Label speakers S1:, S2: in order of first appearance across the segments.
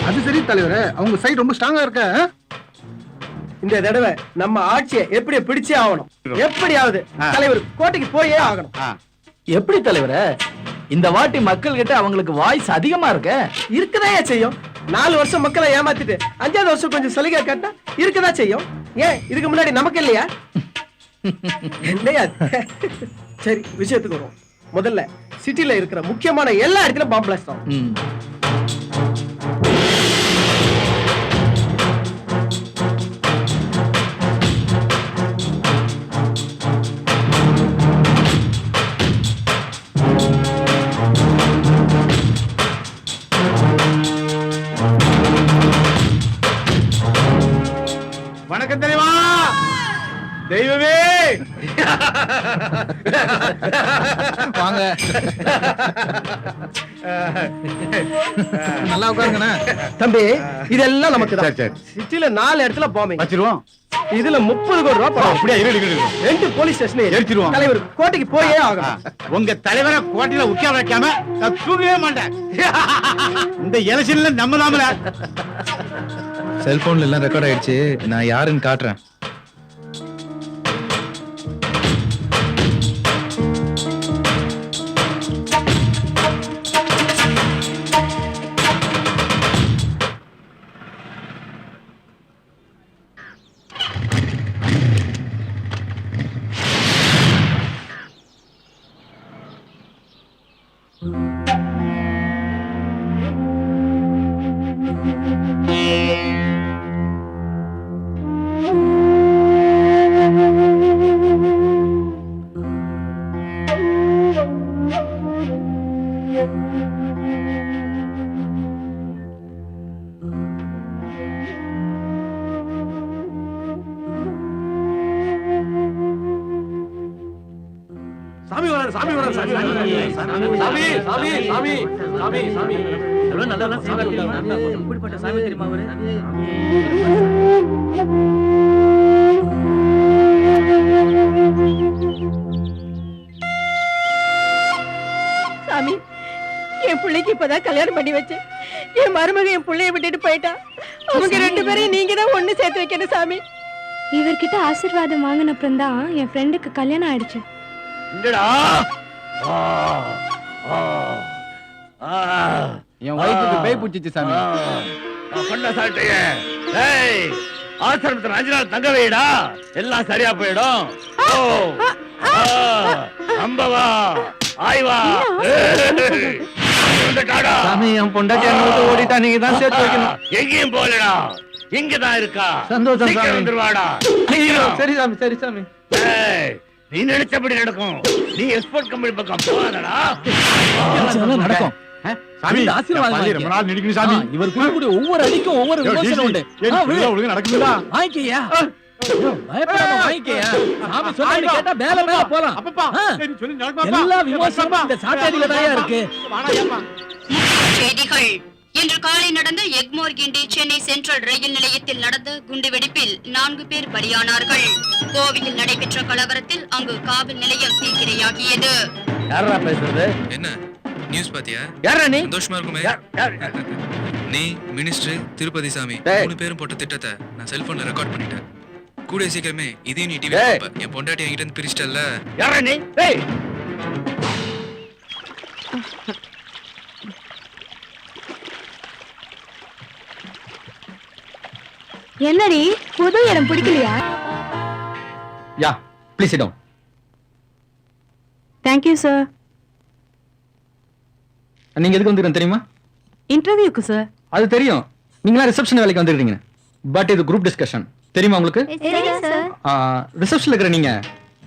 S1: அது சரி தலைவரே, அவங்க சைடு ரொம்ப ஸ்ட்ராங்கா இருக்க.
S2: இந்த தடவை நம்ம ஆட்சியை எப்படி பிடிச்சே ஆகணும். எப்படியாவது தலைவர் கோட்டைக்கு போயே ஆகணும்.
S3: எப்படி தலைவரே, இந்த வாட்டி மக்கள் கிட்ட அவங்களுக்கு வாய்ஸ் அதிகமா
S2: இருக்கதா செய்யும். 4 வருஷம் மக்களை ஏமாத்திட்டு 5வது வருஷம் கொஞ்சம் சலுகை கேட்டா இருக்கதா செய்யும். ஏன் இதுக்கு முன்னாடி நமக்கு இல்லையா? இல்லையா? சரி, விஷயத்துக்கு வரும். முதல்ல சிட்டில இருக்கிற முக்கியமான எல்லா இடத்துலயும் பாம்பு பிளாஸ்ட் ஆகும்.
S1: வணக்கம் தெரியுமா தெய்வமே, வாங்க நல்லா உட்காருங்கண்ணா.
S2: தம்பி, இதெல்லாம் நமக்கு தான். சிட்டில 4 இடத்துல பாம்பு
S1: வச்சிருவோம்.
S2: இதுல 30 கோடி ரூபாய்.
S1: அப்படியே
S2: 2 போலீஸ் ஸ்டேஷன்
S1: எரிச்சிருவோம்.
S2: தலைவர் கோட்டைக்கு போயே ஆகணும்.
S1: உங்க தலைவரை கோட்டையில உட்கார வைக்காம நான் தூங்கவே மாட்டேன். இந்த எலெக்ஷன்ல நம்ம தாமல.
S4: செல்போன்ல எல்லாம் ரெக்கார்ட் ஆயிடுச்சு, நான் யாருன்னு காட்டுறேன்.
S2: சாமி வராரு, சாமி வராரு, சாமி சாமி சாமி சாமி சாமி சாமி எவ்வளவு நல்ல சாமி. எப்படிப்பட்ட சாமி தெரியுமா அவரு?
S5: சாமி, என் பிள்ளைக்கு இப்பதான் கல்யாணம் பண்ணி வச்சேன். என் மருமக என் பிள்ளைய விட்டுட்டு போயிட்டா. அவங்க 2 பேரையும் நீங்க தான் ஒண்ணு சேர்த்து வைக்கணும் சாமி.
S6: இவர்கிட்ட ஆசீர்வாதம் வாங்கின அப்புறம் தான் என் ஃப்ரெண்டுக்கு கல்யாணம் ஆயிடுச்சு.
S4: என் வயிற்றுக்கு பேய் பிடிச்சிச்சு சாமி.
S1: ஆசிரமத்தில் 5 நாள் தங்க வைடா, எல்லாம் சரியா போயிடும்.
S4: சாமி, என் பொண்டாட்டி ஓடிட்டா, நீங்க தான் சேர்த்து வைக்கணும்.
S1: எங்கேயும் போலடா, இங்கதான் இருக்கா.
S4: சந்தோஷம் சாமி.
S1: வந்துருவாடா.
S4: சரி சாமி, சரி சாமி.
S1: நீ நினைச்சபடி நடக்கும். நீ எக்ஸ்போர்ட் கம்பெனி பக்கம் போகாதடா.
S4: நடக்கும் சாமி. ஆசீர்வாதம் ரொம்ப நாள் நினைக்கணும் சாமி. இவர் கூடிய ஒவ்வொரு அடிக்கும் ஒவ்வொரு விமர்சனம் உண்டு. ஒழுங்கு நடக்குதா? வாங்கிக்கையா, பயப்படாம வாங்கிக்கையா. சாமி சொன்னா கேட்டா மேல மேல போலாம். அப்பப்பா சரி சொல்லி நடக்குமா? எல்லா விமர்சனமும் இந்த சாட்டையில தான் இருக்கு. வாடாயப்பா.
S7: செய்திகள். இன்று காலை நடந்த எக்மோர் கிண்டி சென்னை சென்ட்ரல் ரயில் நிலையத்தில் நடந்த குண்டுவெடிப்பில் 4 பேர் பலியானார்கள். கோவையில் நடைபெற்ற கலவரத்தில் அங்கு காவல் நிலையம் தீக்கிரையாகியது.
S4: யாரா பேசுறது?
S8: என்ன நியூஸ் பாத்தியா?
S4: யாரா நீ?
S8: சந்தோஷமா இருக்குமே. நீ மினிஸ்டர் திருப்பதி சாமி 3 பேரும் போட்ட திட்டத்தை நான் செல்போன்ல ரெக்கார்ட் பண்ணிட்டேன். கூடிய சீக்கிரமே இதையும் நீ டிவில பாப்ப. என் பொண்டாட்டி என்கிட்ட இருந்து பிரிச்சிட்டல்ல.
S1: யாரா நீ?
S6: என்னடி புது இடம் பிடிக்கலையா?
S4: Yeah, please sit down.
S5: Thank you sir.
S4: நீங்க எதுக்கு வந்துருக்கீங்க தெரியுமா?
S5: இன்டர்வியூக்கு சார்.
S4: அது தெரியும், நீங்களா ரிசப்ஷன் வேலைக்கு வந்துருக்கீங்க. பட் இது குரூப் டிஸ்கஷன் தெரியுமா உங்களுக்கு? ரிசப்ஷன்ல இருக்கிற நீங்க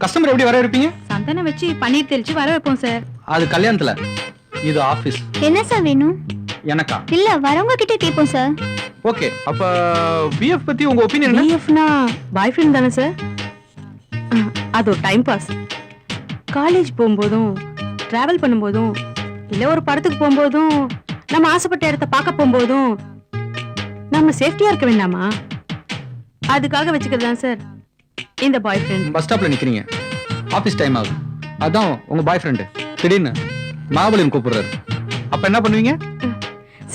S4: கஸ்டமர் எப்படி வர வைப்பீங்க?
S5: சந்தனம் வச்சு பன்னீர் தெளிச்சு வர வைப்போம் சார்.
S4: அது கல்யாணத்துல. இது ஆபீஸ்.
S6: என்ன சார் வேணும்?
S4: எனக்கா?
S6: இல்ல, வரவங்க கிட்ட கேட்போம் சார்.
S4: ஓகே, அப்ப பிஎஃப் பத்தி உங்க ஒபினியன் என்ன?
S5: பிஎஃப்னா பாய் ஃப்ரெண்ட் தானே சார்? அது ஒரு டைம் பாஸ். காலேஜ் போகும்போதும் டிராவல் பண்ணும்போதும் இல்ல ஒரு படத்துக்கு போகும்போதும் நம்ம ஆசைப்பட்ட இடத்த பார்க்க போகும்போதும் நம்ம சேஃப்டியா இருக்க வேண்டாமா? அதுக்காக வச்சுக்கிறது தான் சார் இந்த பாய் ஃப்ரெண்ட்.
S4: பஸ் ஸ்டாப்ல நிக்கிறீங்க,
S9: ஆபீஸ் டைம் ஆகுது. அதான் உங்க பாய் ஃப்ரெண்டு திடீர்னு மகாபலின்னு கூப்பிடுறாரு. அப்ப என்ன பண்ணுவீங்க?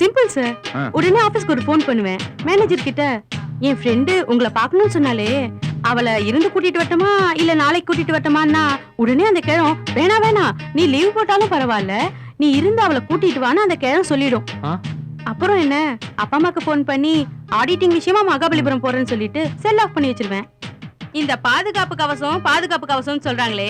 S5: Simple sir. உடனே ஆபீஸ்க்கு ஒரு ஃபோன் பண்ணுவேன். மேனேஜர் கிட்ட என் ஃப்ரெண்டு உங்களை பார்க்கணும்னு சொன்னாலே அவளை இருந்து கூட்டிட்டு வரட்டுமா இல்ல நாளைக்கு கூட்டிட்டு வரட்டுமான்னா உடனே அந்த கிழம் வேணா நீ லீவ் போட்டாலும் பரவாயில்ல, நீ இருந்து அவளை கூட்டிட்டு வான்னு அந்த கிழம் சொல்லிடும். அப்புறம் என்ன, அப்பா அம்மாக்கு ஃபோன் பண்ணி ஆடிட்டிங் விஷயமா மகாபலிபுரம் போறேன்னு சொல்லிட்டு செல் ஆஃப் பண்ணி வச்சிருவேன். இந்த பாதுகாப்பு கவசம் சொல்றாங்களே,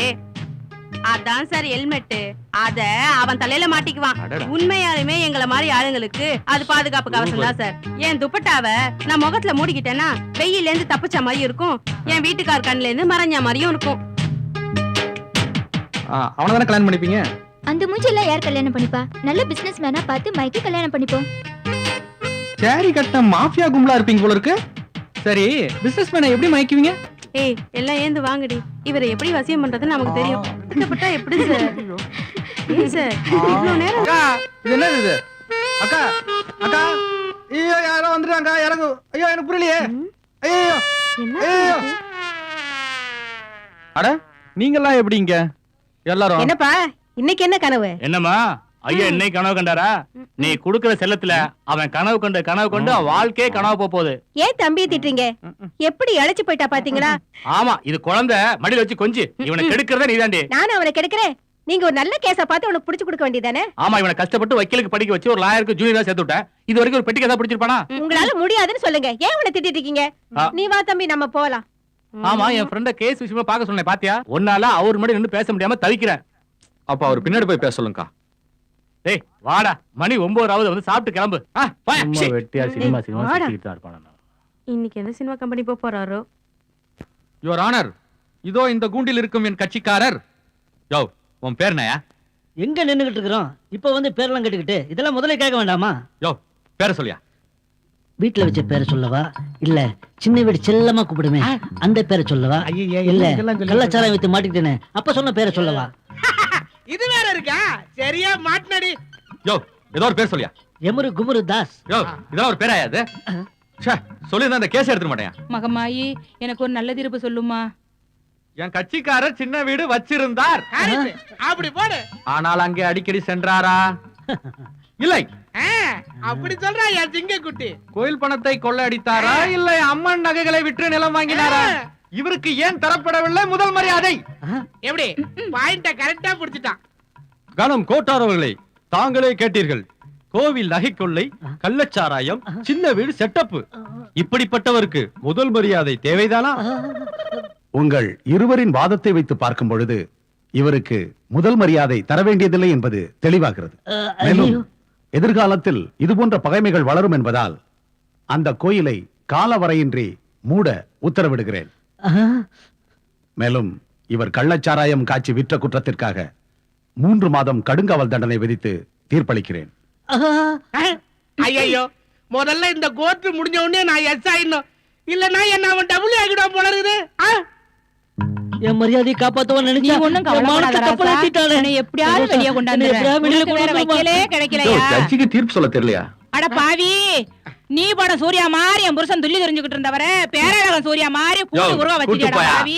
S5: அதான் சார் ஹெல்மெட். அத அவன் தலையில மாட்டிக்குவான். உண்மையாலுமே எங்களை மாதிரி ஆளுங்களுக்கு அது பாதுகாப்பு கவசம் தான் சார். என் துப்பட்டாவ நான் முகத்துல மூடிக்கிட்டேன்னா வெயில இருந்து தப்பிச்ச மாதிரி இருக்கும், என் வீட்டுக்கார் கண்ணுல இருந்து மறைஞ்ச மாதிரியும் இருக்கும்.
S9: அவனதானே கல்யாணம் பண்ணிப்பீங்க?
S6: அந்த மூஞ்சியெல்லாம் யார் கல்யாணம் பண்ணிப்பா? நல்ல பிசினஸ் மேனா பார்த்து மைக்கு கல்யாணம் பண்ணிப்போம்.
S9: சேரி கட்ட மாஃபியா கும்பலா இருப்பீங்க போல இருக்கு. சரி, பிசினஸ் மேனை எப்படி மயக்குவீங்க?
S5: ஏய் எல்லாம் ஏந்து வாங்கடி, இவரை எப்படி வசியம் பண்றதுன்னு நமக்கு தெரியும். கஷ்டப்பட்டா எப்படி சார்? ஏன் சார் இவ்வளவு நேரம்?
S9: அக்கா, இது என்னது இது? அக்கா அக்கா, ஐயோ யாரோ வந்துட்டாங்க, இறங்கு. ஐயோ எனக்கு புரியலையே. ஐயோ ஐயோ. அட நீங்கெல்லாம் எப்படிங்க எல்லாரும்?
S2: என்னப்பா இன்னைக்கு என்ன கனவு?
S1: என்னம்மா ஐயா இன்னைக்கு கனவு கண்டாரா? நீ குடுக்கிற செல்லத்துல அவன் கனவு கொண்டு வாழ்க்கையே கனவு போகுது.
S2: ஏன் தம்பி திட்டுறீங்க? எப்படி அழைச்சு போயிட்டா பாத்தீங்களா?
S1: ஆமா, இது குழந்தை மடியில வச்சு கொஞ்சி இவனை கெடுக்கிறதே நீதாண்டி.
S2: நானும் அவனை கெடுக்கிறேன். நீங்க ஒரு நல்ல கேஸா பார்த்து அவனுக்கு புடிச்சு கொடுக்க வேண்டியதானே?
S1: ஆமா, இவனை கஷ்டப்பட்டு வக்கீலுக்கு படிக்க வச்சு ஒரு லாயருக்கு ஜூனியரா சேர்த்து விட்டேன். இது வரைக்கும் ஒரு பெட்டி கேஸா பிடிச்சிருப்பானா?
S2: உங்களால முடியாதுன்னு சொல்லுங்க. ஏன் அவனை திட்டிட்டு இருக்கீங்க? நீ வா தம்பி, நம்ம போலாம்.
S1: ஆமா, என் ஃப்ரெண்ட கேஸ் விஷயமா பார்க்க சொன்னேன், பாத்தியா? ஒன்னால அவர் முன்னாடி நின்னு பேச முடியாம தவிக்கிறேன்.
S9: அப்ப அவர் பின்னாடி போய் பேச சொல்லுங்கக்கா.
S1: டேய் வாடா, மணி 9:00 வந்து சாப்பிட்டு கிளம்பு. வெட்டியா சினிமா
S5: வாடா.
S1: சுத்திட்டு தான் இருப்பானா?
S5: இன்னைக்கு எந்த சினிமா கம்பெனி போறாரோ?
S9: யுவர் ஆனர், இதோ இந்த கூண்டில் இருக்கும் என் கட்சிக்காரர். யோ, உன் பேர் என்னயா?
S10: எங்க நின்னுகிட்டு இருக்கிறோம்? இப்ப வந்து பேரெல்லாம் கேட்டுக்கிட்டு இதெல்லாம் முதல்ல கேட்க வேண்டாமா?
S9: யோ, பேரை சொல்லியா?
S10: வீட்டுல வச்ச பேரை சொல்லவா, இல்ல சின்ன வீடு செல்லமா கூப்பிடுமே அந்த பேரை சொல்லவா, இல்ல கள்ளச்சாரம் வைத்து மாட்டிக்கிட்டேனே அப்ப சொன்ன பேரை சொல்லவா?
S2: இது வேற இருக்கா? சரியா மாட்டினடி.
S9: யோ, ஏதோ ஒரு பேர் சொல்லியா?
S10: எமுரு குமுரு தாஸ்.
S9: யோ, இதெல்லாம் ஒரு பேராயா அது? சொல்லியிருந்தா அந்த கேஸ் எடுத்துக்க மாட்டேன்.
S5: மகமாயி எனக்கு ஒரு நல்ல தீர்ப்பு சொல்லுமா?
S9: என் கட்சிக்காரர் சின்ன வீடு வச்சிருந்தார்.
S2: அப்படி போடு.
S9: ஆனால் அங்கே அடிக்கடி சென்றாரா? இல்லை.
S2: அப்படி சொல்றா என் சிங்க குட்டி.
S9: கோயில் பணத்தை கொள்ளடித்தாரா? இல்லை அம்மன் நகைகளை விற்று நிலம் வாங்கினாரா? இவருக்கு ஏன் தரப்படவில்லை முதல் மரியாதை?
S2: எப்படி பாயிண்ட கரெக்டா புடிச்சிட்டான்.
S9: கணம் கோட்டாரவர்களை தாங்களே கேட்டீர்கள். கோவில் நகை கொள்ளை, கள்ளச்சாராயம், சின்ன வீடு செட்டப்பு. இப்படிப்பட்டவருக்கு முதல் மரியாதை தேவைதானா?
S11: உங்கள் இருவரின் வாதத்தை வைத்து பார்க்கும் பொழுது இவருக்கு முதல் மரியாதை தர வேண்டியதில்லை என்பது தெளிவாகிறது. மேலும் எதிர்காலத்தில் இதுபோன்ற பகைமைகள் வளரும் என்பதால் அந்த கோயிலை காலவரையின்றி மூட உத்தரவிடுகிறேன். மேலும் இவர் கள்ளச்சாராயம் காய்ச்சி விற்ற குற்றத்திற்காக 3 மாதம் கடுங்காவல் தண்டனை விதித்து தீர்ப்பளிக்கிறேன்.
S2: ஐயோ, முதல்ல இந்த கோர்ட் முடிஞ்ச உடனே நான் எஸ் ஆயிடணும். இல்லன்னா என்ன அவன் டபுள் ஆகிடும் போல இருக்குது.
S10: என் மரியாதையை காப்பாத்துவான்னு நினைச்சா
S5: ஒண்ணும் கவலைப்படாத, எப்படியாவது வெளியே கொண்டாந்து
S9: ஜட்ஜிக்கு தீர்ப்பு சொல்ல தெரியலையா?
S5: அட பாவி, நீ படம் சூர்யா மாதிரி என் புருஷன் துள்ளி தெரிஞ்சுக்கிட்டு இருந்தவர பேரழகன் சூர்யா மாதிரி பூண்டு உருவா வச்சிருக்கா பாவி.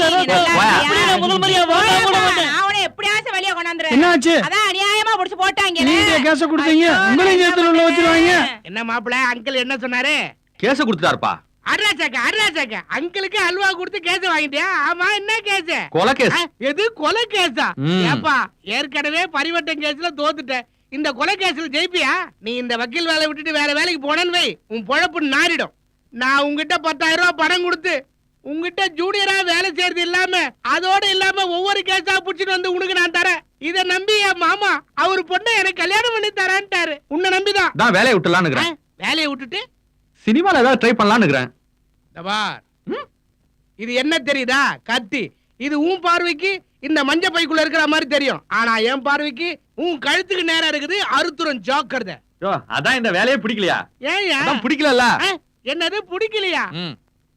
S5: அவனை எப்படியாச்சும் வெளியே கொண்டாந்துரு.
S2: என்னாச்சு?
S5: அதான் அநியாயமா புடிச்சு போட்டாங்க.
S2: நீங்க கேஸ கொடுத்தீங்க, உங்களையும் சேர்த்து உள்ள வச்சிருவாங்க. என்ன மாப்பிள்ள, அங்கிள் என்ன சொன்னாரு?
S9: கேஸ கொடுத்துட்டாருப்பா.
S2: அருளாச்சாக்க அங்கிளுக்கு அல்வா கொடுத்து கேஸ் வாங்கிட்டியா? ஆமா, என்ன கேஸ்?
S9: கொலை கேஸ்.
S2: எது கொலை கேஸா? ஏப்பா, ஏற்கனவே பரிவட்டம் கேஸ்ல தோத்துட்டேன். இந்த கொலை கேஸ்ல ஜெயிப்பியா? நீ இந்த வக்கீல் வேலை விட்டுட்டு வேற வேலைக்கு போனேன்னு வை, உன் பொழப்பு நாரிடும். நான் உங்ககிட்ட 10,000 ரூபாய் பணம் கொடுத்து உங்ககிட்ட ஜூனியரா வேலை செய்யறது இல்லாம அதோட இல்லாம ஒவ்வொரு கேஸா புடிச்சிட்டு வந்து உனக்கு நான் தரேன். இத நம்பி என் மாமா அவர் பொண்ணை எனக்கு கல்யாணம் பண்ணி தரேன்ட்டாரு. உன்னை நம்பிதான்
S9: நான் வேலையை விட்டுலான்னு.
S2: வேலையை விட்டுட்டு
S9: சினிமால ஏதாவது ட்ரை பண்ணலான்னு.
S2: இது என்ன தெரியுதா? கத்தி. இது உன் பார்வைக்கு இந்த மஞ்ச பைக்குள்ள இருக்கிற மாதிரி தெரியும். ஆனா என் பார்வைக்கு உன் கழுத்துக்கு நேரா இருக்குது. அறுத்துரும் ஜாக்கிரத.
S9: அதான் இந்த வேலையே பிடிக்கலையா?
S2: ஏன்
S9: பிடிக்கல?
S2: என்னது பிடிக்கலையா?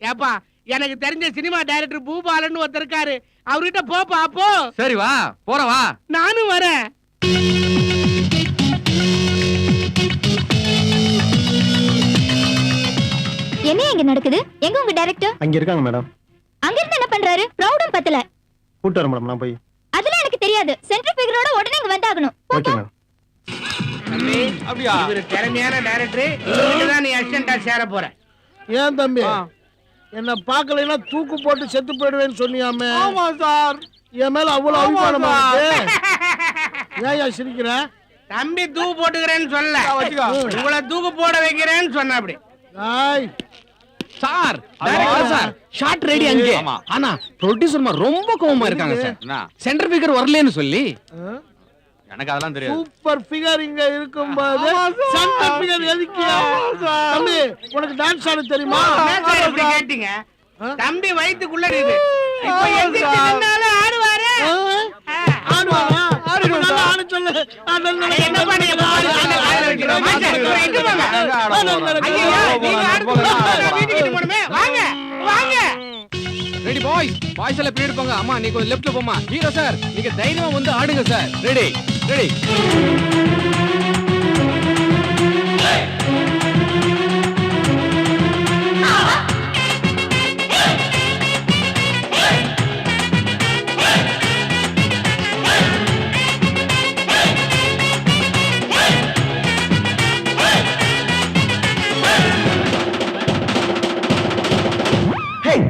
S2: ஏப்பா, எனக்கு தெரிஞ்ச சினிமா டைரக்டர் பூபாலன்னு ஒருத்தர் இருக்காரு, அவர்கிட்ட போப்பா. போ.
S9: சரி வா, போறேன் வா.
S2: நானும் வரேன்.
S6: என்ன இங்க நடக்குது? எங்க உங்க டைரக்டர்?
S11: அங்க இருக்காங்க மேடம்.
S6: அங்க இருந்து என்ன பண்றாரு? ப்ரௌடும் பத்தல.
S2: கூட்டு வர மேடம் நான் போய்.
S6: அதெல்லாம் எனக்கு தெரியாது. சென்ட்ரல் ஃபிகரோட உடனே இங்க வந்தாகணும்.
S2: Okay madam.
S4: அப்படியா?
S12: இவரு திறமையான டைரக்டர். இவருதான் நீ அசிஸ்டண்டா சேர போற.
S4: ஏன் தம்பி என்ன பார்க்கலைன்னா தூக்கு போட்டு செத்து போயிடுவேன்னு சொன்னியாமே? ஆமா சார். என் மேல அவ்வளவு அபிமானமா இருக்கு. ஏயா சிரிக்கிற?
S12: தம்பி தூக்கு போட்டுக்கிறேன்னு சொல்ல, உங்களை தூக்கு போட வைக்கிறேன்னு சொன்ன. அப்படி
S4: சார் சார் ஷார்ட் ரெடி அங்கே. ஆனா ப்ரொடியூசர் ரொம்ப கோவமா இருக்காங்க சார். சென்டர் ஃபிகர் வரலன்னு சொல்லி.
S9: எனக்கு அதெல்லாம் தெரியாது.
S4: சூப்பர் ஃபிகர் இங்க இருக்கும்போது சென்டர் ஃபிகர் எதுக்கு? தம்பி உனக்கு டான்ஸ் ஆட தெரியுமா?
S12: எப்படி கேட்டீங்க? தம்பி வயித்துக்குள்ள இருக்கு. இப்போ எந்திரிச்சு நின்னாலும் ஆடுவாரே.
S4: ஆடுவாரா? ஆடு சொல்லு.
S12: என்ன பண்ணீங்க? காலையில வைக்கிறோம். இங்க வாங்க. ஐயா நீங்க ஆடுங்க. வீட்டுக்கு போணுமே. வாங்க வாங்க.
S4: Ready boys. பாய்ஸ் எல்லாம் பின்னாடி போங்க. அம்மா நீ கொஞ்சம் லெஃப்ட்ல போமா. ஹீரோ சார் நீங்க தைரியமா வந்து ஆடுங்க சார். Ready ready.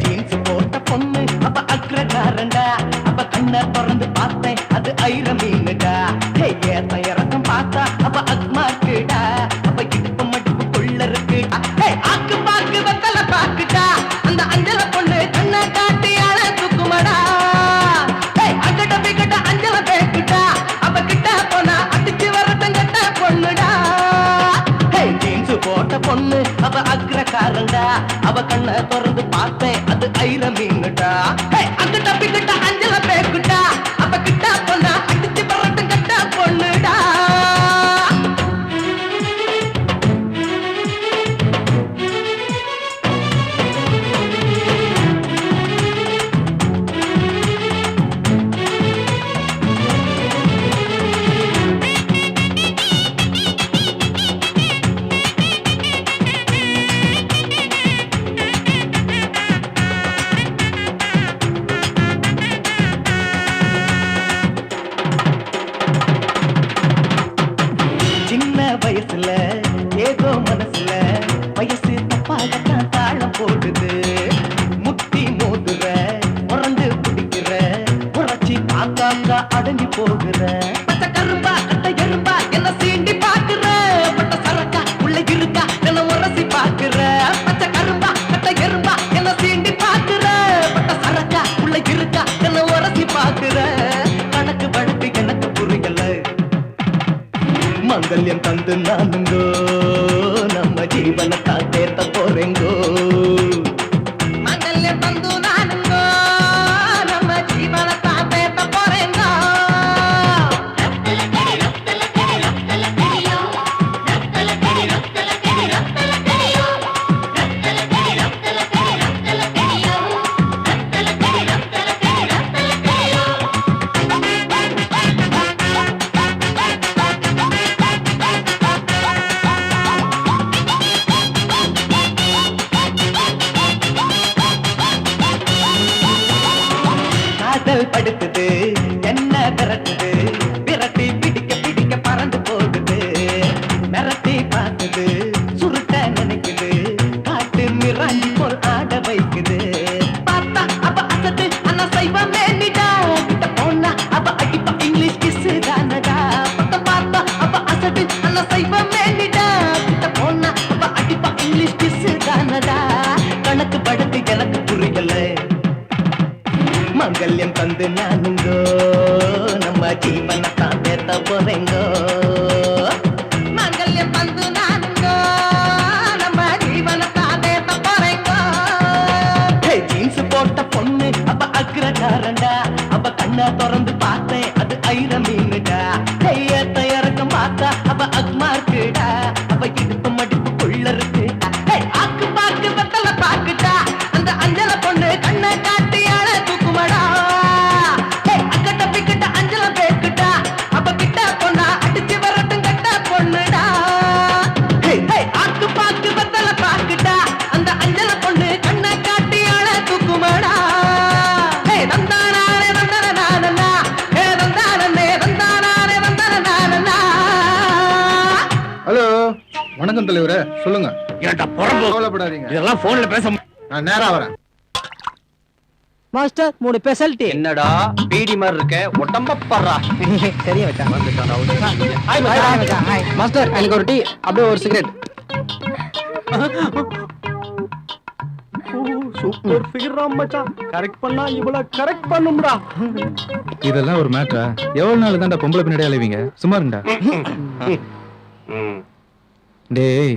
S2: ஜீன்ஸ் போட்ட பொண்ணு அப்ப அக்ரகாரண்டா. அப்ப கண்ண திறந்து பார்த்தேன் அது ஐர மீனுடா. ஏத்த இறக்கம் பார்த்தா அப்ப அக்மார்க்குடா. அப்ப இடுப்பு மடுப்பு கொள்ள இருக்குடா. ஆக்கு பாக்கு வெத்தல பாக்குடா. அந்த அஞ்சல பொண்ணு கண்ண காட்டி அழ தூக்குமடா. அங்கட பிகட அஞ்சல பேக்குடா. அப்ப கிட்ட போனா அடிச்சு வரட்டும் கட்ட பொண்ணுடா. ஜீன்ஸ் போட்ட பொண்ணு அப்ப அக்ரகாரண்டா. அவ கண்ண திறந்து பார்த்தேன் அது ஐர மீனுடா. அங்கிட்ட பிக்கிட்ட அஞ்சல பேக்குடா. அப்ப கிட்ட போனா அடிச்சு பரட்டும் கட்ட பொண்ணுடா. வயசுல ஏதோ மனசுல வயசு தப்பாகத்தான் தாளம் போடுது. முட்டி மோதுற உறந்து பிடிக்கிற உரைச்சி காக்காக்கா அடங்கி போகிற. பச்சை கரும்பா கட்ட எறும்பா என்ன சீண்டி பாக்குற. பட்ட சரக்கா உள்ள இருக்கா என்ன உரசி பாக்குற. பச்சை கரும்பா கட்ட எறும்பா என்ன சீண்டி பாக்குற. பட்ட சரக்கா உள்ள இருக்கா என்ன உரசி பாக்குற. கணக்கு படுத்து எனக்கு புரியல. மங்கல்யம் தந்து நானுங்கோ நம்ம ஜீவனத்தா தேர்த்த போறேங்கோ. மங்கல்யம் தந்து நானுங்கோ நம்ம ஜீவனத்தா தேர்த்த போறேங்கோ. படுக்குது என்ன விரட்டுது. விரட்டி பிடிக்க பிடிக்க பறந்து போகுது. மிரட்டி பார்க்குது சுருட்ட நினைக்குது. காட்டு மிராண்டி போல் ஆட வைக்குது. பார்த்தா அப்ப அசத்து அண்ணா சைவம் வேண்டிடா. கிட்ட போனா அப்ப அடிப்பா இங்கிலீஷ் கிஸ் தானடா. பார்த்தா அப்ப அசத்து அண்ணா சைவம் வேண்டிடா. கிட்ட போனா அப்ப அடிப்பா இங்கிலீஷ் கிஸ் தானடா. கணக்கு படுத்து எனக்கு புரியல. மங்கல்யம் தந்து நானுங்கோ நம்ம ஜீவனத்தான் தேர்த்த போறேங்கோ. மங்கல்யம் தந்து நானுங்கோ நம்ம ஜீவனத்தான் தேர்த்த போறேங்கோ. ஜீன்ஸ் போட்ட பொண்ணு அப்ப அக்ரகாரண்டா. அப்ப கண்ண திறந்து பார்த்தேன் அது ஐர மீனுடா. ஏத்த இறக்கம் பார்த்தா அப்ப அக்மார்க்குடா. அப்ப இடுப்பு மடிப்பு கொள்ள இருக்குடா. ஆக்கு பாக்கு வெத்தல பாக்குடா. அந்த அஞ்சல பொண்ணு கண்ண காட்டி அழ தூக்குமடா.
S13: வணக்கம் தலைவரே, சொல்லுங்க.
S1: ஏன்டா புறம்பு?
S13: கவலைப்படாதீங்க,
S1: இதெல்லாம் போன்ல பேச
S13: நான் நேரா வரேன்.
S2: Master 3 speciality.
S3: என்னடா பீடி மாதிரி இருக்க, உடம்ப படுறா.
S2: சரியா வச்சான். மாஸ்டர் எனக்கு ஒரு டீ, அப்படியே ஒரு சிகரெட். சூப்பர் ஃபிகர் மச்சான். கரெக்ட் பண்ணா இவள கரெக்ட் பண்ணும்டா.
S8: இதெல்லாம் ஒரு மேட்டரா? எவ்வளவு நாள் தான்டா பொம்பளை பின்னாடி அலைவீங்க? சும்மா இருங்கடா. டேய்,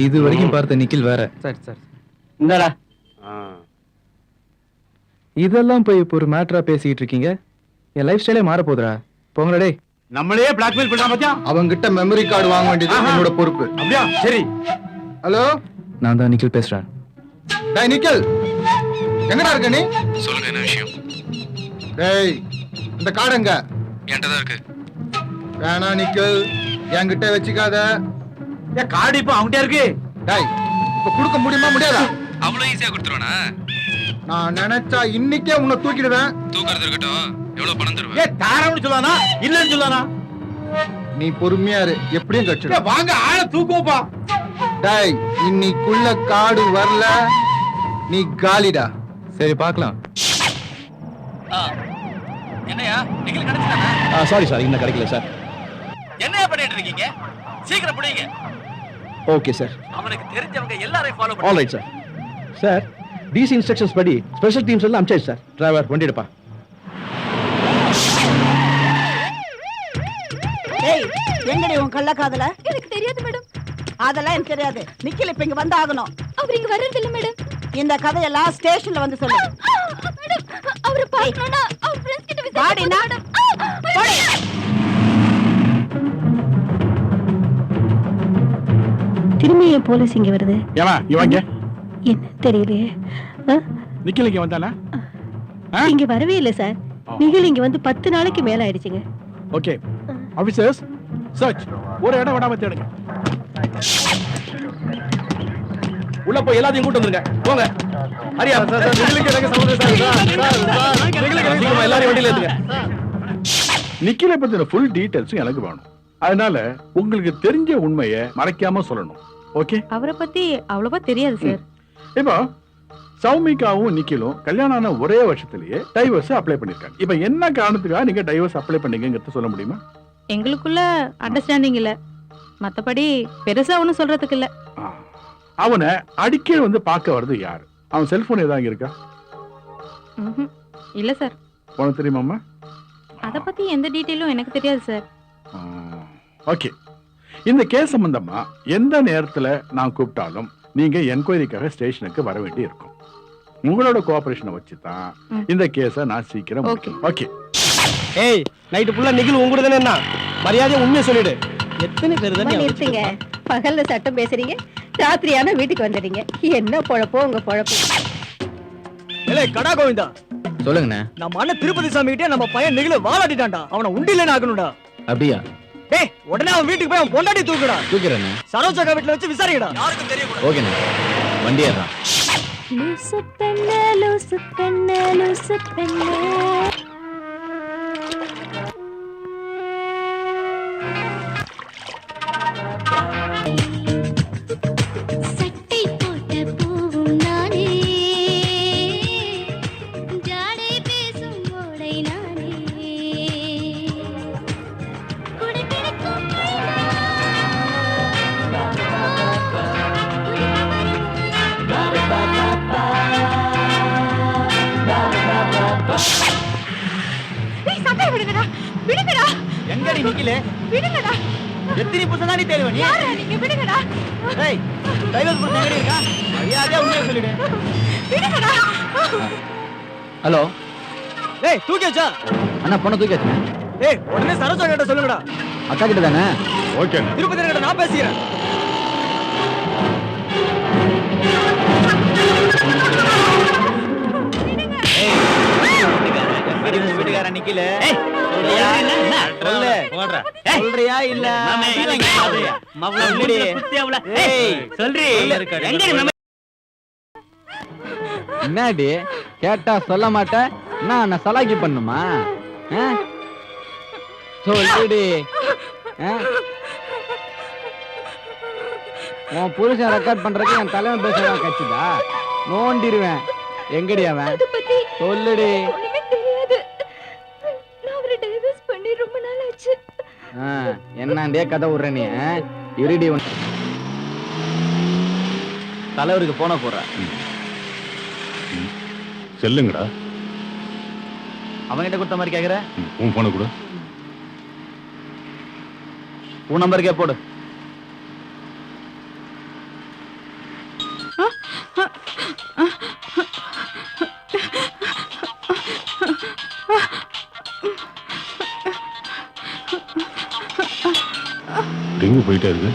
S8: இது வரைக்கும் பார்த்த நிக்கில் வேற.
S2: சரி சரி. இந்தடா.
S8: இதெல்லாம் போய் இப்போ ஒரு மேட்டரா பேசிக்கிட்டு இருக்கீங்க? என் லைஃப் ஸ்டைலே மாற போதுடா. போங்கடா டேய்.
S1: நம்மளே பிளாக்மெயில் பண்றான் பாத்தியா?
S13: அவங்க கிட்ட மெமரி கார்டு வாங்க வேண்டியது என்னோட பொறுப்பு.
S1: அப்படியா? சரி.
S13: ஹலோ,
S8: நான் தான் நிக்கில் பேசுறேன்.
S13: டேய் நிக்கில், எங்கடா இருக்க நீ?
S8: சொல்லுங்க, என்ன விஷயம்?
S13: டேய், இந்த கார்டு எங்க?
S8: என்கிட்ட தான் இருக்கு.
S13: வேணா நிக்கில், என்கிட்ட வச்சுக்காத.
S3: ஏன் கார்டு இப்போ அவன்கிட்ட இருக்கு?
S13: டேய், இப்ப கொடுக்க முடியுமா முடியாதா?
S8: அவ்வளவு ஈஸியா கொடுத்துருவானா?
S13: நான் நினைச்சா இன்னைக்கே உன்னை தூக்கிடுவேன்.
S8: தூக்கறது இருக்கட்டும், எவ்வளவு பணம் தருவேன்?
S3: ஏ தாரான்னு சொல்லானா இல்லன்னு சொல்லானா?
S13: நீ பொறுமையா இரு, எப்படியும் கட்சிடு.
S3: வாங்க ஆளை தூக்குவோப்பா.
S13: டேய், இன்னைக்குள்ள கார்டு வரல, நீ காலிடா.
S8: சரி பார்க்கலாம்.
S3: என்னையா நிக்கில் கிடைச்சானா?
S9: சாரி சார், இன்னும் கிடைக்கல சார்.
S3: என்னையா பண்ணிட்டு இருக்கீங்க? சீக்கிரம் புடிங்க.
S9: Okay sir.
S3: அவனுக்கு தெரிஞ்சவங்க எல்லாரையும் ஃபாலோ பண்ணு.
S9: All right sir. Sir, DC instructions படி ஸ்பெஷல் டீம்ஸ் எல்லாம் அனுப்பிச்சாச்சு சார். டிரைவர் வண்டி எடுப்பா.
S12: ஏய், எங்கடி உன் கள்ள காதல?
S6: எனக்கு தெரியாது மேடம்.
S12: அதெல்லாம் எனக்கு தெரியாது. நிக்கில் இப்ப இங்க வந்து ஆகணும்.
S6: அவர் இங்க வர்றது இல்ல மேடம்.
S12: இந்த கதையெல்லாம் ஸ்டேஷன்ல வந்து சொல்லு.
S6: மேடம், அவரை பார்க்கணும்னா அவர் ஃப்ரெண்ட்ஸ் கிட்ட
S12: பாடினா
S6: மேடம்.
S5: திரும்பி ஏன் போலீஸ் இங்க வருது?
S1: ஏமா இவங்க
S5: என்ன தெரியலையே.
S1: நிக்கில் இங்க வந்தானா?
S5: இங்க வரவே இல்ல சார். நிகில் இங்க வந்து 10 நாளைக்கு மேல ஆயிடுச்சுங்க.
S1: Okay officers, search. ஒரு இடம் விடாம தேடுங்க.
S3: உள்ள போய் எல்லாத்தையும் கூட்டி வந்துருங்க. போங்க. ஹரியா சார், நிகிலுக்கு எனக்கு சம்பந்தம் சார். நிகிலுக்கு எல்லாரையும் வண்டியில ஏத்துங்க.
S11: நிக்கிலை பத்தின ஃபுல் டீடைல்ஸும் எனக்கு வேணும். அதனால உங்களுக்கு தெரிஞ்ச உண்மையை மறைக்காம சொல்லணும். ஓகே?
S5: அவரை பத்தி அவ்வளவா தெரியாது சார்.
S11: இப்போ சௌமிகாவும் நிக்கிலும் கல்யாணம் ஆன ஒரே வருஷத்திலேயே டைவர்ஸ் அப்ளை பண்ணிருக்காங்க. இப்ப என்ன காரணத்துக்காக நீங்க டைவர்ஸ் அப்ளை பண்ணீங்கங்கறத சொல்ல முடியுமா?
S5: எங்களுக்குள்ள அண்டர்ஸ்டாண்டிங் இல்ல. மத்தபடி பெருசா ஒண்ணும் சொல்றதுக்கு இல்ல.
S11: அவனை அடிக்கடி வந்து பார்க்க வர்றது யாரு? அவன் செல்போன் ஏதாவது இருக்கா?
S5: இல்ல சார்.
S11: உனக்கு தெரியுமாமா?
S5: அத பத்தி எந்த டீடைலும் எனக்கு தெரியாது சார்.
S11: ஓகே, இந்த கேஸ் சம்பந்தமா எந்த நேரத்துல நான் கூப்பிட்டாலும் நீங்க என்கொயரிக்காக ஸ்டேஷனுக்கு வர வேண்டி இருக்கும். உங்களோட கோஆபரேஷனை வச்சு தான் இந்த கேஸை நான் சீக்கிரம் ஓகே.
S2: ஏய், நைட்டு ஃபுல்லா நிகில் உங்க கூட தானே என்ன? மரியாதையா உண்மையை சொல்லிடு. எத்தனை பேர் தானே
S12: நிறுத்துங்க. பகல்ல சட்டம் பேசுறீங்க, ராத்திரியான வீட்டுக்கு வந்துடுறீங்க. என்ன பொழப்போ உங்க பொழப்பு.
S2: ஏலே கடா கோவிந்தா,
S3: சொல்லுங்கண்ணே.
S2: நம்ம அண்ணன் திருப்பதி சாமி கிட்ட நம்ம பையன் நிகில வாலாட்டிட்டான்டா. அவனை உண்டில ஆகணும்டா.
S3: அப்படியா?
S2: டேய், உடனே அவன் வீட்டுக்கு போய் அவன் பொண்டாட்டி தூக்குடா.
S3: தூக்குறேண்ணே.
S2: சரோஜா வீட்டுல வச்சு விசாரிக்கடா. யாருக்கும் தெரியக்கூடாது.
S3: ஓகேண்ணே, வண்டி ஏறான்.
S6: லூசு பெண்ணே, லூசு பெண்ணே, லூசு பெண்ணே. சட்டை போட்ட பூவும் நானே, ஜாடை பேசும் ஓடை நானே, குடை பிடிக்கும் விடுங்கடா, விடுங்கடா.
S3: எங்கடி நிக்கிலே?
S6: விடுங்கடா.
S3: எத்தனை புருஷன் தானே தேடுவ நீ?
S6: யாரா நீங்க? விடுங்கடா.
S3: ஏய், டைவர்ஸ் புருஷன் எங்கடி இருக்கா? மரியாதையா உண்மையை சொல்லிடு.
S6: விடுங்கடா.
S3: ஹலோ.
S2: டேய், தூக்கியாச்சா?
S3: அண்ணா பொண்ணை தூக்கியாச்சு.
S2: டேய், உடனே சரோஜா கிட்ட சொல்லுங்கடா.
S3: அக்கா கிட்ட தானே?
S11: ஓகே.
S2: திருப்பதி கிட்ட நான் பேசிக்கிறேன்.
S3: வீட்டுக்காரன் நிக்கல. சொல்றியா இல்ல? என்னடி கேட்டா சொல்ல மாட்டேன். நான் சலாக்கி பண்ணுமா? சொல்லுடி.
S12: உன் புருஷன் ரெக்கார்ட் பண்றதுக்கு என் தலைவன் பேசுறதான் கட்சிதா நோண்டிடுவேன். எங்கடி அவன்
S6: அத பத்தி
S12: சொல்லுடி.
S6: ஒண்ணுமே தெரியாது. நான் அவரை டைவர்ஸ் பண்ணி ரொம்ப நாள் ஆச்சு.
S12: என்னண்டே கதை விடுற நீ? இருடி தலைவருக்கு போன போடுற.
S3: செல்லுங்கடா.
S12: அவன்கிட்ட கொடுத்த மாதிரி கேக்குற?
S3: உன் போன கூட
S12: உன் நம்பருக்கே போடு.
S3: எங்க போயிட்டே இருக்கு?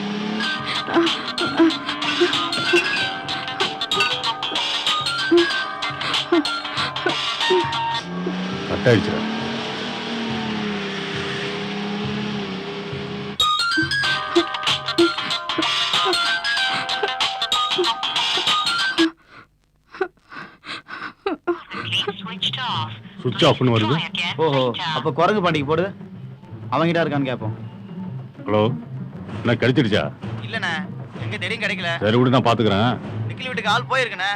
S3: கட் ஆயிடுச்சுடா. சுவிட்ச் ஆஃப்னு வருது.
S12: ஓஹோ, அப்ப குரங்கு பாண்டிக்கு போடு. அவங்கிட்ட இருக்கான்னு கேப்போம்.
S3: ஹலோ, என்ன கிடைச்சிடுச்சா?
S12: இல்லண்ணே, எங்க தேடியும் கிடைக்கல.
S3: சரி விடு, நான் பாத்துக்கிறேன்.
S12: நிக்கில் வீட்டுக்கு ஆள் போயிருக்கண்ணே.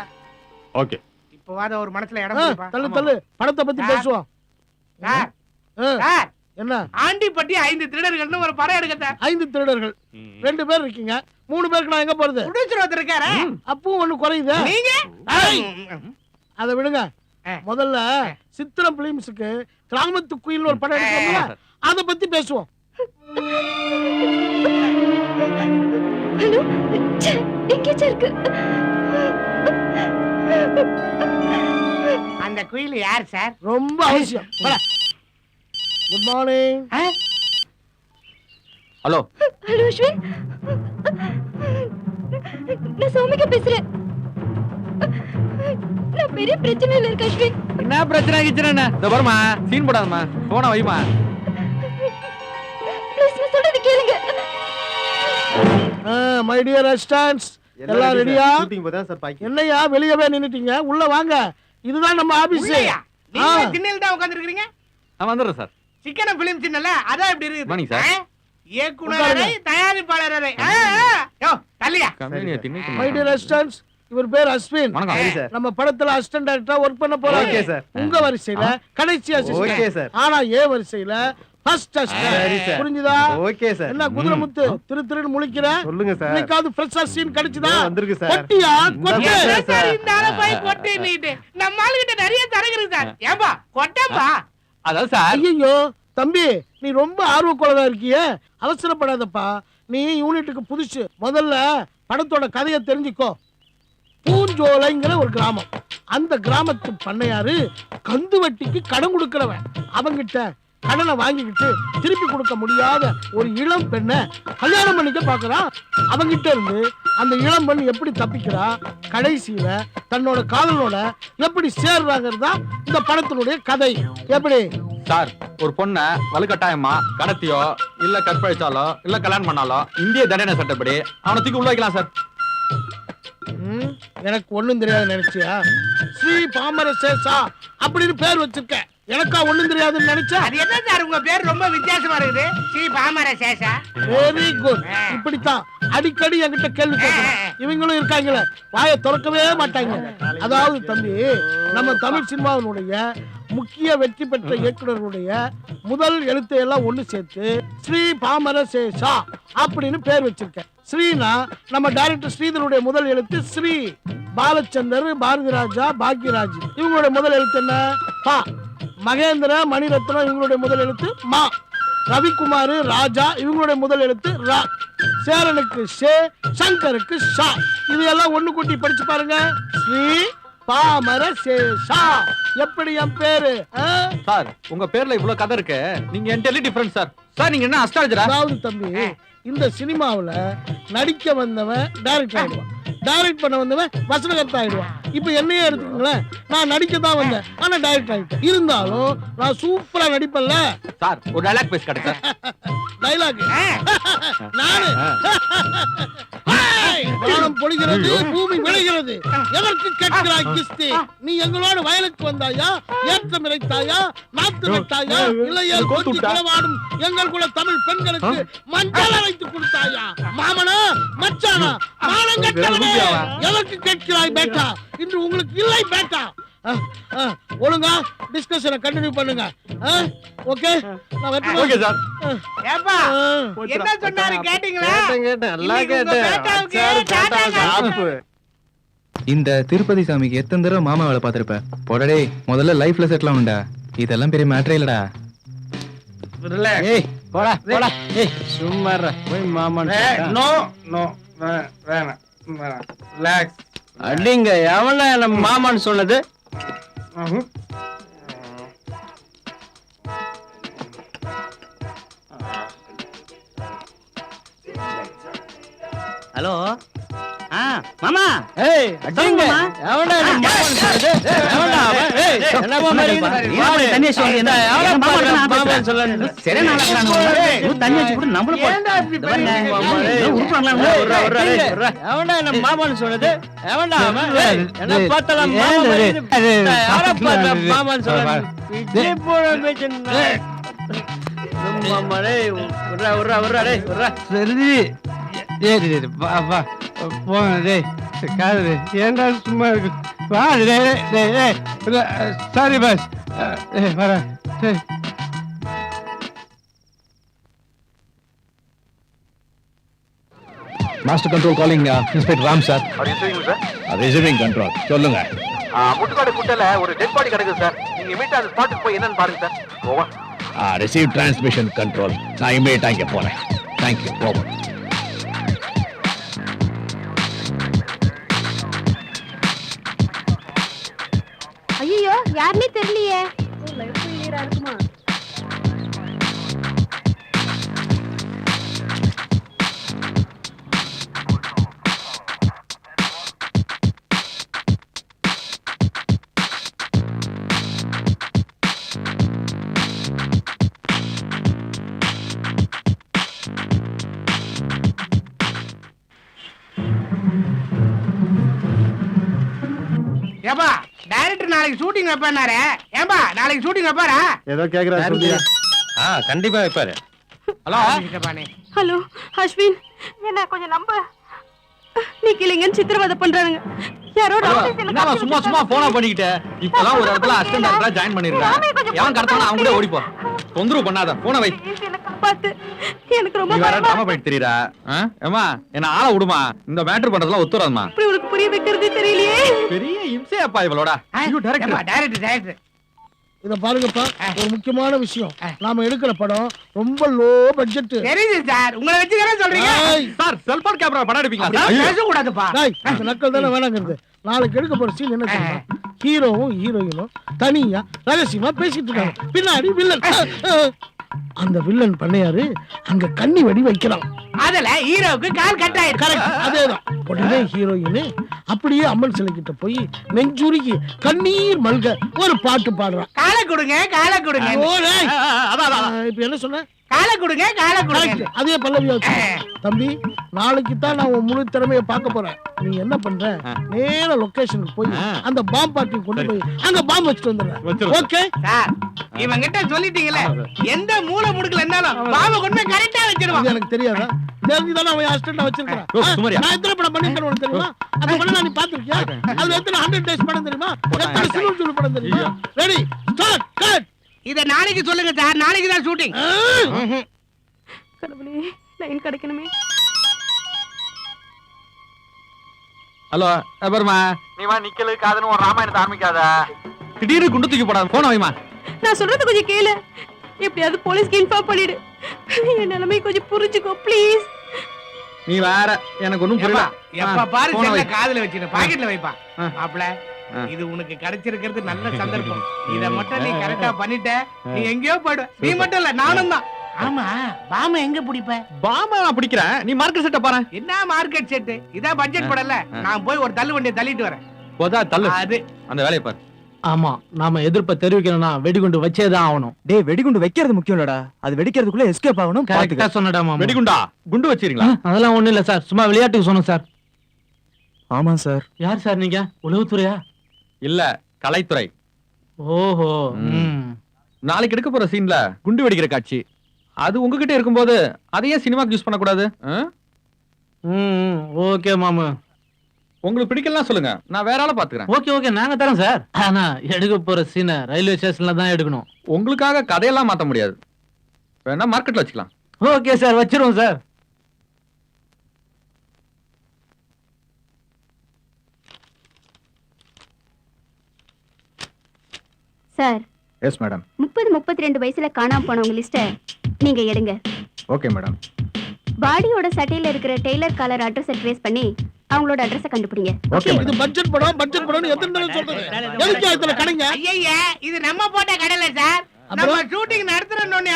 S3: ஓகே.
S2: இப்ப வாத ஒரு மனசுல இடம் தள்ளு படத்தை பத்தி பேசுவோம். என்ன ஆண்டிப்பட்டி 5 திருடர்கள்னு ஒரு படம் எடுக்கத்த. 5 திருடர்கள் 2 பேர் இருக்கீங்க. 3 பேருக்கு நான் எங்க போறது? ப்ரொடியூசர் ஒருத்தர் இருக்காரு. அப்பவும் ஒண்ணு குறையுது. நீங்க அத விடுங்க. முதல்ல சித்திரம் பிலிம்ஸ்க்கு கிராமத்து குயில்னு ஒரு படம் எடுக்கலாம்ல, அத பத்தி பேசுவோம்.
S6: ஹலோ, எங்கேச்சா இருக்கு?
S2: அந்த குயில் யார் சார்? ரொம்ப அவசியம். Good morning.
S12: Hello
S6: hello Ashwin, நான் சௌமிகா பேசுறேன். நான் பெரிய பிரச்சனையில இருக்கேன் அஸ்வின்.
S12: என்ன பிரச்சனை ஆகிச்சுனா? இந்த பாருமா, சீன் போடாதமா, போன வைமா.
S6: ப்ளீஸ் நான் சொல்றது கேளுங்க.
S2: மை டியர் அசிஸ்டன்ட்ஸ், எல்லாம் ரெடியா? ஷூட்டிங் போதா சார் பாக்கி. என்னையா வெளியவே நின்னுட்டீங்க? உள்ள வாங்க. இதுதான் நம்ம ஆபீஸ். நீங்க திண்ணையில தான் உட்கார்ந்து இருக்கீங்க.
S12: நான் வந்துறேன் சார்.
S2: சிக்கன பிலிம் சின்னல அதான் இப்படி இருக்கு.
S12: Morning sir.
S2: இயக்குனரே தயாரிப்பாளரே. யோ தள்ளியா. மை டியர் அசிஸ்டன்ட்ஸ், இவர் பேர் அஸ்வின். நம்ம படத்துல அசிஸ்டன்ட் டைரக்டரா வர்க் பண்ண போறாரு. உங்க வரிசையில கடைசி அசிஸ்டன்ட். ஆனா ஏ வரிசையில ஃபர்ஸ்ட் அசிஸ்டன்ட். புரிஞ்சுதா? Okay sir. என்ன குதிரமுத்து திருன்னு முழிக்கிற? சொல்லுங்க சார். இன்னைக்காவது ஃப்ரெஷ்ஷா சீன் கிடைச்சதா? வந்திருக்கு சார். கொட்டியா கொட்டு சார். இந்த ஆளை போய் கொட்டி நீட்டு. நம்ம ஆளுகிட்ட நிறைய தரகுது சார். ஏம்பா கொட்டப்பா.
S12: அதான் சார்.
S2: ஐயோ தம்பி, நீ ரொம்ப ஆர்வக்குள்ளதா இருக்கியே, அவசரப்படாதப்பா. நீ யூனிட்டுக்கு புதுசு. முதல்ல படத்தோட கதையை தெரிஞ்சுக்கோ. பூஞ்சோலைங்கிற ஒரு கிராமம். அந்த கிராமத்து பண்ணையாரு கந்து வட்டிக்கு கடன் கொடுக்கிறவன். அவங்கிட்ட கடனை வாங்கிக்கிட்டு திருப்பி கொடுக்க முடியாத ஒரு இளம் பெண்ணை கல்யாணம் பண்ணிக்க பாக்குறான். அவங்கிட்ட இருந்து அந்த இளம் பெண் எப்படி தப்பிக்கிறா, கடைசியில தன்னோட காதலோட எப்படி சேர்றாங்கிறதா இந்த படத்தினுடைய கதை. எப்படி
S12: சார், ஒரு பொண்ணை வலுக்கட்டாயமா கடத்தியோ இல்ல கற்பழிச்சாலோ இல்ல கல்யாணம் பண்ணாலோ இந்திய தண்டனை சட்டப்படி அவனை தூக்கி உள்ள வைக்கலாம் சார்.
S2: எனக்கு ஒண்ணும் தெரியாது நினைச்சியா? ஸ்ரீ பாமர சேஷா அப்படின்னு பேர் வச்சிருக்க. எனக்கா ஒண்ணும் தெரியாதுன்னு நினைச்சா? அது என்ன சார் உங்க பேர் ரொம்ப வித்தியாசமா இருக்குது. ஸ்ரீ பாமர சேஷா. Very good. இப்படித்தான் அடிக்கடி என்கிட்ட கேள்வி கேட்கணும். இவங்களும் இருக்காங்களே, வாயை திறக்கவே மாட்டாங்க. அதாவது தம்பி, நம்ம தமிழ் சினிமாவினுடைய முக்கிய வெற்றி பெற்ற இயக்குனர்களுடைய முதல் எழுத்தை எல்லாம் ஒண்ணு சேர்த்து ஸ்ரீ பாமர சேஷா அப்படின்னு பேர் வச்சிருக்கேன். ஸ்ரீனா நம்ம டைரக்டர் ஸ்ரீதருடைய முதல் எழுத்து ஸ்ரீ. பாலச்சந்தர், பாரதி ராஜா, பாக்யராஜ் இவங்களுடைய முதல் எழுத்து என்ன? பா. மகேந்திர, மணிரத்னம் இவங்களுடைய முதல் எழுத்து மா. ரவிக்குமார், ராஜா இவங்களுடைய முதல் எழுத்து ரா. சேரனுக்கு ஷே, சங்கருக்கு ஷா. இது எல்லாம் ஒண்ணு கூட்டி படிச்சு பாருங்க. ஸ்ரீ பாமர சேஷா. எப்படி என் பேரு?
S12: சார், உங்க பேர்ல இவ்வளவு கதை இருக்கு. நீங்க என்டர்லி டிஃபரண்ட் சார். சார், நீங்க என்ன அஸ்ட்ராலஜரா?
S2: அதாவது தம்பி, இந்த சினிமாவுல நடிக்க வந்தவன் டைரக்டர் ஆயிடுவான், டைரக்ட் பண்ண வந்தவன் வசனகர்த்தா ஆயிடுவான். இப்ப என்னையே எடுத்துக்கங்களேன், நான் நடிக்க தான் வந்தேன், ஆனா டைரக்டர் ஆயிட்டேன். இருந்தாலும் நான் சூப்பரா நடிப்பேன்ல
S12: சார். ஒரு டைலாக் பேச கடை சார். டைலாக் நானு வானம் பொழிகிறது பூமி விளைகிறது எதற்கு கேட்கிறாய் கிஸ்தி நீ எங்களோடு வயலுக்கு வந்தாயா ஏற்றம் இறைத்தாயா நாத்து நட்டாயா இல்லையா கொத்தி களவாடும் எங்கள் குல தமிழ் பெண்களுக்கு மஞ்சள் அரைத்து கொடுத்தாயா மாமனா மச்சானா மானம் கட்டவனே எதற்கு கேட்கிறாய் பேட்டா இன்று உங்களுக்கு இல்லை பேட்டா ஒழுங்கா டிஸ்கஷனை கண்டினியூ பண்ணுங்க ஓகே நான் வரட்டுமா?
S3: Okay sir.
S12: ஏப்பா என்ன சொன்னாரு கேட்டீங்களா
S2: கேட்டேன் எல்லாம் கேட்டேன்.
S8: இந்த திருப்பதி சாமிக்கு எத்தனை தடவை மாமா வேலை பார்த்திருப்ப போடடே முதல்ல லைஃப்ல செட்டில் ஆகணும்டா இதெல்லாம் பெரிய மேட்டரே இல்லடா
S2: ஏய் போடா போடா ஏய் சும்மா இரு. போய் மாமான்
S12: நோ நோ வேணாம் ரிலாக்ஸ்
S2: அடிங்க எவன நம்ம மாமான்னு சொன்னது?
S10: ஹலோ மாமா
S2: ஏய் அடிங்க எவன நம்ம மாமான்னு சொன்னது? எவன்டா அவன்? ஏய் என்னப்பா மாதிரி
S10: தண்ணி வச்சு வந்து என்ன
S2: மாமான்னு சொல்லு.
S10: சரி தண்ணி வச்சு கூட நம்மளும்
S2: ஏன்டா இப்படி பண்ணீங்க? எவன்டா நம்ம மாமான்னு சொன்னது? எவன்டா அவன்? ஏய், என்ன பார்த்தாலும் யாரை பார்த்தா மாமான்னு சொல்றாங்க? விஜய் போட பேசுனா மாமா டேய் உர்ரா டேய் உர்ரா.
S12: சரி ஏய் வா வா போ டேய் காது ஏன்டா சும்மா இருக்கு வா டேய் சாரி பஸ் வர டேய்
S3: master control calling inspector Ram sir.
S11: Receiving control சொல்லுங்க.
S3: முட்டுக்காடு குட்டையில ஒரு டெட் பாடி கிடக்குது சார். நீங்க இமீடியட்டா அந்த ஸ்பாட்டுக்கு போய் என்னன்னு பாருங்க sir. Over.
S11: Receive transmission control. நான் இமீடியட்டா இங்க போறேன். தேங்க்யூ. ஓவர்.
S6: ஐயோ யாருன்னே தெரியலையே.
S12: ஏப்பா டைரக்டர் நாளைக்கு ஷூட்டிங் வைப்பாரு. ஏப்பா நாளைக்கு ஷூட்டிங் வைப்பாரா?
S3: ஏதோ கேக்குறா சொல்லியா?
S9: கண்டிப்பா வைப்பாரு.
S12: ஹலோ
S5: ஹலோ அஸ்வின், என்ன கொஞ்சம் நம்ப. நிக்கலைங்கன்னு சித்திரவதை பண்றானுங்க. யாரோ
S4: என்னடா சும்மா சும்மா போனா பண்ணிக்கிட்ட. இப்பதான் ஒரு இடத்துல அசிஸ்டன்ட் டைரக்டரா ஜாயின் பண்ணிருக்கேன். எவன் கடத்தானோ அவன் கூட ஓடிப்போ. தொந்தரவு பண்ணாத. போன வை.
S5: பார்த்து எனக்கு ரொம்ப
S4: நீ வேற ட்ராமா பண்ணிட்டு தெரியுடா. ஏமா என்ன ஆள விடுமா. இந்த மேட்டர் பண்றதுலாம் ஒத்துறாதமா.
S5: இப்படி உனக்கு புரிய வைக்கிறதே தெரியலையே.
S4: பெரிய இம்சையாப்பா இவளோட. ஐயோ
S12: டைரக்டர் இத பாருங்கப்பா, ஒரு முக்கியமான விஷயம். நாம எடுக்கிற படம் ரொம்ப லோ பட்ஜெட். தெரியுது சார், உங்களை வச்சு தானே சொல்றீங்க.
S4: சார் செல்போன் கேமரா படம் எடுப்பீங்களா?
S12: பேச கூடாதுப்பா. டேய் இந்த நக்கல் தானே வேணாங்கிறது. நாளைக்கு எடுக்க போற சீன் என்ன தெரியுமா? ஹீரோவும் ஹீரோயினும் தனியா ரகசியமா பேசிட்டு இருக்காங்க. பின்னாடி வில்லன். அந்த வில்லன் பண்ணையாரு அங்க கண்ணி வெடி வைக்கிறான். அதுல ஹீரோவுக்கு கால் கட் ஆயிடுச்சு. கரெக்ட், அதேதான். உடனே ஹீரோயின் அப்படியே அம்மன் சிலை கிட்ட போய் நெஞ்சுருகி கண்ணீர் மல்க ஒரு பாட்டு பாடுறான். காலை கொடுங்க காலை கொடுங்க. இப்ப என்ன சொன்ன? காலை கொடுங்க காலை கொடுங்க. அதே பல்லவியா வச்சு. தம்பி நாளைக்கு தான் நான் உன் முழு திறமையை பார்க்க போறேன். நீ என்ன பண்ற? நேர லொகேஷனுக்கு போய் அந்த பாம்பு பார்ட்டி கொண்டு போய் அங்க பாம்பு வச்சுட்டு வந்துடுறேன். ஓகே சார், இவன் கிட்ட சொல்லிட்டீங்களே, எந்த மூல முடுக்குல இருந்தாலும் பாம்பை கொண்டு போய் கரெக்டா வச்சிடுவான். எனக்கு தெரியாதா? தெரிஞ்சுதானே அவன் அசிஸ்டன்ட் வச்சிருக்கான். நான் எத்தனை படம் பண்ணி தருவேன் தெரியுமா? அந்த படம் நீ பாத்துருக்கியா? அது எத்தனை 100 டேஸ் படம் தெரியுமா? எத்தனை சினிமா படம் தெரியுமா? Ready start cut. இத நாளைக்கு சொல்லுங்க சார், நாளைக்கு தான் ஷூட்டிங்.
S5: கடவுளே, லைன் கிடைக்கணுமே.
S4: ஹலோ பர்மா,
S3: நீ வா நிக்கல காதன்னு ஒரு ராமாயணத்தை ஆரம்பிக்காத.
S4: திடீர்னு குண்டு தூக்கி போடாத. போன வைமா.
S5: நான் சொல்றது கொஞ்சம் கேளு. எப்படியாவது போலீஸ்க்கு இன்ஃபார்ம் பண்ணிடு. என் நிலைமை கொஞ்சம் புரிஞ்சுக்கோ ப்ளீஸ்.
S4: நீ வேற எனக்கு ஒண்ணும் புரியல.
S12: எப்ப பாரு செல்ல காதுல வச்சிரு, பாக்கெட்ல வைப்பா. மாப்ள இது உனக்கு கிடைச்சிருக்கிறது நல்ல சந்தர்ப்பம். இத மட்டும் நீ கரெக்டா பண்ணிட்ட, நீ எங்கேயோ போய்டுவ. நீ மட்டும் இல்ல நானும் தான். ஆமா பாம எங்க பிடிப்ப?
S4: பாம நான் பிடிக்கிறேன். நீ மார்க்கெட் செட்ட பாரு.
S12: என்ன மார்க்கெட் செட்? இதா பட்ஜெட் படல. நான் போய் ஒரு தள்ளு வண்டியை தள்ளிட்டு வரேன்.
S4: போதா தள்ளு.
S12: அது
S4: அந்த வேலையை பாரு. ஆமா, நாம எதிர்ப்ப தெரிவிக்கணும்னா வெடிகுண்டு வச்சேதான் ஆகணும்.
S3: டேய், வெடிகுண்டு வைக்கிறது முக்கியம் இல்லடா, அது வெடிக்கிறதுக்குள்ள எஸ்கேப் ஆகணும்.
S4: கரெக்டா சொன்னடா மாமா.
S9: வெடிகுண்டா குண்டு வச்சிருங்களா?
S4: அதெல்லாம் ஒண்ணும் இல்ல சார், சும்மா விளையாட்டுக்கு சொன்னோம் சார்.
S3: ஆமா சார்.
S4: யார் சார் நீங்க? உளவுத்துறையா?
S9: இல்ல, கலைத்துறை.
S4: ஓஹோ.
S9: நாளைக்கு எடுக்க போற சீன்ல குண்டு வெடிக்கிற காட்சி, அது உங்ககிட்ட இருக்கும்போது அதையே சினிமாக்கு யூஸ் பண்ணக்கூடாது.
S4: ஓகே மாமா.
S9: உங்களுக்கு பிடிக்கலாம் சொல்லுங்க, நான் வேற ஆளை பாத்துக்கிறேன்.
S4: ஓகே ஓகே, நாங்க தரோம் சார். ஆனா எடுக்க போற சீனை ரயில்வே ஸ்டேஷன்ல தான் எடுக்கணும்.
S9: உங்களுக்காக கதையெல்லாம் மாத்த முடியாது, வேணா மார்க்கெட்ல வச்சுக்கலாம்.
S4: ஓகே சார், வச்சிருவோம் சார்.
S6: Sir,
S13: yes madam.
S6: 30-32 வயசுல காணாம போனவங்க லிஸ்ட நீங்க எடுங்க.
S13: Okay madam.
S6: பாடியோட சட்டையில இருக்கிற டெய்லர் காலர் அட்ரஸ் ட்ரேஸ் பண்ணி அவங்களோட அட்ரஸ் கண்டுபிடிங்க.
S13: ஓகே
S12: இது பட்ஜெட் படம் எத்தனை தடவை சொல்றது? எதுக்கு இதுல கடைங்க?
S2: ஐயா, இது நம்ம போட்ட கடையில சார். நம்ம ஷூட்டிங் நடத்துறோம்னு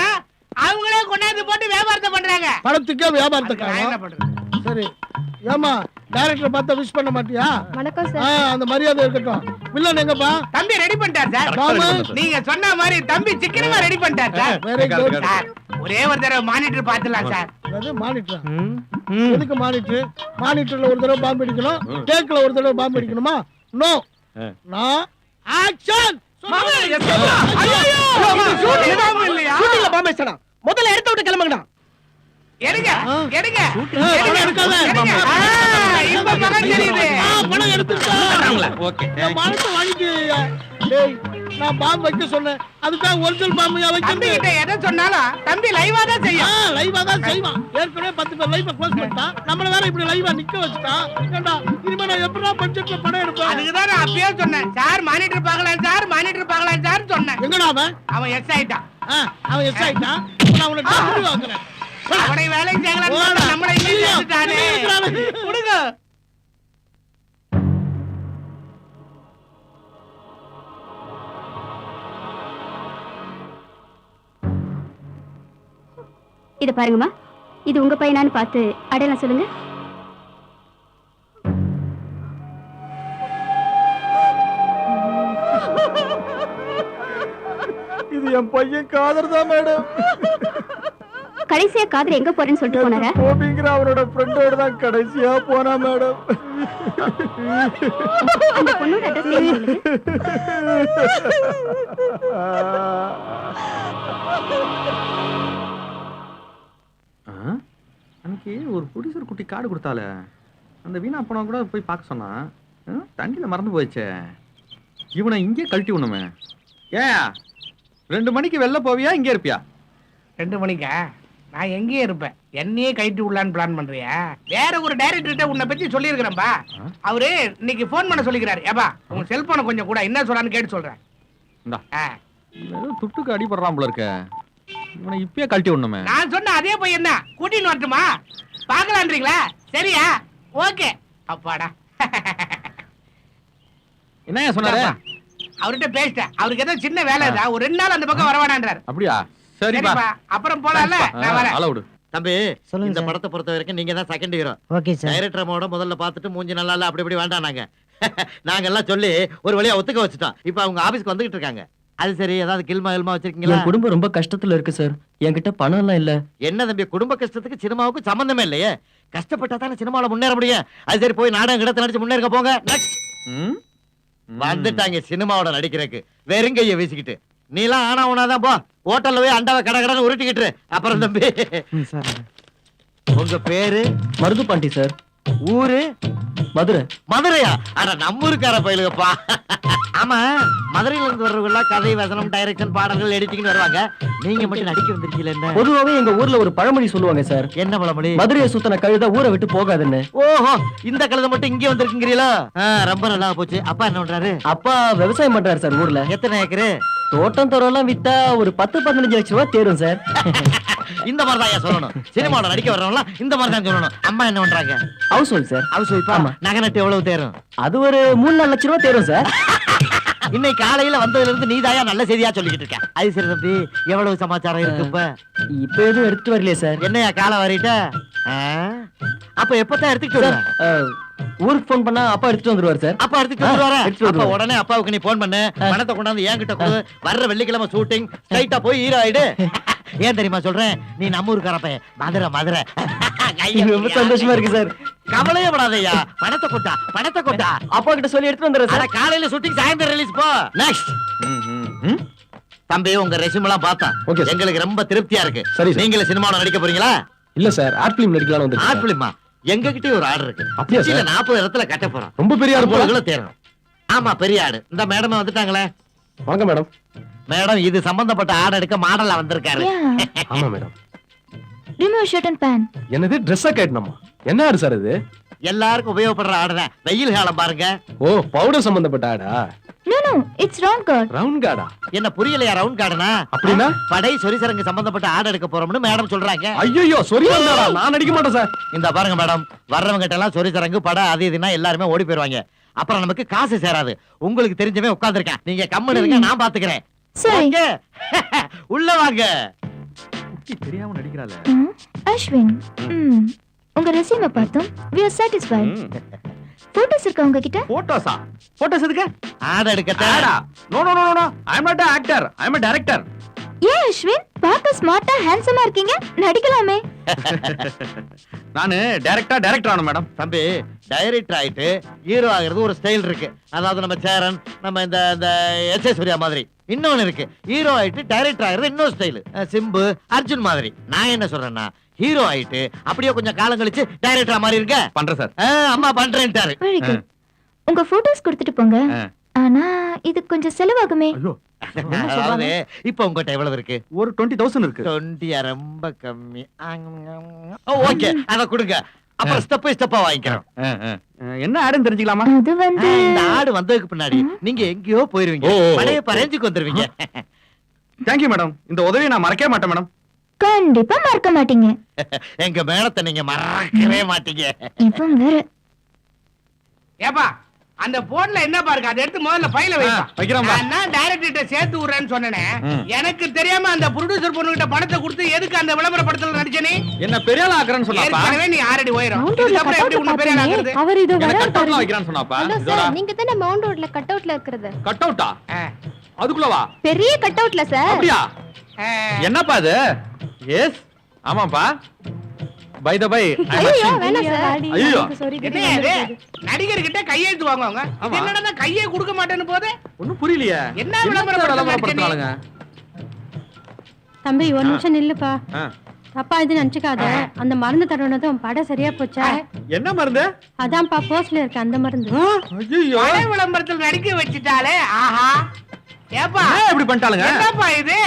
S2: அவங்களே கொண்டாந்து போட்டு வியாபாரத்தை பண்றாங்க.
S12: படத்துக்கே வியாபாரத்தை
S2: நான் என்ன பண்றது?
S12: சரி, ஏமா டைரக்டர் பார்த்தா விஷ் பண்ண மாட்டியா?
S6: வணக்கம் சார்.
S12: அந்த மரியாதை இருக்கட்டும். வில்லன் எங்கப்பா?
S2: தம்பி ரெடி பண்ணிட்டார் சார்.
S12: பாமா,
S2: நீங்க சொன்ன மாதிரி தம்பி சிக்கனமா ரெடி பண்ணிட்டார் சார்.
S12: வெரி குட்
S2: சார், ஒரே ஒரு தடவை மானிட்டர் பாத்துலாம் சார்.
S12: அது மானிட்டர். எதுக்கு மானிட்டர்? மானிட்டர்ல ஒரு தடவை பாம்பு அடிக்கணும், டேக்ல ஒரு தடவை பாம்பு அடிக்கணுமா? நோ. நான் ஆக்ஷன்.
S2: ஷூட்டிங்ல பாம்பு வச்சடா. முதல்ல எடுத்து விட்டு கிளம்புங்கடா. எடுங்க எடுங்க
S12: எடுக்காத.
S2: இப்ப பணம் தெரியுது.
S12: பணம் எடுத்துட்டா.
S9: ஓகே,
S12: பணத்தை வாங்கிட்டியா? டேய், நான் பாம்பு வைக்க சொன்னேன், அதுக்காக ஒரிஜினல் பாம்பு
S2: தம்பி
S12: வைக்கிறது.
S2: கிட்ட எதை சொன்னாலும் தம்பி லைவா தான் செய்யும்.
S12: லைவா தான் செய்வான். ஏற்கனவே 10 பேர் லைவ் க்ளோஸ் பண்ணிட்டான், நம்மள வேற இப்படி லைவா நிக்க வச்சுட்டான். ஏண்டா, இனிமே நான் எப்படா பட்ஜெட்ல படம் எடுப்பேன்?
S2: அதுக்குதான் நான் அப்பயே சொன்னேன் சார், மானிட்டர் பார்க்கலாம் சார், மானிட்டர் பார்க்கலாம் சார் சொன்னேன்.
S12: எங்கடா அவன்?
S2: அவன் எஸ் ஆயிட்டான்.
S12: அவன் எஸ் ஆயிட்டான். இப்ப நான் அவனை டெலிவரி வாங்குறேன்.
S2: அவனை வேலைக்கு செய்யலாம், நம்மளை இங்கே சேர்த்துட்டானே. கொடுங்க.
S6: இத பாருங்கம்மா, இது உங்க பையனான்னு பார்த்து அடையாளம் சொல்லுங்க.
S3: இது என் பையன் காதர் தான் மேடம்.
S6: கடைசியா காதர் எங்க போறேன்னு சொல்லிட்டு போனாரா?
S3: கோபிங்கிற அவரோட ஃப்ரெண்டோட தான் கடைசியா போனா மேடம்.
S6: அந்த பொண்ணோட அட்ரஸ் சொல்லுங்க.
S9: அன்னைக்கு ஒரு ப்ரொடியூசர் குட்டி கார்டு கொடுத்தால, அந்த வீணா போனா கூட போய் பார்க்க சொன்னா, தண்டியில மறந்து போயிடுச்சே. இவனை இங்கே கழட்டி விடணுமே. ஏன் 2 மணிக்கு வெளில போவியா, இங்கே இருப்பியா?
S2: 2 மணிக்கா? நான் எங்கேயே இருப்பேன். என்னையே கைட்டு விடலான்னு பிளான் பண்றியா? வேற ஒரு டைரக்டர்கிட்ட உன்னை பத்தி சொல்லியிருக்கிறேன்பா. அவரு இன்னைக்கு போன் பண்ண சொல்லிக்கிறாரு. ஏப்பா, உங்க செல்போனை கொஞ்சம் கூட என்ன சொல்றான்னு கேட்டு சொல்றேன்.
S9: ஏதோ துட்டுக்கு அடிபடுறான் போல இருக்க. இவனை இப்பயே கழட்டி விடணுமே.
S2: நான் சொன்ன அதே பையன் தான். கூட்டின்னு வரட்டுமா? பாக்கலான்றீங்களா? சரியா? ஓகே. அப்பாடா.
S9: என்ன சொன்னாரு?
S2: அவர்கிட்ட பேசிட்டேன். அவருக்கு ஏதோ சின்ன வேலை தான், ஒரு 2 நாள் அந்த பக்கம் வரவானான்றார்.
S9: அப்படியா? சரிப்பா,
S2: அப்புறம் போலாம்ல. நான் வரேன்.
S9: அளவுடு.
S10: தம்பி, இந்த படத்தை பொறுத்த வரைக்கும் நீங்க தான் second hero.
S14: Okay sir.
S10: Director அம்மாவோட முதல்ல பார்த்துட்டு மூஞ்சி நல்லா இல்ல, அப்படி இப்படி வேண்டாம் நாங்க. நாங்க எல்லாம் சொல்லி ஒரு வழியா ஒத்துக்க வச்சுட்டோம். இப்ப அவங்க ஆபீஸ்க்கு வந்துகிட்டு இருக்காங்க. அது சரி, ஏதாவது கில்மா வச்சிருக்கீங்களா?
S14: என் குடும்பம் ரொம்ப கஷ்டத்துல இருக்கு சார். என்கிட்ட பணம் எல்லாம் இல்ல.
S10: என்ன தம்பி, குடும்ப கஷ்டத்துக்கு சினிமாவுக்கு சம்பந்தமே இல்லையே. கஷ்டப்பட்டா தானே சினிமாவில முன்னேற முடியும். அது சரி, போய் நாடகம் கிடத்த நடிச்சு முன்னேறுங்க போங்க. வந்துட்டாங்க சினிமாவோட நடிக்கிறதுக்கு வெறுங்கைய வீசிக்கிட்டு. நீலாம் ஆனா உனாதான் போ, ஹோட்டல்ல போய் அண்டாவை கடை கடன் உருட்டிக்கிட்டு. அப்புறம் தம்பி, உங்க பேரு?
S14: மருதுபாண்டி சார்.
S10: ஊரு?
S14: மதுரை.
S10: மதுரையா? அட நம்ம ஊருக்கார பயிலுங்கப்பா. ஆமா, மதுரையில இருந்து வர்றவங்க கதை, வசனம், டைரக்ஷன், பாடல்கள், எடிட்டிங் வருவாங்க. நீங்க மட்டும் நடிக்க வந்திருக்கீங்க. என்ன?
S14: பொதுவாவே எங்க ஊர்ல ஒரு பழமொழி சொல்லுவாங்க சார்.
S10: என்ன பழமொழி?
S14: மதுரையை சுத்தன கழுத ஊரை விட்டு போகாதுன்னு.
S10: ஓஹோ, இந்த கழுதை மட்டும் இங்கே வந்திருக்கீங்களா? ரொம்ப நல்லா போச்சு. அப்பா என்ன பண்றாரு?
S14: அப்பா விவசாயம் பண்றாரு சார் ஊர்ல.
S10: எத்தனை ஏக்கரு?
S14: தோட்டம் தோறம் எல்லாம் வித்தா ஒரு 10-15 லட்சம் ரூபாய் தேரும் சார்.
S10: இந்த மாதிரி தான் சொல்லணும். சினிமாவோட நடிக்க வர்றவங்க இந்த மாதிரி தான் சொல்லணும். அம்மா என்ன பண்றாங்க?
S14: House wife sir.
S10: ஹவுஸ் ஒய்ஃபா? நகை நட்டு எவ்வளவு தேரும்?
S14: அது ஒரு 3-4 லட்சம் ரூபாய் தேரும் சார்.
S10: இன்னைக்கு காலையில வந்ததுல இருந்து நீதாயா நல்ல செய்தியா சொல்லிக்கிட்டு இருக்க. அது சரி தம்பி, எவ்வளவு சமாச்சாரம் இருக்கு
S14: இப்ப எதுவும் எடுத்துட்டு வரலையே சார்.
S10: என்னையா காலை வரிட்ட? அப்ப எப்பதான் எடுத்துக்கிட்டு
S14: ஊருக்கு போன் பண்ணா அப்பா எடுத்துட்டு வந்துருவாரு சார்.
S3: அப்பா எடுத்துட்டு வந்துருவாரா?
S14: எடுத்துட்டு
S3: அப்ப
S14: வந்துருவாரு.
S3: உடனே அப்பாவுக்கு நீ போன் பண்ணு, பணத்தை கொண்டாந்து என்கிட்ட கொடு. வர்ற வெள்ளிக்கிழமை ஷூட்டிங், ஸ்ட்ரைட்டா போய் ஹீரோ ஆயிடு. ஏன் தெரியுமா சொல்றேன்? நீ நம்ம ஊருக்கார பையன், மதுரை.
S14: ரொம்ப சந்தோஷமா இருக்கு சார்.
S3: கவலையே படாதய்யா, பணத்தை கொட்டா.
S14: அப்பா கிட்ட சொல்லி எடுத்துட்டு வந்துடுறேன்
S3: அட
S14: சார்.
S3: காலையில ஷூட்டிங், சாயந்தரம் ரிலீஸ் போ. நெக்ஸ்ட் தம்பி, உங்க ரெஸ்யூம் எல்லாம் பார்த்தா எங்களுக்கு ரொம்ப திருப்தியா இருக்கு.
S4: சரி சார்.
S3: நீங்களே சினிமாவில் நடிக்க போறீங்களா?
S4: இல்ல சார், ஆர்ட் பிலிம் நடிக்கலாம்னு வந்து.
S3: ஆர்ட் பிலிமா? எங்க கிட்டயும் ஒரு ஆர்டர் இருக்கு.
S4: அப்படியா சார்?
S3: 40 இடத்துல கட்ட போறோம்.
S4: ரொம்ப பெரிய ஆடு போல.
S3: தேரணும். ஆமா, பெரிய ஆடு. இந்த மேடம் வந்துட்டாங்களே.
S4: வாங்க மேடம்.
S3: மேடம், இது சம்பந்தப்பட்ட ஆடு எடுக்க மாடலா வந்திருக்காரு.
S4: ஆமா madam.
S6: Remove shirt and pant.
S4: என்னது ட்ரெஸ்ஸா கேட்டனமா? என்ன ஆடு சார் இது?
S3: எல்லாருக்கும் உபயோகப்படுற ஆடுதான். வெயில் காலம் பாருங்க.
S4: ஓ, பவுடர் சம்பந்தப்பட்ட ஆடா?
S6: No, it's round guard.
S4: Round கார்டா?
S3: என்ன புரியலையா? ரவுண்ட் கார்டுனா
S4: அப்படின்னா?
S3: படை சொரிசரங்கு சம்பந்தப்பட்ட ஆடு எடுக்க போறோம்னு மேடம் சொல்றாங்க.
S4: ஐயோ, சொரி வந்தாடா. நான் நடிக்க மாட்டேன் சார்.
S3: இந்த பாருங்க மேடம், வர்றவங்க கிட்ட எல்லாம் சொரிசரங்கு படம் அது இதுனா எல்லாருமே ஓடி போயிருவாங்க. அப்புறம் நமக்கு காசு சேராது. உங்களுக்கு தெரிஞ்சவே உட்கார்ந்திருக்கேன். நீங்க கம்மன் இருங்க, நான் பாத்துக்கிறேன்.
S6: சரி.
S3: வாங்க. உள்ள வாங்க.
S9: தெரியாம நடிக்கிறாளே.
S6: அஸ்வின், உங்க ரெஸ்யூமை பார்த்தோம். We are satisfied. போட்டோஸ் இருக்கா உங்ககிட்ட?
S9: போட்டோஸா? போட்டோஸ் எதுக்கு?
S3: ஆடு எடுக்க
S9: no I am not a actor, I am a director.
S6: ஏன் அஸ்வின், பார்க்க ஸ்மார்ட்டா ஹேண்ட்ஸமா இருக்கீங்க, நடிக்கலாமே.
S9: நானு டைரக்டர் ஆனோம் மேடம்.
S3: தம்பி, டைரக்டர் ஆயிட்டு ஹீரோ ஆகிறது ஒரு ஸ்டைல் இருக்கு. அதாவது நம்ம சேரன், நம்ம இந்த எஸ் ஏ சூர்யா மாதிரி. இன்னொன்னு இருக்கு, ஹீரோ ஆயிட்டு டைரக்டர் ஆகிறது இன்னொரு ஸ்டைல். சிம்பு, அர்ஜுன் மாதிரி. நான் என்ன சொல்றேன்னா, ஹீரோ ஆயிட்டு அப்படியே கொஞ்சம் காலம் கழிச்சு டைரக்டரா மாதிரி இருக்க.
S9: பண்றேன் சார்.
S3: அம்மா பண்றேன்ட்டாரு.
S6: Very good. உங்க போட்டோஸ் கொடுத்துட்டு போங்க. ஆனா இது கொஞ்சம் செலவாகுமே.
S3: அதாவது இப்ப உங்ககிட்ட எவ்வளவு இருக்கு?
S9: ஒரு 20,000 இருக்கு.
S3: 20 ரொம்ப கம்மி. ஓகே, அத கொடுங்க. அப்புறம் ஸ்டெப்பா வாங்கிக்கிறோம்.
S9: என்ன ஆடுன்னு தெரிஞ்சுக்கலாமா?
S6: அது வந்து
S3: இந்த ஆடு வந்ததுக்கு பின்னாடி நீங்க எங்கேயோ போயிருவீங்க. பழைய பரஞ்சுக்கு வந்துருவீங்க.
S9: Thank you madam. இந்த உதவியை நான் மறக்கவே மாட்டேன் மேடம்.
S6: கண்டிப்பா மறக்க மாட்டீங்க.
S3: எங்க மேடத்தை நீங்க மறக்கவே மாட்டீங்க.
S6: இவன் வேற.
S2: ஏப்பா, அந்த போன்ல என்ன பாருங்க, அதை எடுத்து முதல்ல ஃபைல
S9: வைக்கிறேன்.
S2: நான் டைரக்டர்கிட்ட சேர்த்து விடுறேன்னு சொன்னேனே. எனக்கு தெரியாம அந்த ப்ரொடியூசர் பொண்ணுகிட்ட பணத்தை கொடுத்து எதுக்கு அந்த விளம்பர படத்துல நடிச்சனே?
S9: என்ன பெரிய ஆளா ஆக்குறேன்னு சொன்னாப்பா.
S2: ஏற்கனவே நீ ஆல்ரெடி ஓயிரும். இதுக்கப்புறம் எப்படி உன்னை பெரிய ஆளா ஆக்குறது?
S5: அவர் இது
S9: என்ன
S5: வர
S9: கட் அவுட்ல வைக்கிறான்னு சொன்னாப்பா. இதோடா
S6: நீங்க தானே மவுண்ட் ரோட்ல கட் அவுட்ல இருக்குது.
S9: கட் அவுட்டா? அதுக்குள்ள வா.
S6: பெரிய கட் அவுட்ல சார்.
S9: அப்படியா? என்னப்பா இது? எஸ், ஆமாப்பா. By the by.
S6: ஐயோ வேணாம் சார்.
S9: ஐயோ,
S2: என்ன இது? நடிகர் கிட்ட கையெழுத்து வாங்குவாங்க. இது என்னடா கையே கொடுக்க மாட்டேன்னு போதே?
S9: ஒண்ணும் புரியலையே.
S2: என்ன விளம்பரம்
S9: படுத்துறாங்க?
S5: தம்பி ஒரு நிமிஷம் நில்லுப்பா. தப்பா இது நினைச்சுக்காத. அந்த மருந்து தடவுனதும் படம் சரியா போச்சா?
S9: என்ன மருந்து?
S5: அதான்ப்பா போஸ்ட்ல இருக்கு அந்த மருந்து.
S9: ஐயோ,
S2: பட விளம்பரத்தில் நடிக்க வச்சிட்டாலே. ஆஹா, ஏப்பா
S9: இப்படி பண்ணிட்டாளுங்க.
S2: என்னப்பா இது?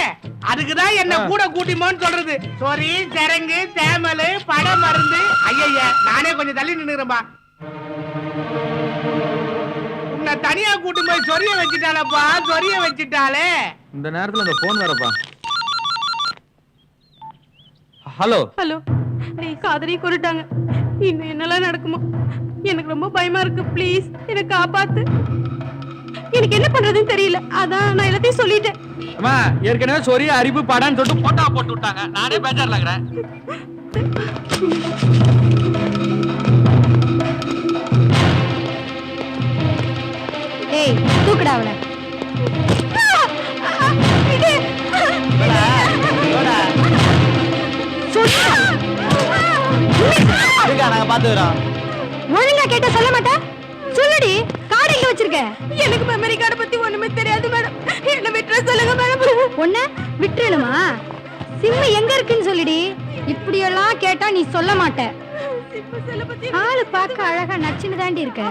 S2: அதுக்குதான் என்ன கூட கூட்டிமோன்னு சொல்றது. சொரி, சரங்கு, தேமல், பட மருந்து. ஐயா, நானே கொஞ்சம் தள்ளி நின்னுறேன்பா. உன்னை தனியா கூட்டி போய் சொரிய வச்சிட்டாலப்பா, சொரிய வச்சிட்டாலே.
S9: இந்த நேரத்துல அந்த போன் வேறப்பா. ஹலோ
S5: ஹலோ, டேய் காதலி கொண்டுட்டாங்க. இன்னும் என்னெல்லாம் நடக்குமோ? எனக்கு ரொம்ப பயமா இருக்கு. ப்ளீஸ் எனக்கு காப்பாத்து. எனக்கு என்ன பண்றதுன்னு தெரியல. அதான் நான் எல்லாத்தையும் சொல்லிட்டேன்.
S9: அம்மா, ஏற்கனவே சொரிய அரிப்பு படான்னு சொல்லிட்டு போட்டா போட்டு விட்டாங்க. நானே பேஜார்ல இருக்கிறேன்.
S6: ஏய் தூக்குடா அவளை.
S3: நாங்க பாத்துக்கிறோம்.
S6: ஒழுங்கா கேட்ட சொல்ல மாட்டேன். சொல்லுடி, கார்டு எங்க வச்சிருக்க?
S5: எனக்கு மெமரி கார்டை பத்தி ஒண்ணுமே தெரியாது மேடம். என்ன விட்டுற சொல்லுங்க மேடம்.
S6: ஒண்ணு விட்டுறணுமா? சிம்மு எங்க இருக்குன்னு சொல்லுடி. இப்படி எல்லாம் கேட்டா நீ சொல்ல மாட்ட. ஆளு பார்க்க அழகா நச்சுன்னு தாண்டி இருக்க.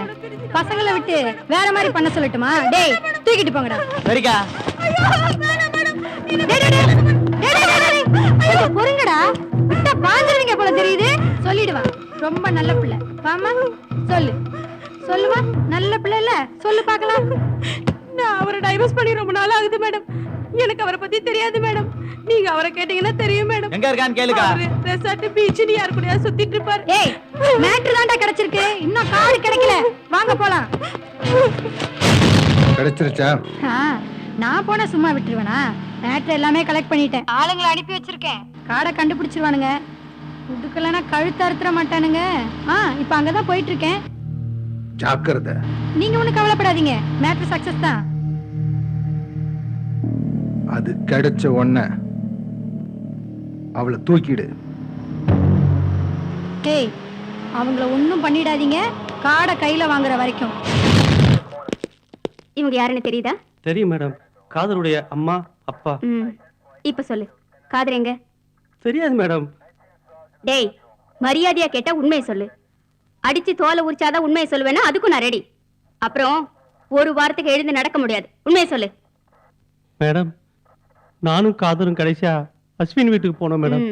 S6: பசங்களை விட்டு வேற மாதிரி பண்ண சொல்லட்டுமா? டேய் தூக்கிட்டு போங்கடா.
S3: சரிக்கா.
S6: பொறுங்கடா, விட்டா பாஞ்சிருவீங்க போல தெரியுது. சொல்லிடுவா, ரொம்ப நல்ல பிள்ளை. வாமா சொல்லு. சொல்லுவா, நல்ல பிள்ளை இல்ல? சொல்லு பாக்கலாம்.
S5: நான் அவரை டைவர்ஸ் பண்ணி ரொம்ப நாள் ஆகுது மேடம். எனக்கு அவரை பத்தி தெரியாது மேடம். நீங்க அவரை கேட்டீங்கன்னா தெரியும் மேடம்.
S3: எங்க இருக்கான்னு கேளுக்கா.
S5: ரெசார்ட் பீச் நீ யார் கூடயா சுத்திட்டு இருப்பாரு.
S6: ஏய், மேட்ரு தான்டா கிடைச்சிருக்கு. இன்னும் கார்டு கிடைக்கல. வாங்க போலாம்.
S13: கிடைச்சிருச்சா?
S6: நான் போனா சும்மா விட்டுருவேனா? மேட்ரு எல்லாமே கலெக்ட் பண்ணிட்டேன். ஆளுங்களை அனுப்பி வச்சிருக்கேன். கார்டை கண்டுபிடிச்சிருவானுங்க. இதுக்கெல்லாம் கழுத்து அறுத்துற மாட்டானுங்க. இப்ப அங்கதான் போயிட்டு இருக்கேன்.
S11: ஜாக்கிரதை.
S6: நீங்க ஒண்ணும் கவலைப்படாதீங்க, மேட்டர் சக்சஸ் தான்.
S13: அது கிடைச்ச உடனே அவளை தூக்கிடு.
S6: டேய், அவங்கள ஒண்ணும் பண்ணிடாதீங்க, காடை கையில வாங்குற வரைக்கும்.
S7: இவங்க யாருன்னு தெரியுதா?
S14: தெரியும் மேடம், காதருடைய அம்மா அப்பா.
S7: இப்ப சொல்லு, காதர் எங்க?
S14: தெரியாது மேடம்.
S7: டேய், மரியாதையா கேட்டா உண்மையை சொல்லு. அடிச்சு தோலை உரிச்சாதான் உண்மையை சொல்லுவேன்னா அதுக்கும் நான் ரெடி. அப்புறம் ஒரு வாரத்துக்கு எழுந்து நடக்க முடியாது. உண்மையை சொல்லு.
S14: மேடம், நானும் காதரும் கடைசியா அஸ்வின் வீட்டுக்கு போனோம் மேடம்.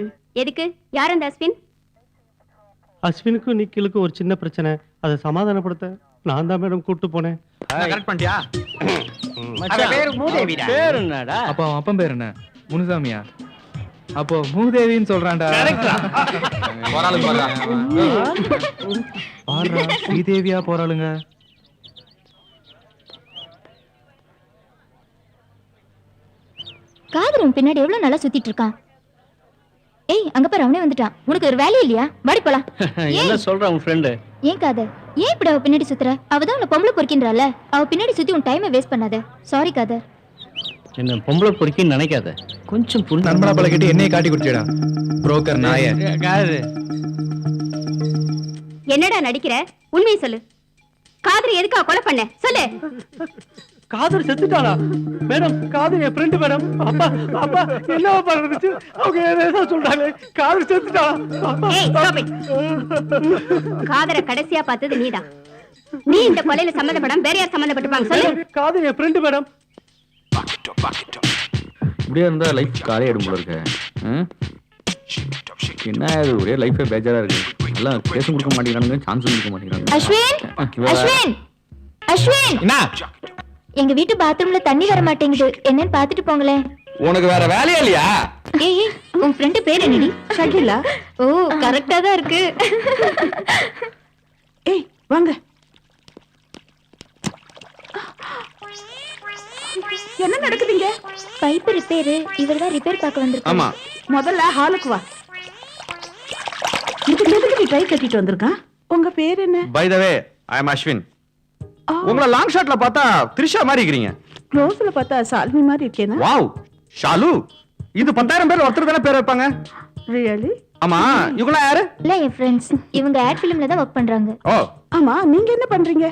S7: எதுக்கு? யார் அந்த அஸ்வின்?
S14: அஸ்வினுக்கும் நிக்கிலுக்கும் ஒரு சின்ன பிரச்சனை, அதை சமாதானப்படுத்த நான் தான் மேடம் கூட்டு போனேன்.
S9: கரெக்ட் பண்ணிட்டியா?
S4: பேர் என்னடா?
S8: அப்போ அவன் அப்பன் பேர் என்ன? முனுசாமியா? அப்போ மூதேவின்னு சொல்றான்டா.
S9: போறாளுங்க பாருடா.
S8: பாருடா, ஸ்ரீதேவியா போறாளுங்க.
S6: காதரும் பின்னாடி எவ்வளவு நல்லா சுத்திட்டு இருக்கான். ஏய், அங்க பாரு, அவனே வந்துட்டான். உனக்கு ஒரு வேலை இல்லையா? வாடி போலாம்.
S14: என்ன சொல்ற உன் ஃப்ரெண்டு?
S6: ஏன் காதர், ஏன் இப்படி அவ பின்னாடி சுத்துற? அவதான் உன்னை பொம்பளை பொறுக்கின்றால, அவ பின்னாடி சுத்தி உன் டைமை வேஸ்ட் பண்ணாத. சாரி காதர்.
S14: என்ன பொம்பளை பொறுக்கின்னு நினைக்காத, கொஞ்சம்
S8: நண்பனா பழகிட்டு என்னைய காட்டி கொடுத்தியடா புரோக்கர் நாய.
S7: என்னடா நடிக்கிற? உண்மையை சொல்லு. காதர் எதுக்கா கொலை பண்ண? சொல்லு.
S14: காதர் செத்துட்டாளா? மேடம், காதர் என் ஃப்ரெண்டு மேடம். அப்பா அப்பா என்ன பண்றது? அவங்க ஏதோ சொல்றாங்க, காதர் செத்துட்டாளா?
S7: ஏய், stop it. காதரை கடைசியா பார்த்தது நீதான். நீ இந்த கொலையில சம்பந்தப்படாம வேற யார் சம்பந்தப்பட்டிருப்பாங்க? சொல்லு.
S14: காதர் என் ஃப்ரெண்டு மேடம்.
S9: இப்படியே இருந்தா லைஃப் காலே ஆயிடும் போல இருக்கு. என்ன இது, ஒரே லைஃபே பேஜாரா இருக்கு. எல்லாம் பேச கொடுக்க மாட்டேங்கிறானுங்க, சான்ஸ் கொடுக்க மாட்டேங்கிறாங்க.
S6: அஸ்வின், அஸ்வின், அஸ்வின்,
S9: என்ன?
S6: எங்க வீட்டு பாத்ரூம்ல தண்ணி வர மாட்டேங்குது, என்னன்னு பாத்துட்டு போங்களேன்.
S9: உனக்கு வேற வேலையா இல்லையா?
S6: ஏய், உன் ஃப்ரெண்ட் பேர் என்னடி? ஷகிலா. ஓ, கரெக்ட்டா தான் இருக்கு.
S5: ஏய் வாங்க. என்ன நடக்குதுங்க?
S6: பைப் ரிப்பேர், இவர்தான் ரிப்பேர் பார்க்க வந்திருக்காரு.
S9: ஆமா.
S5: முதல்ல ஹாலுக்கு வா. இதுக்கு எதுக்கு நீ டை கட்டிட்டு வந்திருக்கான்? உங்க பேர் என்ன?
S9: பை தி வே, ஐ அம் அஸ்வின். உங்களை லாங் ஷாட்ல பார்த்தா த்ரிஷா மாதிரி இருக்கீங்க.
S5: க்ளோஸ்ல பார்த்தா சால்வி மாதிரி இருக்கேனா?
S9: வாவ், ஷாலு. இது 10,000 பேர் ஒருத்தர் தானே பேர் வைப்பாங்க.
S5: ரியலி?
S9: ஆமா, இவங்களா யாரு?
S6: இல்ல, என் ஃப்ரெண்ட்ஸ். இவங்க ஆட் ஃபிலிம்ல தான் வர்க் பண்றாங்க.
S9: ஓ,
S5: ஆமா, நீங்க என்ன பண்றீங்க?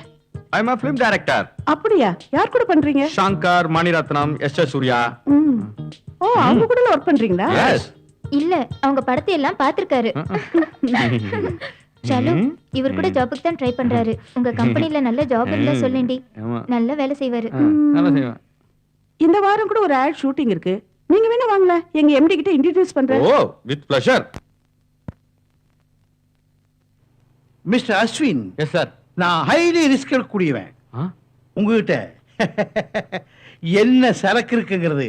S9: ஐ அம் a film director.
S5: அப்படியா? யார் கூட பண்றீங்க?
S9: ஷங்கர், மணிரத்னம், எஸ்.எஸ். சூர்யா.
S5: ஓ, அவங்க கூட ஒர்க் பண்றீங்களா?
S9: எஸ்.
S6: இல்ல, அவங்க படத்தை எல்லாம் பாத்துர்க்காரு. சலு, இவர் கூட ஜாபுக்கு தான் ட்ரை பண்றாரு. உங்க கம்பெனில நல்ல ஜாப் இருந்தா சொல்லேண்டி. நல்ல வேலை செய்வாரு.
S9: நல்லா செய்வேன்.
S5: இந்த வாரம் கூட ஒரு ஆட் ஷூட்டிங் இருக்கு. நீங்க வேணா வாங்கல, எங்க எம்டி கிட்ட இன்ட்ரோ듀ஸ் பண்றேன்.
S9: Oh, with pleasure.
S11: Mister Ashwin,
S9: yes sir.
S11: நான் ஹைலி ரிஸ்க் எடுக்கக்கூடியவன். உங்ககிட்ட என்ன சரக்கு இருக்குங்கிறது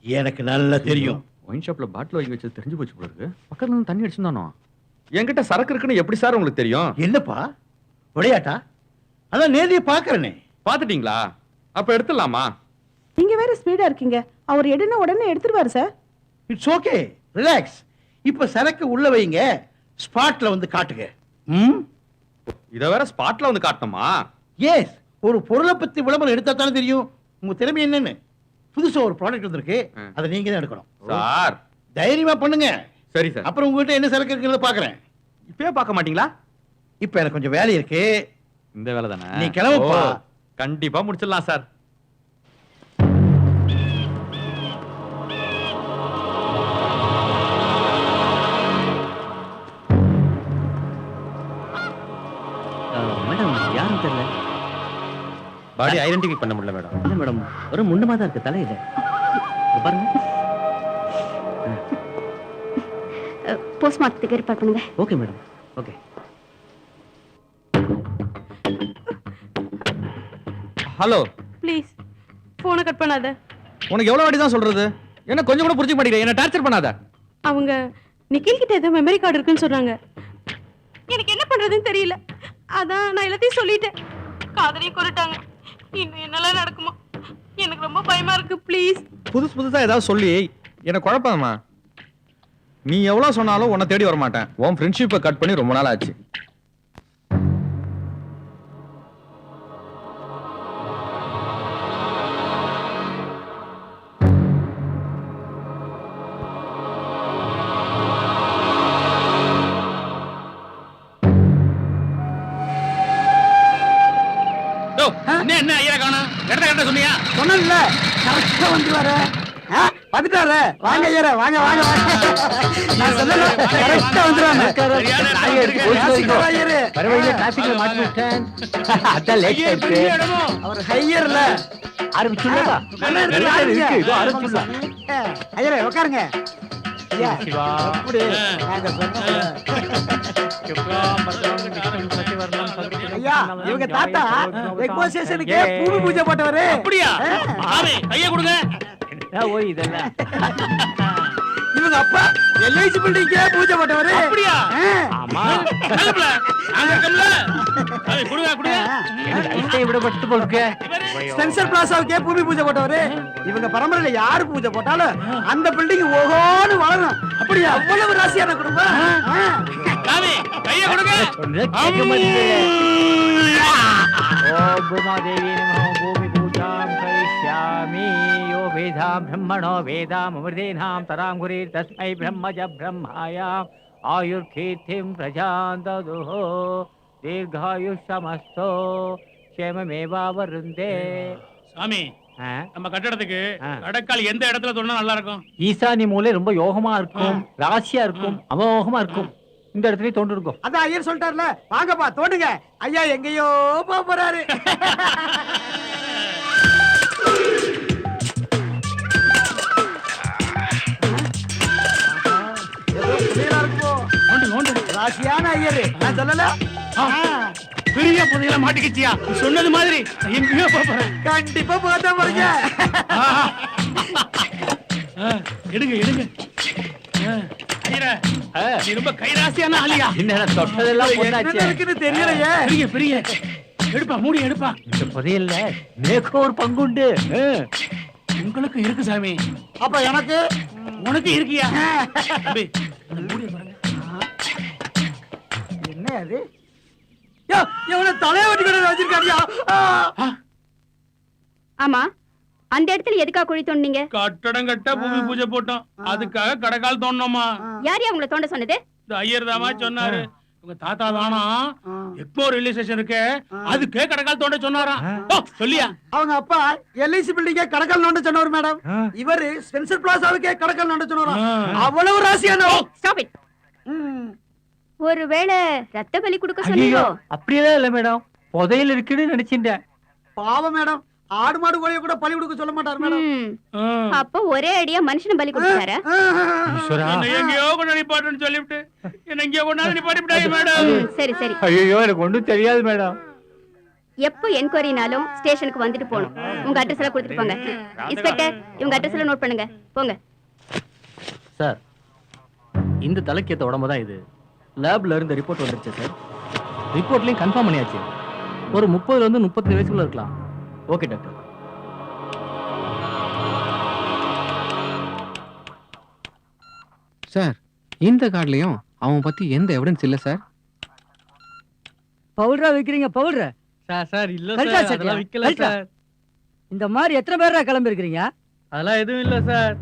S11: எனக்கு நல்லா தெரியும்.
S9: ஒயின் ஷாப்ல பாட்டில் வாங்கி வச்சு தெரிஞ்சு போச்சு போல இருக்கு. பக்கத்துல இருந்து தண்ணி அடிச்சுதானோ? என்கிட்ட சரக்கு இருக்குன்னு எப்படி சார் உங்களுக்கு தெரியும்?
S11: என்னப்பா விளையாட்டா? அதான் நேரடியா பாக்குறேனே.
S9: பாத்துட்டீங்களா? அப்ப எடுத்துடலாமா?
S5: நீங்க வேற ஸ்பீடா இருக்கீங்க. அவர் எடுன உடனே எடுத்துருவாரு சார்.
S11: It's okay, relax. இப்ப சரக்கு உள்ள வைங்க, ஸ்பாட்ல வந்து காட்டுங்க.
S9: இத வேற ஸ்பாட்ல வந்து காட்டணுமா?
S11: எஸ், ஒரு பொருளை பத்தி விளம்பரம் எடுத்தா தானே தெரியும் உங்க திறமை என்னன்னு. புதுசா ஒரு ப்ராடக்ட் வந்திருக்கு, அதை நீங்க தான் எடுக்கணும்
S9: சார்.
S11: தைரியமா பண்ணுங்க.
S9: சரி சார்.
S11: அப்புறம் உங்ககிட்ட என்ன சரக்கு இருக்கிறத பாக்குறேன்.
S9: இப்பவே பார்க்க மாட்டீங்களா?
S11: இப்ப எனக்கு கொஞ்சம் வேலை இருக்கு.
S9: இந்த வேலை தானே?
S11: நீ கிளம்புப்பா.
S9: கண்டிப்பா முடிச்சிடலாம் சார்.
S14: மேடம், யாரும் தெரியல.
S9: பாடி ஐடென்டிஃபை பண்ண முடியல மேடம்.
S14: இல்ல மேடம், ஒரு முண்டமா தான் இருக்கு தலையில. இங்க பாருங்க.
S7: போஸ்ட்மார்ட்டத்துக்கு ஏற்பாடு பண்ணுங்க.
S14: Okay madam, okay.
S9: Hello,
S5: please போனை கட் பண்ணாத.
S9: உனக்கு எவ்வளவு வாட்டி தான் சொல்றது? என்ன கொஞ்சம் கூட புரிஞ்சுக்க மாட்டேங்கிற? என்ன டார்ச்சர் பண்ணாத.
S5: அவங்க நிக்கில் கிட்ட ஏதோ மெமரி கார்டு இருக்குன்னு சொன்னாங்க. எனக்கு என்ன பண்றதுன்னு தெரியல. அதான் நான் எல்லாத்தையும் சொல்லிட்டேன். காதலையும் கொண்டுட்டாங்க. இன்னும் என்னெல்லாம் நடக்குமா? எனக்கு ரொம்ப பயமா இருக்கு. ப்ளீஸ்.
S9: புதுசா ஏதாவது சொல்லி என்ன குழப்பமா? நீ எவ்வளவு சொன்னாலும் உன்னை தேடி வர மாட்டேன். உன் ஃப்ரெண்ட்ஷிப்பை கட் பண்ணி ரொம்ப நாள் ஆச்சு.
S1: என்ன ஐயா காணோம்? கரெக்டா சொன்னியா?
S2: சொன்னல கரெக்டா வந்துவாரு. வந்துட்டாரு. வாங்க ஐயரே, வாங்க வாங்க வாங்க. நான் சொன்னல கரெக்டா வந்துறானே. ஐயரே
S14: பரவாயில்லை, டிராபிக்ல மாட்டி விட்டேன். அதான் லேட் ஆயிடுச்சு.
S2: அவர் ஹையர்ல
S14: ஆரம்பிச்சுள்ளதா? இருக்கு, இதோ ஆரம்பிச்சுள்ளா.
S2: ஐயரே உட்காருங்க. ஐயா
S14: சிவா.
S2: அப்படி நாங்க சொன்னோம். ஐயா இவங்க தாத்தா எக்மோ ஸ்டேஷனுக்கு பூமி பூஜை போட்டவரு.
S1: அப்படியா? ஆமே கைய கொடுங்க.
S14: ஓய் இதெல்லாம்
S2: இவங்க அப்பா எல்ஐசி பில்டிங்கே பூஜை போட்டவரு.
S1: அப்படியா?
S14: ஆமா.
S1: நல்லப்ல. அங்க இருக்கம்ல. அதை கொடுங்க கொடுங்க.
S14: ஐட்டை விடப்பட்டு போலுக்கு.
S2: ஸ்பென்சர் பிளாசாவுக்கே பூமி பூஜை போட்டவரு. இவங்க பரம்பரையில யாரு பூஜை போட்டாலும் அந்த பில்டிங் ஓஹோன்னு வளரும். அப்படியா? அவ்வளவு ராசியான குடும்பம்.
S1: சாமி கைய கொடுங்க.
S14: கேட்க மாட்டேங்குது. ஓம் பூமாதேவி நமோ பூமி பூஜாம் கரிஷ்யாமி. யோ வேதாம் பிரம்மணோ வேதாம் அமிர்தேனாம் தராம் குரீர் தஸ்மை பிரம்மஜ பிரம்மாயாம் ஆயுர்கீர்த்திம் பிரஜான் ததுஹோ தீர்காயுஷ்யமஸ்தோ க்ஷேமமேவாவருந்தே.
S1: சாமி நம்ம கட்டடத்துக்கு கடக்கால் எந்த இடத்துல தோணுனா நல்லா இருக்கும்?
S14: ஈசானி மூலை ரொம்ப யோகமா இருக்கும், ராசியா இருக்கும், அமோகமா இருக்கும். இந்த இடத்துல தோண்டு இருக்கும்.
S2: அதான் ஐயர் சொல்லிட்டார்ல, வாங்கப்பா தோண்டுங்க. ஐயா எங்கேயோ போக போறாரு. ராசியான ஐயரு நான் சொல்லல.
S1: பெரிய புதையல மாட்டிக்கிச்சியா? சொன்னது மாதிரி எங்கேயோ போறேன்.
S2: கண்டிப்பா போதா பாருங்க.
S1: எடுங்க எடுங்க. ஐயரே நீ ரொம்ப கைராசியான ஆளியா?
S14: என்ன தொட்டதெல்லாம் போட்டாச்சு.
S2: என்ன இருக்குன்னு தெரியலையே.
S1: பெரிய பெரிய எடுப்பா, மூடி எடுப்பா.
S14: இந்த புதையல்ல மேற்கோ ஒரு பங்குண்டு.
S1: உங்களுக்கு இருக்கு சாமி.
S2: அப்ப எனக்கு
S1: உனக்கு இருக்கியா? தம்பி அந்த மூடியை பாருங்க.
S2: என்ன அது? யோ இவன தலைய வெட்டி கொண்டு வச்சிருக்காடியா?
S6: ஆமா, அந்த இடத்துல எதுக்கா குழி தோண்டீங்க?
S1: கட்டடம் கட்ட பூமி பூஜை போட்டோம், அதுக்காக கடக்கால் தோண்டணுமா?
S6: யார் யா உங்களை தோண்ட சொன்னது?
S1: இந்த ஐயர் தாமா சொன்னாரு. உங்க தாத்தா தானா எக்மோ ரயில்வே ஸ்டேஷன் இருக்கு, அதுக்கே கடக்கால் தோண்ட சொன்னாராம். சொல்லியா?
S2: அவங்க அப்பா எல்ஐசி பில்டிங்கே கடக்கால் நோண்ட சொன்னவர் மேடம். இவரு ஸ்பென்சர் பிளாசாவுக்கே கடக்கால் நோண்ட சொன்னாராம். அவ்வளவு ராசியான.
S6: Stop it. ஒருவேளை ரத்த பலி கொடுக்க சொன்னீங்களோ?
S14: அப்படியெல்லாம் இல்ல மேடம், புதையல் இருக்குன்னு நினைச்சிட்டேன்.
S2: பாவம் மேடம், ஆடு மாடு கோழிய கூட பலி கொடுக்க சொல்ல மாட்டார் மேடம்.
S6: அப்ப ஒரே அடியா மனுஷன பலி கொடுத்தாரா?
S1: எங்கேயோ கொண்டு நிப்பாட்டுன்னு சொல்லிவிட்டு என்ன எங்கேயோ கொண்டாந்து நிப்பாட்டிவிட்டாங்க மேடம்.
S6: சரி சரி.
S14: ஐயோ எனக்கு ஒன்றும் தெரியாது மேடம்.
S6: எப்போ என்கொயரினாலும் ஸ்டேஷனுக்கு வந்துட்டு போகணும். உங்க அட்ரஸ் எல்லாம் கொடுத்துட்டு போங்க. இன்ஸ்பெக்டர் இவங்க அட்ரஸ் எல்லாம் நோட் பண்ணுங்க, போங்க.
S4: சார் இந்த தலைக்கேத்த உடம்பு தான் இது. லேப்ல இருந்து ரிப்போர்ட் வந்துருச்சு சார். ரிப்போர்ட்லயும் கன்ஃபார்ம் பண்ணியாச்சு. ஒரு 30ல இருந்து 35 வயசுக்குள்ள இருக்கலாம். Okay doctor.
S8: சார் இந்த கார்டுலயும் அவன் பத்தி எந்த எவிடன்ஸ் இல்ல சார்.
S10: பவுடரா விக்கிறீங்க? பவுடர்
S4: சார் சார் இல்ல
S10: கரெக்டா
S4: சார், அதெல்லாம் விக்கல சார்.
S10: இந்த மாதிரி எத்தனை பேரா கிளம்பி இருக்கிறீங்க?
S4: அதெல்லாம் எதுவும் இல்ல சார்.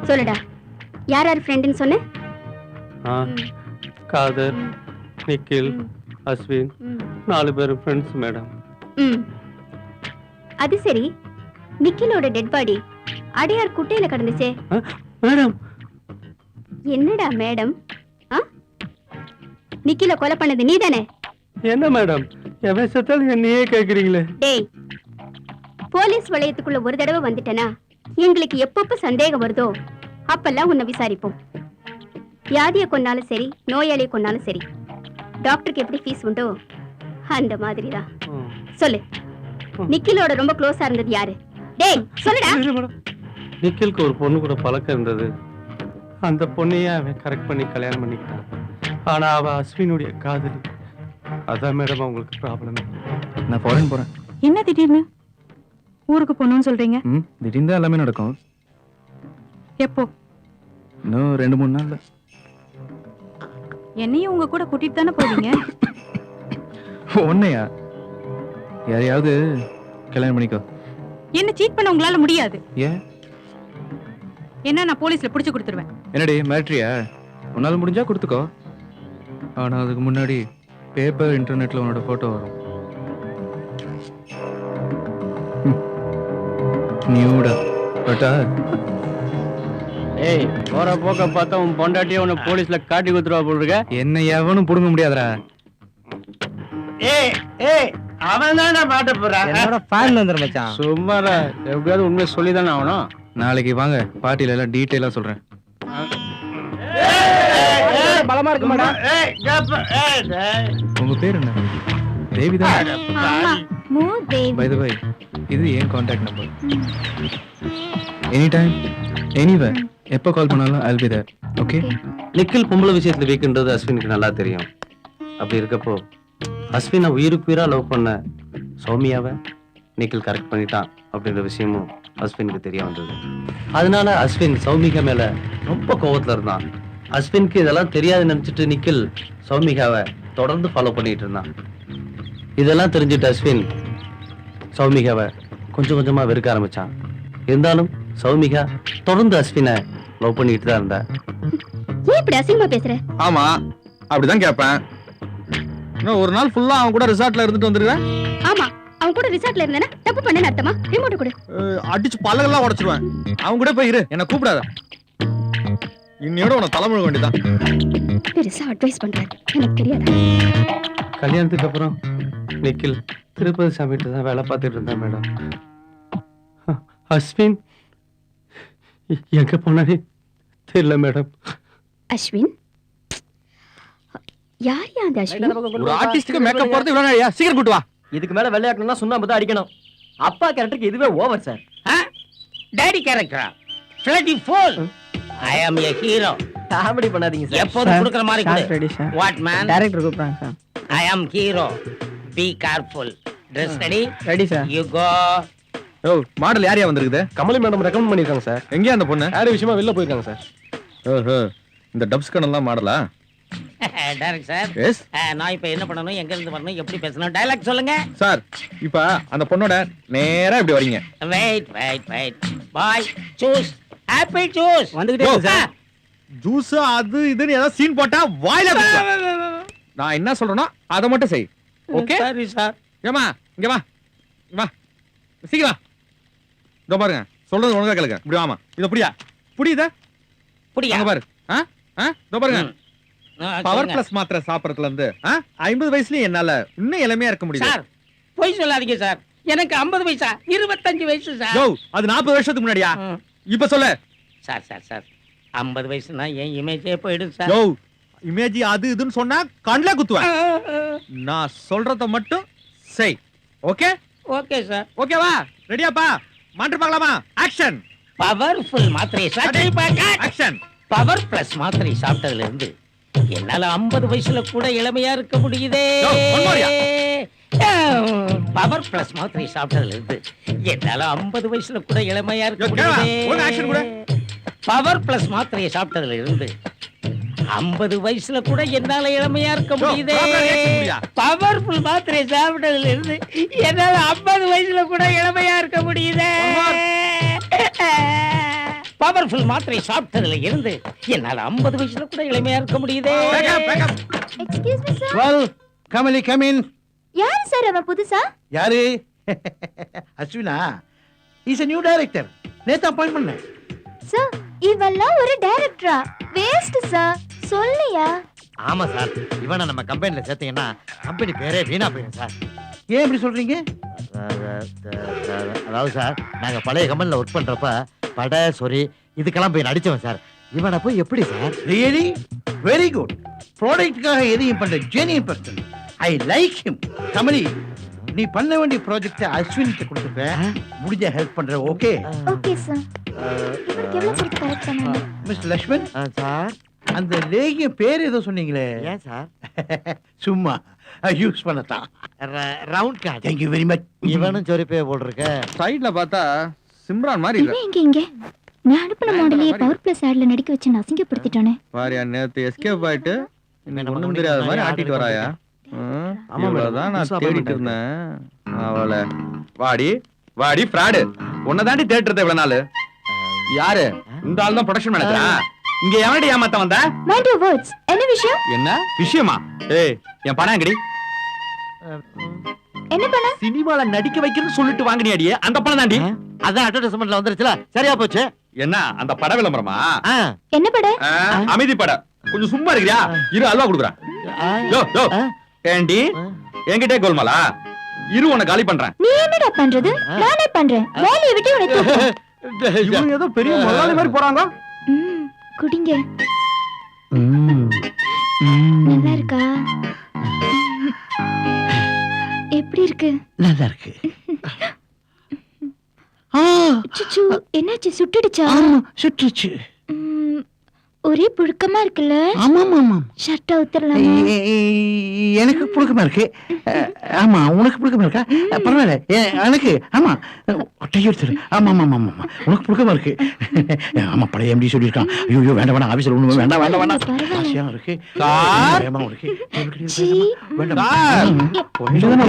S6: சொல்லுடா, யார் யார் ஃப்ரெண்டுன்னு சொன்ன?
S14: காதர், நிக்கில், அஸ்வின் 4 பேரும் ஃப்ரெண்ட்ஸ் மேடம்.
S6: அது சரி, நிக்கிலோட டெட் பாடி அடையார் குட்டையில கிடந்துச்சே
S14: மேடம்.
S6: என்னடா மேடம்? நிக்கில கொலை பண்ணது நீதானே?
S14: என்ன மேடம் எவன் செத்தாலும் என்னையே கேக்குறீங்களே?
S6: டேய், போலீஸ் வளையத்துக்குள்ள ஒரு தடவை வந்துட்டனா எங்களுக்கு எப்பப்ப சந்தேகம் வருதோ அப்பெல்லாம் உன்னை விசாரிப்போம். வியாதியை கொன்னாலும் சரி, நோயாளியை கொன்னாலும் சரி, டாக்டருக்கு எப்படி ஃபீஸ் உண்டோ அந்த மாதிரி தான். சொல்லு, நிக்கிலோட ரொம்ப க்ளோஸா இருந்தது யாரு? டேய் சொல்லுடா.
S14: நிக்கிலுக்கு ஒரு பொண்ணு கூட பழக்கம் இருந்தது. அந்த பொண்ணையே அவன் கரெக்ட் பண்ணி கல்யாணம் பண்ணிக்கிட்டான்.
S9: ஆனா அவ அஸ்வினுடைய காதலி. அதான் மேடம் உங்களுக்கு ப்ராப்ளம்.
S4: நான் ஃபாரின் போறேன்.
S5: என்ன திடீர்னு ஊருக்கு போகணும்னு சொல்றீங்க?
S4: திடீர்னு தான் எல்லாமே நடக்கும்.
S5: எப்போ?
S4: இன்னும் 2-3 நாள்ல.
S5: என்னையும் உங்க கூட கூட்டிட்டு தானே போவீங்க?
S4: ஒன்னையா? யாரையாவது கல்யாணம் பண்ணிக்கோ.
S5: என்ன சீட் பண்ண உங்களால முடியாது.
S4: ஏன்?
S5: என்ன நான் போலீஸ்ல புடிச்சு கொடுத்துருவேன்.
S4: என்னடி மிலிட்டரியா? உன்னால முடிஞ்சா கொடுத்துக்கோ. ஆனா அதுக்கு முன்னாடி பேப்பர் இன்டர்நெட்ல உன்னோட போட்டோ வரும். நியூடா பட்டா.
S14: ஏய் போற போக்க பார்த்தா உன் பொண்டாட்டியே உன்னை போலீஸ்ல காட்டி குத்துருவா போல் இருக்க.
S4: என்ன எவனும் புடுங்க முடியாதுடா.
S14: அவன் தானே மாட்ட போறான். என்னோட ஃபேன் வந்துரு மச்சான். சும்மாடா, எப்படியாவது உண்மையை சொல்லி தானே ஆகணும்.
S4: நாளைக்கு வாங்க, பார்ட்டில எல்லாம் டீடைலா சொல்றேன்.
S14: பலமா இருக்கு மேடம்.
S4: உங்க பேர் என்ன? தேவிதா. பை தி வே, இது என் contact number. Any time anywhere எப்போ கால் பண்ணாலும் I'll be there. Okay?
S2: Nikhil பொம்பளை விஷயத்துல வீக்குன்றது அஸ்வினுக்கு நல்லா தெரியும். அப்படி இருக்கப்போ அஸ்வினை உயிருக்கு உயிரா லவ் பண்ண சௌமியாவை நிக்கில் கரெக்ட் பண்ணிட்டான் அப்படின்ற விஷயமும் அஸ்வினுக்கு தெரிய வந்தது. அதனால அஸ்வின் சௌமிகா மேல ரொம்ப கோவத்துல இருந்தான். அஸ்வினுக்கு இதெல்லாம் தெரியாது நினைச்சிட்டு நிக்கில் சௌமிகாவை தொடர்ந்து ஃபாலோ பண்ணிட்டு இருந்தான். இதெல்லாம் தெரிஞ்சுட்டு அஸ்வின் சௌமிகாவை கொஞ்சம் கொஞ்சமா வெறுக்க ஆரம்பிச்சான். இருந்தாலும் சௌமிகா தொடர்ந்து அஸ்வினை லவ் பண்ணிட்டு தான் இருந்தா.
S6: ஏன் இப்படி அசிங்கமா பேசுற?
S13: ஆமா அப்படிதான் கேட்பேன். இன்னும் ஒரு நாள் ஃபுல்லா அவன் கூட ரிசார்ட்ல இருந்துட்டு வந்துருவேன்.
S6: ஆமா, அவன் கூட ரிசார்ட்ல இருந்தேனா தப்பு பண்ணேன்னு அர்த்தமா? ரிமோட் கொடு.
S13: அடிச்சு பல்லெல்லாம் உடைச்சிருவேன். அவன் கூட போய் இரு, என்ன கூப்பிடாத. இன்னையோட உன தலைமுழுக வேண்டியதான்.
S6: பெருசா அட்வைஸ் பண்றாரு, எனக்கு தெரியாதா?
S2: கல்யாணத்துக்கு அப்புறம் நிக்கில் திருப்பதி சாமிகிட்ட தான் வேலை பார்த்துட்டு இருந்தான் மேடம். அஸ்வின் எங்க போனானே தெரியல மேடம்.
S6: அஸ்வின் யார் அந்த அஸ்வின்?
S9: ஒரு ஆர்டிஸ்டுக்கு மேக்கப் போறது இவ்வளவு நாளையா? சீக்கிரம் கூட்டு வா.
S14: இதுக்கு மேல வெள்ளையாக்கணும்னா சுண்ணாம்பு தான் அடிக்கணும். அப்பா கேரக்டருக்கு இதுவே ஓவர் சார்.
S10: டாடி கேரக்டரா? Bloody fool. I am a hero.
S14: Comedy பண்ணாதீங்க சார்.
S10: எப்போதும் கொடுக்கிற மாதிரி கொடு. What man?
S14: டைரக்டர் கூப்பிடுறாங்க sir.
S10: I am hero. Be careful. Dress ready?
S14: Ready sir.
S10: You go.
S9: ஓ, மாடல் யாரையா வந்திருக்குது?
S2: கமலி மேடம் ரெக்கமெண்ட் பண்ணிருக்காங்க சார்.
S9: எங்கயா அந்த பொண்ணு?
S2: வேற விஷயமா வெளில போயிருக்காங்க சார்.
S9: ஓஹோ, இந்த டப்ஸ் கண்ணெல்லாம் மாடலா?
S10: Direct sir.
S9: எஸ்.
S10: நான் இப்போ என்ன பண்ணணும், எங்க இருந்து வரணும், எப்படி பேசணும், டயலாக் சொல்லுங்க
S9: சார். இப்ப அந்த பொண்ணோட நேரா இப்படி வரீங்க.
S10: Wait wait wait. பாய் சூஸ். ஆப்பிள் ஜூஸ்
S14: வந்துட்டே இருக்கு சார்.
S9: ஜூஸ் அது இதுன்னு ஏதாவது சீன் போட்டா வாயில குத்து. நான் என்ன சொல்றேனோ அதை மட்டும் செய். ஓகே?
S10: சரி சார்.
S9: ஏமா இங்க வா. வா. சீக்கிரம் வா. இதோ பாருங்க. சொல்றது ஒழுங்கா கேளுங்க. இப்படி வாமா. இத புடியா? புடியுதா?
S10: புடியா?
S9: அங்க பாரு. இதோ பாருங்க. பவர் பிளஸ் மாத்திரை சாப்பிடறதுல இருந்து 50 வயசுலயும் என்னால இன்னும் இளமையா இருக்க முடியல.
S10: சார் போய் சொல்லாதீங்க சார். எனக்கு 50 வயசா? 25 வயசு சார்.
S9: யோ, அது 40 வருஷத்துக்கு முன்னாடியா? இப்ப சொல்லு.
S10: சார் சார் சார் 50 வயசுனா என் இமேஜே போயிடும் சார்.
S9: யோ, இமேஜ் அது இதுன்னு சொன்னா கண்ல குத்துவேன். நான் சொல்றத மட்டும் செய். ஓகே?
S10: Okay sir.
S9: ஓகேவா? ரெடியாப்பா? மாற்று பார்க்கலாமா? ஆக்ஷன்.
S10: பவர்ஃபுல் மாத்திரை சாப்பிட்டு
S9: ஆக்ஷன்.
S10: பவர் பிளஸ் மாத்திரை சாப்பிட்டதுல இருந்து என்னால 50 வயசுல கூட இளமையா இருக்க முடியுதே. பவர் பிளஸ் மாத்திரை சாப்பிட்டதுல இருந்து என்னால 50 வயசுல கூட இளமையா இருக்க முடியுதே. பவர் பிளஸ் மாத்திரையை சாப்பிட்டதுல இருந்து 50 வயசுல கூட என்னால இளமையா இருக்க முடியுதே. பவர்ஃபுல் மாத்திரை சாப்பிட்டதுல இருந்து என்னால 50 வயசுல கூட இளமையா இருக்க முடியுதே. பவர்ஃபுல் மாத்திரை சாப்பிட்டதுல இருந்து என்னால 50 வயசுல கூட இளமையா இருக்க முடியுதே.
S6: Excuse me sir.
S11: Well, Kamali come in.
S6: யார் சார் அவன் புதுசா?
S11: யாரு? அஸ்வினா. Is a new director. நேத்து அப்பாயிண்ட் பண்ணேன்.
S6: சார் இவெல்லாம் ஒரு டைரக்டரா? Waste sir. சொல்லியா?
S3: ஆமா சார், இவனை நம்ம கம்பெனில சேர்த்தீங்கன்னா கம்பெனி பேரே வீணா போயிடும் சார்.
S11: ஏன் இப்படி சொல்றீங்க?
S3: அதாவது சார், நாங்க பழைய கம்பெனில ஒர்க் பண்றப்ப படை சொறி இதுக்கெல்லாம் போய் நடிச்சவன் சார். இவனை போய் எப்படி சார்?
S11: Really very good. ப்ராடக்ட்டுக்காக எதையும் பண்ற genuine person. I like him. Kamali, நீ பண்ண வேண்டிய ப்ராஜெக்ட் அஸ்வினுக்கு கொடுத்துப்பேன். முடிஞ்ச ஹெல்ப் பண்ற. ஓகே?
S6: Okay sir. இவருக்கு எவ்வளவு கொடுத்து கரெக்ட் பண்ணாங்க?
S11: மிஸ்டர் லக்ஷ்மன்
S3: சார்,
S15: அந்த லேகிய பேர் ஏதோ சொன்னீங்களே?
S3: ஏன் சார்?
S15: சும்மா யூஸ் பண்ணத்தான்.
S3: Round card.
S15: Thank you very much.
S3: இவனும் சொரிப்பே போட்டிருக்க.
S9: சைடுல பார்த்தா சிம்ரான் மாதிரி இல்ல.
S6: இங்க நான் அனுப்பின மாடலே பவர் பிளஸ் ஆட்ல நடிக்க வச்சு அசிங்கப்படுத்திட்டானே.
S9: பாரியா நேத்து எஸ்கேப் ஆயிட்டு இன்னைக்கு ஒண்ணும் தெரியாத மாதிரி ஆட்டிட்டு வராயா? அவ்வளவுதான் நான் தேடிட்டு இருந்தேன். அவளை வாடி வாடி ஃப்ராடு. உன்னை தாண்டி தேடுறத இவ்வளவு நாள். யாரு? இந்த ஆள் தான் ப்ரொடக்ஷன் மேனேஜரா? இங்க எவனடி ஏமாத்த வந்த?
S6: Mind your words. என்ன விஷயம்?
S9: என்ன விஷயமா? ஏய் என் பணம் எங்கடி?
S6: என்ன பணம்?
S9: சினிமால நடிக்க வைக்கிறேன்னு சொல்லிட்டு வாங்கினியாடியே அந்த பணம் தாண்டி.
S3: அதான் அட்வர்டைஸ்மென்ட்ல வந்துருச்சுல, சரியா போச்சு.
S9: என்ன அந்த பட விளம்பரமா?
S6: என்ன படம்?
S9: அமைதி பட. கொஞ்சம் சும்மா இருக்கியா? இரு அல்வா குடுக்குறேன். யோ யோ ஏண்டி என்கிட்டே கோல்மாலா? இரு உன்னை காலி பண்றேன்.
S6: நீ என்னடா பண்றது? நானே பண்றேன். வேலையை விட்டு உன்னை தூக்கு.
S9: இவங்க ஏதோ பெரிய முதலாளி மாதிரி போறாங்க.
S6: குடிங்க. நல்லா இருக்கா? எப்படி இருக்கு?
S15: நல்லா இருக்கு.
S6: சுச்சு என்னாச்சு? சுட்டுடுச்சா?
S15: ஆமா சுட்டுச்சு.
S6: ஒரே புழுக்கமா இருக்குல்ல?
S15: ஆமா ஆமா.
S6: ஷர்ட் அவுத்தறலாமா?
S15: எனக்கு புழுக்கமா இருக்கு. ஆமா உனக்கு புழுக்கமா இருக்கா? பரவாயில்ல எனக்கு. ஆமா ஒட்டையை எடுத்துரு. ஆமா ஆமா ஆமா ஆமா உனக்கு புழுக்கமா இருக்கு. ஆமா பழைய எம்டி சொல்லியிருக்கான். ஐயோ வேண்டாம் வேண்டாம் ஆபீஸ்ல ஒண்ணு வேண்டாம் வேண்டாம் வேண்டாம். ஆசையா இருக்கு. வேகமா இருக்கு. வேண்டாம்.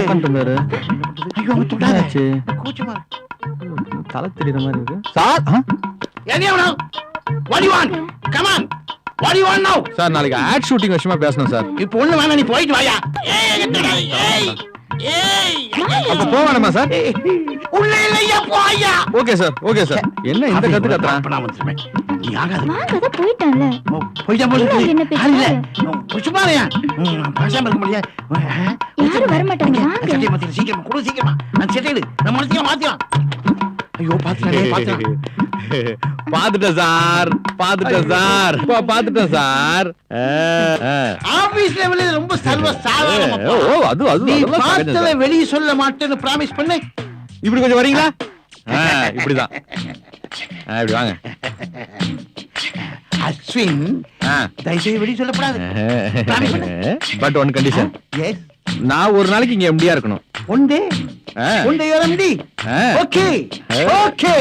S9: உட்காந்துருந்தாரு.
S15: ஐயோ அவன் தொடாச்சு.
S9: கூச்சமா தலை தெரியுற மாதிரி இருக்கு.
S15: சார் என்ன What do you want? Come on. What do you want now?
S9: Sir நாளைக்கு ஆட் ஷூட்டிங் விஷயமா பேசணும் சார்.
S15: இப்போ ஒண்ணு வேணா நீ போயிட்டு வாயா.
S9: அப்ப போவானமா சார்?
S15: உள்ள இல்லையா போயா.
S9: Okay sir okay sir. என்ன இந்த கத்து கத்துறான்?
S15: அப்ப நான் வந்துறேன். நீ ஆகாத.
S6: வாங்கத போய்ட்டான்ல.
S15: போய்டா போல.
S6: என்ன பேசுற?
S15: சும்மாலையா? பாஷா இருக்க முடியா?
S6: யாரும் வர மாட்டாங்க. வாங்க.
S15: சத்தியம் மாத்தி சீக்கிரமா குடு சீக்கிரமா. நான் செட்டிடு. நம்ம மனசியா மாத்திடலாம். ஐயோ பாத்துறேன் பாத்துறேன்.
S9: பாத்துட்டேன் சார் பாத்துட்டேன் சார் பாத்துட்டேன் சார்.
S15: ஆபீஸ் லெவல்ல ரொம்ப சர்வ சாதாரணமா.
S9: ஓ அது அது
S15: நீ பார்த்தத வெளிய சொல்ல மாட்டேன்னு பிராமிஸ் பண்ணு.
S9: இப்படி கொஞ்சம் வரீங்களா? இப்படிதான். இப்படி வாங்க.
S15: அஸ்வின் தயவுசெய்து வெளிய சொல்லப்படாது.
S9: But one condition.
S15: எஸ்
S9: நான் ஒரு நாளைக்கு இங்க எம்டியா இருக்கணும்.
S15: One day you're MD. Okay okay.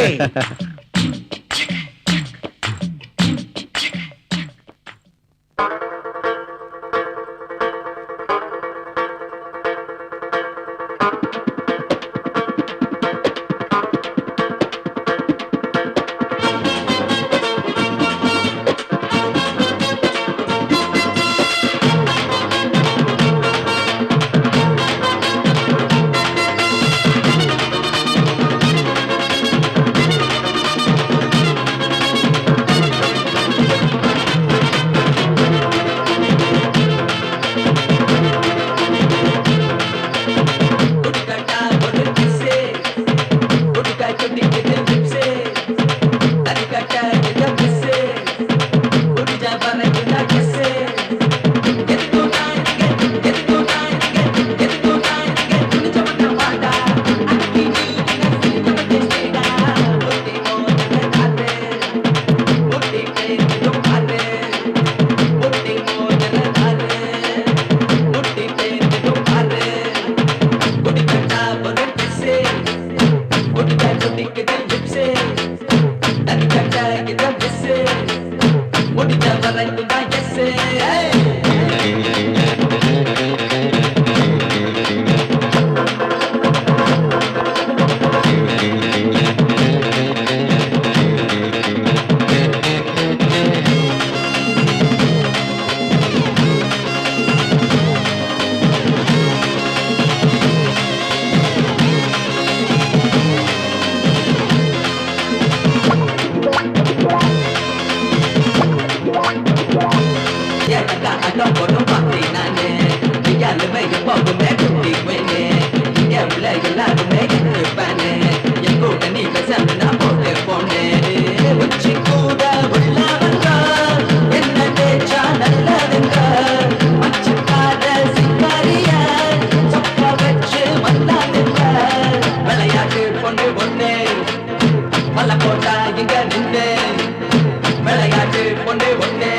S2: விளையாட்டு பொண்ணு ஒண்ணே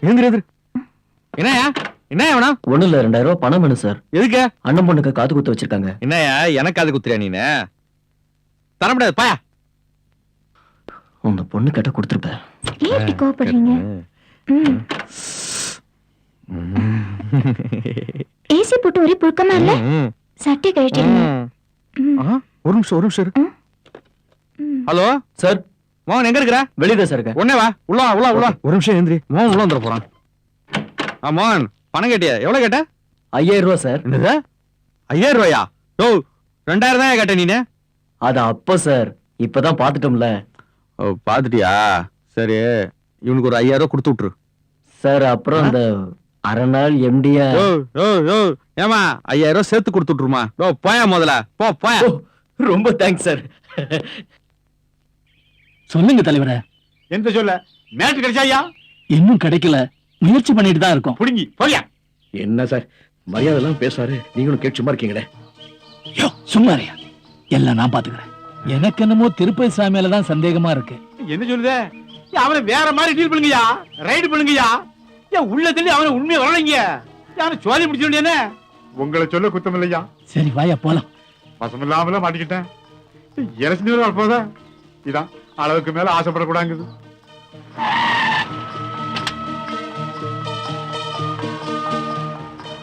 S9: எழுந்திரு என்னயா என்னயா வேணாம்?
S2: ஒண்ணு இல்ல 2000 ரூபாய் பணம் வேணும் சார்.
S9: எதுக்கு?
S2: அண்ணன் பொண்ணுக்கு காது குத்து வச்சிருக்காங்க.
S9: என்னயா எனக்கு அது குத்துறியா நீனு? தர முடியாது பாயா.
S2: உங்க பொண்ணு கிட்ட கொடுத்துருப்பேன்.
S6: ஏன் கோபப்படுறீங்க? ஏசி போட்டு ஒரே புழுக்கமா இல்ல? சட்டை கழட்டிடுங்க.
S9: ஒரு நிமிஷம் இரு. ஹலோ
S2: சார்,
S9: மோகன் எங்க இருக்கிற?
S2: வெளியே சார் இருக்க.
S9: உடனே வா. உள்ள வா. ஒரு நிமிஷம் எந்திரி. மோகன் உள்ள வந்துட போறான். மோகன் பணம் கேட்டியா? எவ்வளவு கேட்ட?
S2: 5000 ரூபாய் சார்.
S9: என்னது 5000 ரூபாயா? ஓ 2000 தான் கேட்ட நீனு.
S2: அது அப்போ சார், இப்பதான் பாத்துட்டோம்ல.
S9: ஓ பாத்துட்டியா? சரி இவனுக்கு ஒரு 5000 ரூபாய் கொடுத்து விட்டுரு
S2: சார். அப்புறம் அந்த அரை நாள் எம்டியா.
S9: ஏமா 5000 ரூபாய் சேர்த்து கொடுத்து விட்டுருமா? போயா முதல்ல போயா.
S2: ரொம்ப தேங்க்ஸ் சார்.
S4: சொல்லுங்க தலைவரே.
S11: எந்த சொல்ல மேட்ரு கிடைச்சாயா?
S4: இன்னும் கிடைக்கல, முயற்சி பண்ணிட்டு தான் இருக்கோம்.
S11: புடிங்கி போயா.
S15: என்ன சார் மரியாதை எல்லாம் பேசாரு, நீங்களும் கேட்டு சும்மா இருக்கீங்களே.
S4: யோ சும்மாரியா, எல்லாம் நான் பாத்துக்கிறேன். எனக்கு என்னமோ திருப்பதி சாமியில தான் சந்தேகமா இருக்கு.
S11: என்ன சொல்லுதே? அவனை வேற மாதிரி டீல் பண்ணுங்கயா, ரைடு பண்ணுங்கயா. ஏன் உள்ளத்துல அவனை உண்மையை வரலைங்க. யாரும் சோதி முடிச்ச வேண்டியனே. உங்களை சொல்ல குத்தம் இல்லையா.
S4: சரி வாயா போலாம்.
S11: பசமில்லாமல மாட்டிக்கிட்டேன். இரசி போதா இதான் அளவுக்கு மேல ஆசைப்படக்கூடாங்குது.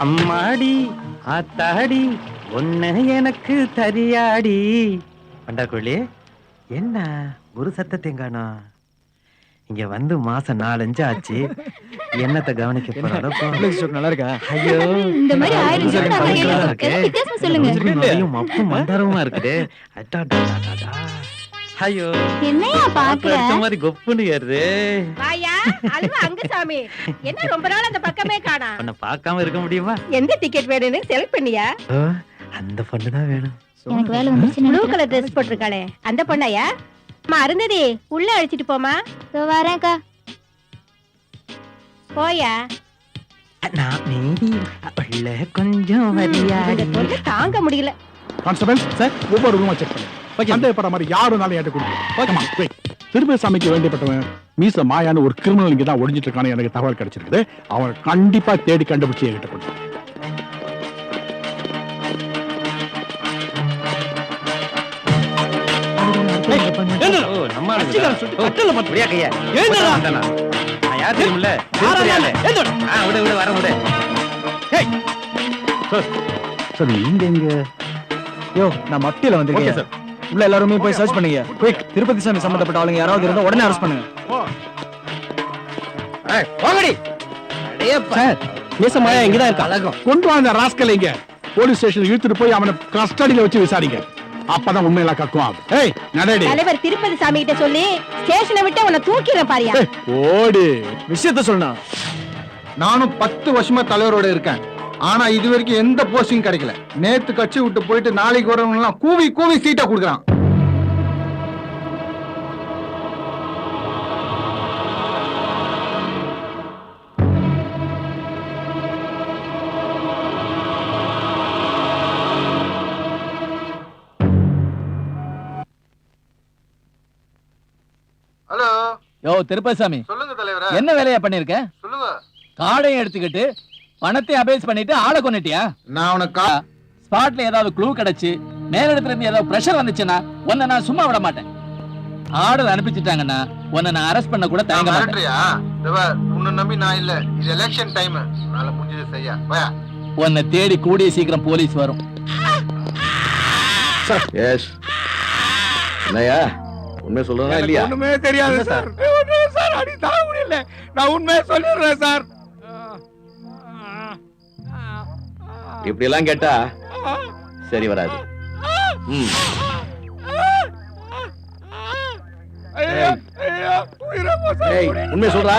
S14: அம்மாடி ஆத்தாடி ஒன்ன எனக்கு தரியாடி. பண்டாக்குழி என்ன ஒரு சத்தத்தையும் காணோம்? இங்க வந்து மாசம் 4-5 ஆச்சு. என்னத்தை கவனிக்க போறோம்? நல்லா இருக்கா? ஐயோ
S6: இந்த மாதிரி ஆயிரம் சொல்லுங்க. வித்தியாசம் சொல்லுங்க.
S14: மப்பும் மந்தாரமா இருக்குது. ஐயோ
S6: என்னையா பாக்குற?
S14: மாதிரி கொப்புன்னு ஏறுது.
S16: வாயா அல்வா அங்க சாமி. என்ன ரொம்ப நாள் அந்த பக்கமே காணா?
S14: உன்னை பார்க்காம இருக்க முடியுமா?
S16: எந்த டிக்கெட் வேணும்னு செலக்ட் பண்ணியா?
S14: அந்த பொண்ணு தான் வேணும்.
S6: எனக்கு வேலை வந்துருச்சு.
S16: ப்ளூ கலர் Dress போட்டிருக்காளே அந்த பொண்ணாயா? அம்மா அருந்ததி உள்ள அழைச்சிட்டு போமா.
S6: வரேன்க்கா.
S16: போயா.
S14: நான் மீறி உள்ள கொஞ்சம் வரியாடி.
S16: தொல்லை தாங்க முடியல.
S11: கான்ஸ்டபிள் சார், ஒவ்வொரு ரூமா செக் பண்ணு. சந்தேகப்படுற மாதிரி யாருனாலும் ஏற்று கொடுங்க. திருப்பதி சாமிக்கு வேண்டியப்பட்டவன் மீச மாயான்னு ஒரு கிரிமினல் இங்க தான் ஒளிஞ்சிட்டு இருக்கான்னு எனக்கு தகவல் கிடைச்சிருக்குது. அவன் கண்டிப்பா தேடி கண்டுபிடிச்சு என்கிட்ட கொடுத்து.
S2: சார் நீங்க எங்க? யோ நான் மத்தியில வந்திருக்கேன் சார். உள்ள எல்லாருமே போய் சர்ச் பண்ணுங்க. குயிக். திருப்பதி சாமி சம்பந்தப்பட்ட ஆளுங்க யாராவது இருந்தா உடனே அரெஸ்ட் பண்ணுங்க. சார் மீச மாயா இங்க தான் இருக்கா.
S11: கொண்டு வந்த ராஸ்கல் இங்க போலீஸ் ஸ்டேஷன் இழுத்துட்டு போய் அவனை கஸ்டடியில வச்சு விசாரிங்க. அப்பதான் உண்மையெல்லாம் கக்குவாங்க. ஏய் நடடி.
S16: தலைவர் திருப்பதி சாமி கிட்ட சொல்லி ஸ்டேஷனை விட்டு உன்னை தூக்கிற பாரியா.
S11: ஓடு.
S2: விஷயத்த சொன்னா.
S13: நானும் 10 வருஷமா தலைவரோட இருக்கேன். ஆனா இது வரைக்கும் எந்த போஸ்டிங் கிடைக்கல. நேத்து கட்சி விட்டு போயிட்டு நாளைக்கு வரவங்க எல்லாம் கூவி சீட்டா கொடுக்குறான். ஹலோ
S4: யோ திருப்பதி சாமி,
S13: சொல்லுங்க தலைவரே.
S4: என்ன வேலையா பண்ணிருக்க?
S13: சொல்லுங்க.
S4: காடையும் எடுத்துக்கிட்டு பணத்தை அபேஸ் பண்ணிட்டு ஆளை கொன்னுட்டியா?
S13: நான் உனக்கு
S4: ஸ்பாட்ல ஏதாவது க்ளூ கிடைச்சு மேலிடத்துல இருந்து ஏதாவது பிரஷர் வந்துச்சுன்னா உன்னை நான் சும்மா விட மாட்டேன். ஆர்டர் அனுப்பிச்சிட்டாங்கன்னா உன்னை நான் அரெஸ்ட் பண்ண கூட தயங்க மாட்டேன்.
S13: உன்னை நம்பி நான் இல்ல. இது எலெக்ஷன் டைம். நாளை முடிஞ்சது செய்ய. பயா.
S4: உன்னை தேடி கூடிய சீக்கிரம் போலீஸ் வரும்.
S15: எஸ் என்னையா உண்மை சொல்றதா இல்லையா?
S11: ஒண்ணுமே தெரியாது சார். சார் அடி தாங்க முடியல. நான் உண்மையை சொல்லிடுறேன் சார்.
S15: இப்படி எல்லாம் கேட்டா சரி வராது. உண்மை சொல்றா.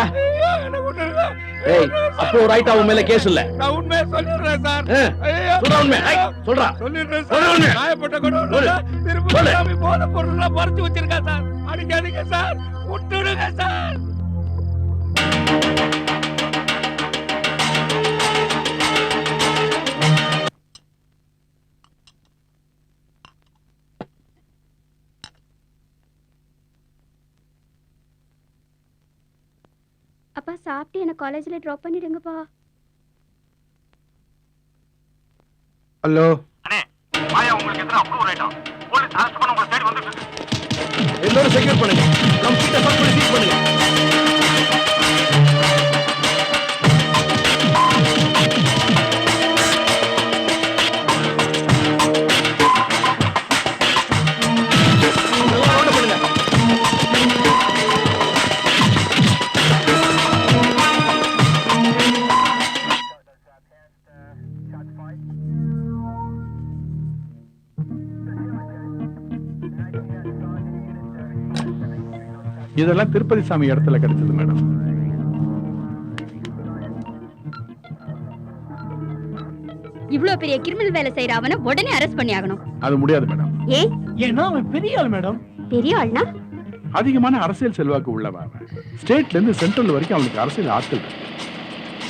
S15: ஏய் அப்போ ரைட்டா உன் மேல கேஸ் இல்ல.
S11: நான் உண்மையை சொல்லிடுறேன் சார்.
S15: சொல்றா உண்மை. சொல்றா.
S11: சொல்லிடுறேன் சார். நாயப்பட்ட கொண்டு திருப்பதி சாமி போன பொருள்லாம் பறிச்சு வச்சிருக்கா சார். அடிக்காதீங்க சார். விட்டுடுங்க சார்.
S6: அப்பா சாப்பிட்டு என்ன காலேஜ்ல டிராப் பண்ணிடுங்கப்பா.
S13: ஹலோ
S2: எல்லாரும் செக்யூர் பண்ணுங்க. கம்ப்ளீட்டா சர்ச் பண்ணி சீல் பண்ணுங்க.
S11: இதெல்லாம் திருப்பதி சாமி இடத்துல கிடைச்சது மேடம்.
S6: இவ்வளவு பெரிய கிரிமினல் வேலை செய்யற அவனை உடனே அரெஸ்ட் பண்ணி ஆகணும்.
S11: அது முடியாது மேடம்.
S12: ஏன்னா அவன் பெரிய ஆள் மேடம்.
S6: பெரிய ஆள்னா
S11: அதிகமான அரசியல் செல்வாக்கு உள்ளவன். ஸ்டேட்ல இருந்து சென்ட்ரல் வரைக்கும் அவனுக்கு அரசியல் ஆட்கள்.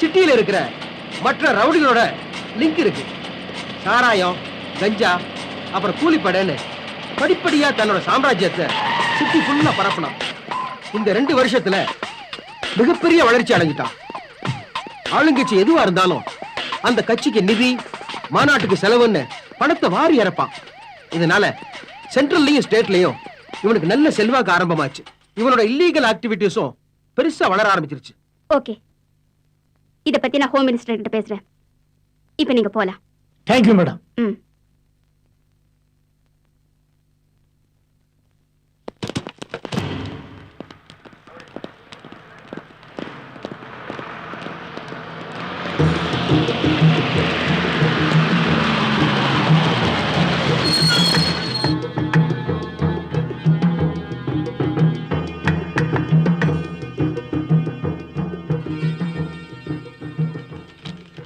S2: சிட்டியில இருக்கிற மற்ற ரவுடிகளோட லிங்க் இருக்கு. சாராயம், கஞ்சா, அப்புறம் கூலிப்படைன்னு படிப்படியா தன்னோட சாம்ராஜ்யத்தை சிட்டி ஃபுல்லா பரப்பணும். இந்த 2 வருஷத்துல மிகப்பெரிய வளர்ச்சி அடைஞ்சிட்டான். ஆளுங்கட்சி எதுவா இருந்தாலும் அந்த கட்சிக்கு நிதி, மாநாட்டுக்கு செலவுன்னு பணத்தை வாரி இறப்பான். இதனால சென்ட்ரல்லையும் ஸ்டேட்லயும் இவனுக்கு நல்ல செல்வாக்கு ஆரம்பமாச்சு. இவனோட இல்லீகல் ஆக்டிவிட்டிஸும் பெருசா வளர ஆரம்பிச்சிருச்சு.
S6: ஓகே, இத பத்தி நான் ஹோம் மினிஸ்டர் கிட்ட பேசுறேன். இப்ப நீங்க போலாம்.
S12: Thank you madam.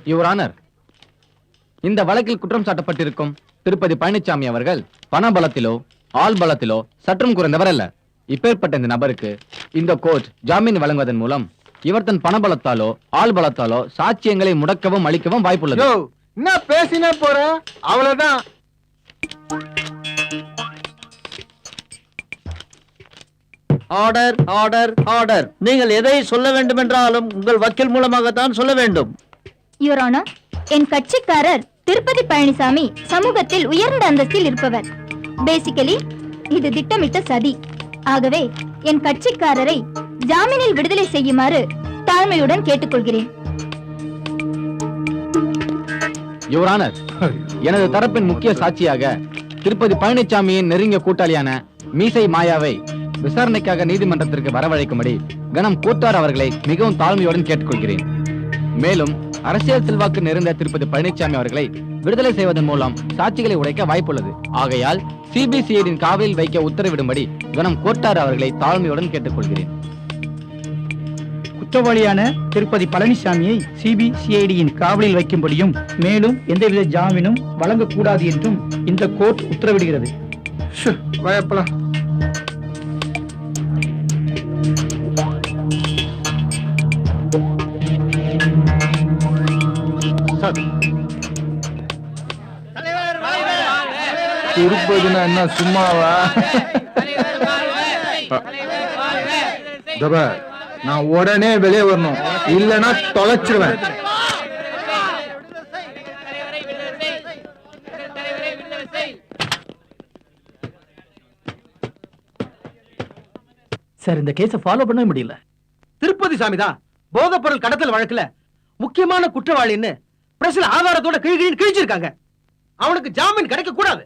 S4: யுவர் ஆனர், இந்த வழக்கில் குற்றம் சாட்டப்பட்டிருக்கும் திருப்பதி பழனிசாமி அவர்கள் பணபலத்திலோ ஆள் பலத்திலோ சற்றும் குறைந்தவர் அல்ல. இப்பேற்பட்ட இந்த நபருக்கு இந்த கோர்ட் ஜாமீன் வழங்குவதன் மூலம் இவர் தன் பணபலத்தாலோ ஆள் பலத்தாலோ சாட்சியங்களை முடக்கவும் அளிக்கவும் வாய்ப்புள்ளது.
S13: என்ன பேசினே போற? அவ்வளவுதான்.
S3: Order order order. நீங்கள் எதை சொல்ல வேண்டும் என்றாலும் உங்கள் வக்கீல் மூலமாகத்தான் சொல்ல வேண்டும்.
S6: யுவர் ஆனர், என் கட்சிக்காரர் திருப்பதி பழனிசாமி சமூகத்தில் உயர்ந்த அந்தஸ்தில் இருப்பவர். பேசிக்கலி இது திட்டமிட்ட சதி. ஆகவே என் கட்சிக்காரரை ஜாமீனில் விடுதலை செய்யுமாறு தாழ்மையுடன் கேட்டுக்கொள்கிறேன்.
S4: யுவர் ஆனர், எனது தரப்பின் முக்கிய சாட்சியாக திருப்பதி பழனிசாமியின் நெருங்கிய கூட்டாளியான மீசை மாயாவை விசாரணைக்காக நீதிமன்றத்திற்கு வரவழைக்கும்படி கனம் கோட்டார் அவர்களை மிகவும் தாழ்மையுடன் கேட்டுக்கொள்கிறேன். மேலும் அரசியல் செல்வாக்கு நிறைந்த திருப்பதி பழனிசாமி அவர்களை விடுதலை செய்வதன் மூலம் சாட்சிகளை உடைக்க வாய்ப்புள்ளது. ஆகையால் சிபிசிஐடியின் காவலில் வைக்க உத்தரவிடும்படி கனம் கோட்டார் அவர்களை தாழ்மையுடன் கேட்டுக்கொள்கிறேன்.
S17: குற்றவாளியான திருப்பதி பழனிசாமியை சிபிசிஐடியின் காவலில் வைக்கும்படியும் மேலும் எந்தவித ஜாமீனும் வழங்கக்கூடாது என்றும் இந்த கோர்ட் உத்தரவிடுகிறது.
S13: பயப்பலாம். திருப்பதினா என்ன சும்மாவா? நான் உடனே வெளியே வரணும், இல்லைன்னா தொலைச்சிருவேன்.
S17: சார், இந்த கேஸை ஃபாலோ பண்ண முடியல.
S2: திருப்பதி சாமிதான் போதைப் பொருள் கடத்தல் வழக்குல முக்கியமான குற்றவாளின்னு பிரஸ்ல ஆதாரத்தோட கிழிச்சிருக்காங்க. அவனுக்கு ஜாமீன் கிடைக்க கூடாது.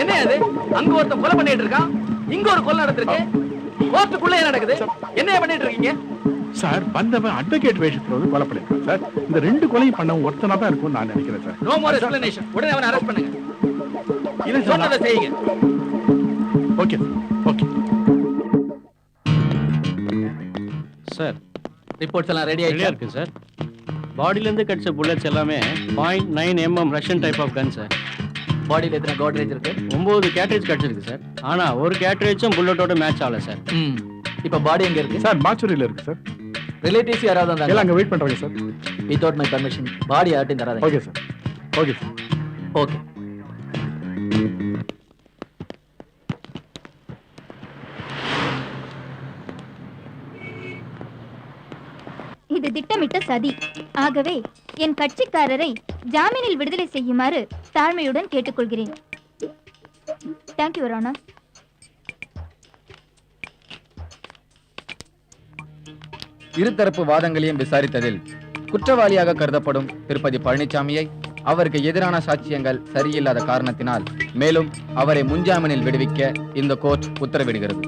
S2: என்ன அது? அங்க ஒருத்தன் கொலை பண்ணிட்டு இருக்கான், இங்க ஒரு கொலை நடந்திருக்கு. கோர்ட்டுக்குள்ள என்ன நடக்குது? என்ன பண்ணிட்டு இருக்கீங்க
S11: சார்? வந்தவன் அட்வொகேட் வேஷத்துல வந்து கொலை பண்ணிருக்கான் சார். இந்த 2 கொலையும் பண்ணவன் ஒருத்தனா தான் இருக்கும் நான் நினைக்கிறேன் சார்.
S2: No more explanation. உடனே அவனை அரெஸ்ட் பண்ணுங்க.
S11: இல்ல சார்,
S2: சொன்னதை செய்யுங்க.
S11: ஓகே ஓகே
S4: சார், ரிப்போர்ட்ஸ் எல்லாம் ரெடியா இருக்கு சார்.
S18: பாடியில இருந்து கிடைச்ச புல்லட்ஸ் எல்லாமே 0.9 mm Russian type of gun sir.
S4: பாடியில் எத்தனை காட்ரேஜ் இருக்கு?
S18: 9 கேட்ரேஜ் கிடைச்சிருக்கு சார். ஆனா ஒரு கேட்ரேஜும் புல்லட்டோட மேட்ச் ஆகல சார்.
S4: இப்போ பாடி எங்க இருக்கு?
S9: சார் மாச்சூரியில இருக்கு சார்.
S4: ரிலேட்டிவ்ஸ் யாராவது வந்தாங்க?
S9: எல்லாம் அங்க வெயிட் பண்றாங்க sir.
S4: Without my permission body யார்ட்டையும் தராதீங்க.
S9: Okay sir. Okay sir.
S4: Okay.
S6: இது திட்டமிட்ட சதி. ஆகவே என் கட்சிக்காரரை ஜாமீனில் விடுதலை செய்யுமாறு தாழ்மையுடன் கேட்டுக்கொள்கிறேன். Thank you your honour.
S19: இருதரப்பு வாதங்களையும் விசாரித்ததில் குற்றவாளியாக கருதப்படும் திருப்பதி பழனிசாமியை அவருக்கு எதிரான சாட்சியங்கள் சரியில்லாத காரணத்தினால் மேலும் அவரை முன்ஜாமீனில் விடுவிக்க இந்த கோர்ட் உத்தரவிடுகிறது.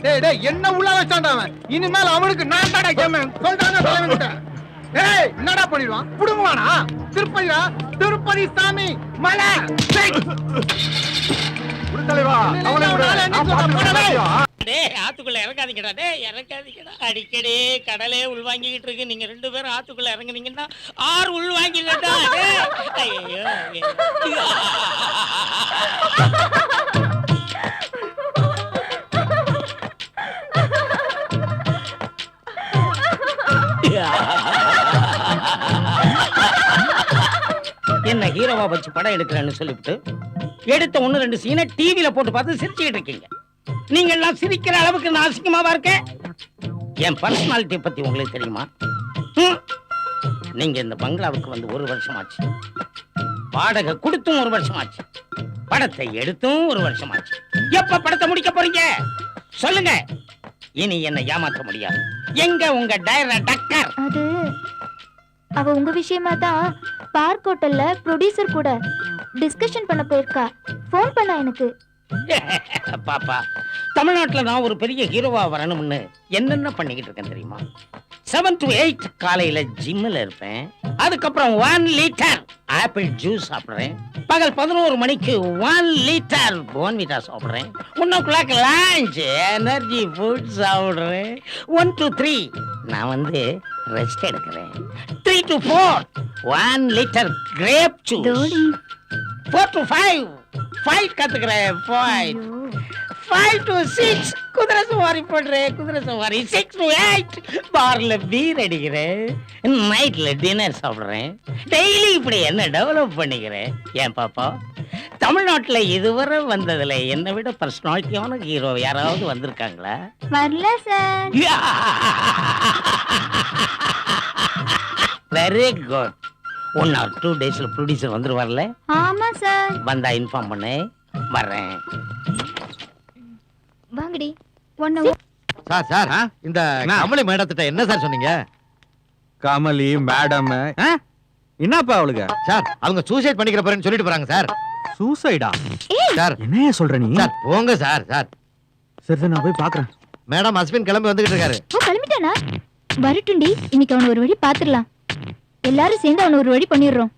S13: டேய் டேய் என்ன உள்ள வச்சான்டா அவன். இனிமேல் அவனுக்கு நான் தாடா கேமன் சொல்றாங்க தலைவன்கிட்ட. டேய் என்னடா பண்ணிடுவான்? புடுங்குவானா? திருப்பதிடா, திருப்பதி சாமி மலை.
S9: விடு தலைவா. அவனை விடு. நான் பாத்துக்கிறேன்.
S10: டேய் ஆத்துக்குள்ள இறங்காதீங்கடா. டேய் இறங்காதீங்கடா. அடிக்கடி கடலே உள்வாங்கிட்டு இருக்கு. நீங்க 2 பேரும் ஆத்துக்குள்ள இறங்குனீங்கன்னா ஆறு உள்வாங்கிடா. டேய் ஐயோ. என்ன ஹீரோவா வச்சு படம் எடுக்கிறேன்னு சொல்லிவிட்டு எடுத்த 1-2 சீனை டிவில போட்டு பார்த்து சிரிச்சுக்கிட்டு இருக்கீங்க. நீங்க எல்லாம் சிரிக்கிற அளவுக்கு நான் அசிங்கமாவா இருக்கேன்? என் பர்சனாலிட்டி பத்தி உங்களுக்கு தெரியுமா? நீங்க இந்த பங்களாவுக்கு வந்து 1 வருஷம் ஆச்சு. வாடகை கொடுத்தும் 1 வருஷம் ஆச்சு. படத்தை எடுத்தும் 1 வருஷம் ஆச்சு. எப்ப படத்தை முடிக்க போறீங்க சொல்லுங்க. இனி என்ன ஏமாற்ற முடியாது. எங்க உங்க டைரக்டர்?
S6: அது அவ உங்க விஷயமா தான் பார்க் ஹோட்டல்ல ப்ரொடியூசர் கூட டிஸ்கஷன் பண்ண போயிருக்கா. ஃபோன் பண்ணா எனக்கு.
S10: பாப்பா, தமிழ்நாட்டுல நான் ஒரு பெரிய ஹீரோவா வரணும்னு என்னென்ன பண்ணிக்கிட்டு இருக்கேன் தெரியுமா? 7 to 8 காலையில ஜிம்ல இருப்பேன். அதுக்கப்புறம் 1 லிட்டர் ஆப்பிள் ஜூஸ் சாப்பிடுறேன். பகல் 11 மணிக்கு 1 லிட்டர் போன்விட்டா சாப்பிடுறேன். 1 o'clock லஞ்ச் எனர்ஜி ஃபுட் சாப்பிடுறேன். 1 to 3 நான் வந்து ரெஸ்ட் எடுக்கிறேன். 3 to 4 1 litre grape juice. 4 to 5 fight கத்துக்கிறேன். 5 to 6 குதிரை சவாரி பண்றேன். குதிரை சவாரி. 6 to 8 பார்ல பீர் அடிக்கிறேன். நைட்ல டின்னர் சாப்பிடுறேன். டெய்லி இப்படி என்ன டெவலப் பண்ணிக்கிறேன். ஏன் பாப்பா, தமிழ்நாட்டுல இதுவரை வந்ததுல என்னை விட பர்சனாலிட்டியான ஹீரோ யாராவது வந்திருக்காங்களா?
S6: வரல சார்.
S10: Very good. 1 or 2 daysல ப்ரொடியூசர் வந்துருவார்ல?
S6: ஆமா சார்.
S10: வந்தா இன்ஃபார்ம் பண்ணு. வரேன்.
S6: வாங்கடி.
S3: சார் சார் இந்த கமலி மேடத்திட்ட என்ன சார் சொன்னீங்க?
S9: கமலி மேடம் என்னப்பா அவளுக்கு?
S3: சார் அவங்க சூசைட் பண்ணிக்கிற போறேன்னு சொல்லிட்டு போறாங்க சார்.
S9: சூசைடா?
S3: சார்
S9: என்னைய சொல்ற நீ?
S3: சார் போங்க சார். சார்
S9: சரி நான் போய் பாக்குறேன்.
S3: மேடம் அஸ்வின் கிளம்பி வந்துகிட்டு இருக்காரு.
S6: ஓ கிளம்பிட்டானா? வரட்டுண்டி. இன்னைக்கு அவன ஒரு வழி பாத்துடலாம். எல்லாரும் சேர்ந்து அவன ஒரு வழி பண்ணிடுறோம்.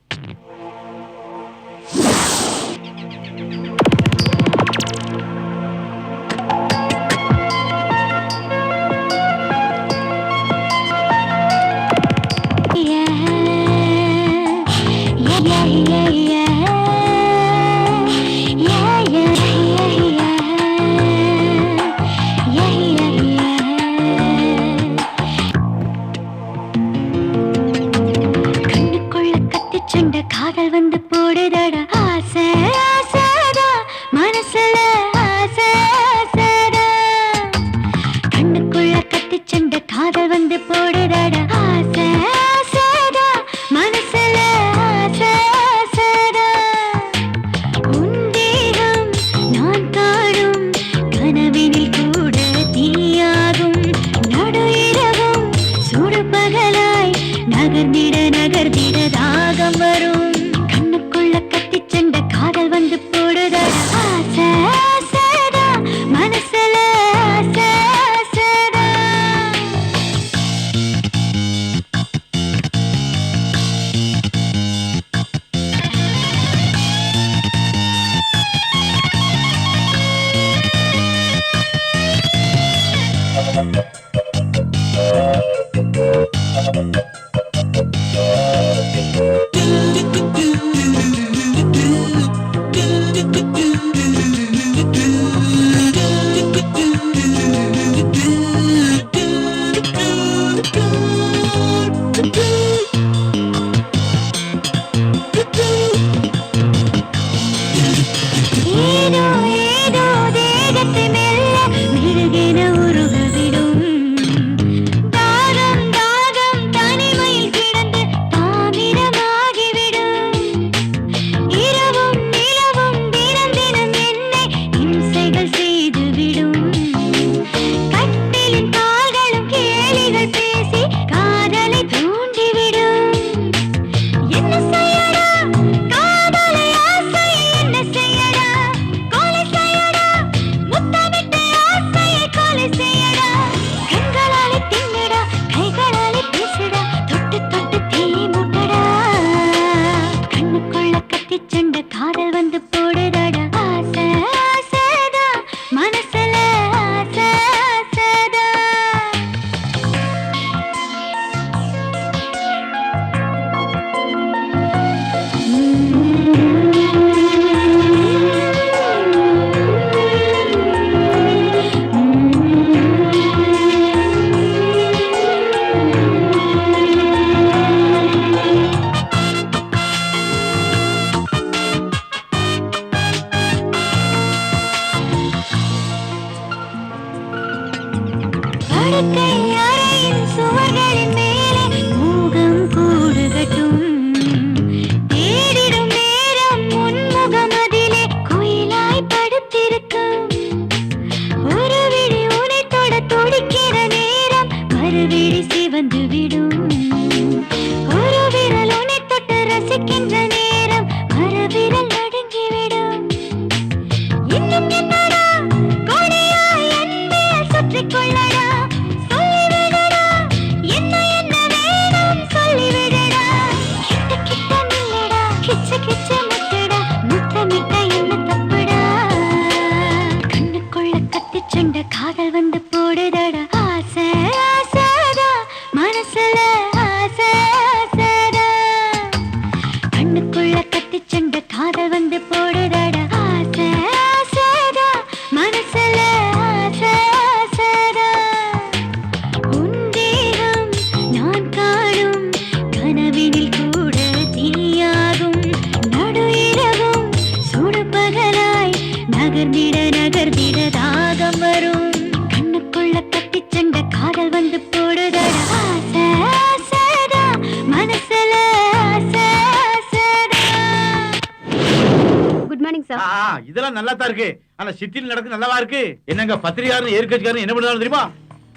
S6: கண்ணுக்குள்ள கத்திச்ச
S20: படுக்கை அறையின் சுவர்களின் மேலே மோகம் கூடுகட்டும். தேடிடும் நேரம் உன்முகம் அதிலே குயிலாய் படுத்திருக்கும். ஒரு விழி உனை தொட துடிக்கிற நேரம் மறுவிழி சிவந்து விடும். ஒரு விரல் உனை தொட்டு ரசிக்கின்ற நேரம் மறுவிரல் நடுங்கிவிடும். இன்னும் என்னடா கொடியாய் என் மேல் சுற்றிக் கொள்ளடா, சொல்லிவிடடா என்ன என்ன வேணும் சொல்லிவிடடா. கிட்ட கிட்ட நில்லடா, கிச்சு கிச்சு முட்டடா, முத்தமிட்ட என்ன தப்புடா. கண்ணுக்குள்ள கத்திச் சண்டை காதல் வந்து போடுதடா. ஆசை ஆசைதா மனசுல ஆசை ஆசைதா. கண்ணுக்குள்ள கத்திச் சண்டை காதல் வந்து போடுதடா. ஆசை ஆசைதா மனசுல ஆசை ஆசைதா. உன் தேகம் நான் காணும் கனவினில் கூட தீயாகும். நடு இரவும் சுடு பகலாய் நகர்ந்திட நகர்ந்திட தாகம் வரும். கண்ணுக்குள்ள கத்திச் சண்டை காதல் வந்து போடுதடா. ஆசை ஆசைதா மனசுல ஆசை ஆசைதா.
S5: Good morning sir.
S3: இதெல்லாம் நல்லா தான் இருக்கு. ஆனா சிட்டில நடக்கு நல்லாவா இருக்கு? என்னங்க பத்திரிகாரன் ஏற்கட்சிக்காரன் என்ன பண்ணுவாங்க தெரியுமா?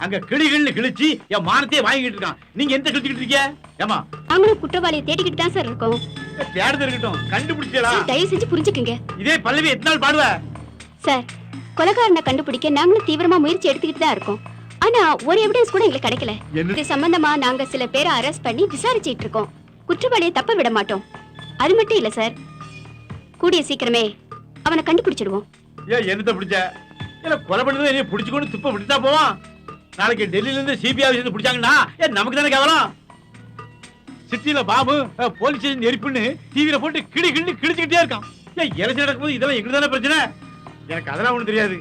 S3: அங்க கிளிகள்னு கிழிச்சு என் மானத்தையே வாங்கிட்டு இருக்கான். நீங்க எந்த கிழிச்சுக்கிட்டு இருக்கீங்க? ஏமா
S5: நாங்களும் குற்றவாளியை தேடிக்கிட்டு தான் சார் இருக்கோம்.
S3: தேடுது இருக்கட்டும், கண்டுபிடிச்சா
S5: தயவு செஞ்சு புரிஞ்சுக்குங்க
S3: இதே பல்லவி எத்தனை நாள் பாடுவ?
S5: சார். கொலைகாரனை கண்டுபிடிக்க நாங்களும் தீவிரமா முயற்சி எடுத்துக்கிட்டு தான் இருக்கோம். ஆனா ஒரு எவிடன்ஸ் கூட எங்களுக்கு கிடைக்கல. இது சம்பந்தமா நாங்க சில பேரை அரெஸ்ட் பண்ணி விசாரிச்சிட்டு இருக்கோம். குற்றவாளியை தப்ப விட மாட்டோம். அது மட்டும் இல்ல சார், கூடிய சீக்கிரமே அவனை கண்டுபிடிச்சிடுவோம்.
S3: ஏன் என்னத்த பிடிச்ச? இல்ல கொலை பண்ணது என்ன பிடிச்சுக்கொண்டு துப்ப விட்டுட்டா போவான். நாளைக்கு டெல்லியில இருந்து சிபிஐ இருந்து பிடிச்சாங்கன்னா நமக்கு தானே கேவலம். சிட்டில பாபு போலீஸ் ஸ்டேஷன் நெருப்புன்னு டிவியில போட்டு கிளி கிளி கிழிச்சுக்கிட்டே இருக்கான். ஏன் எலெக்ஷன் நடக்கும்போது இதெல்லாம் எங்களுக்கு தானே பிரச்சனை? எனக்கு அதெல்லாம் ஒண்ணும் தெரியாது.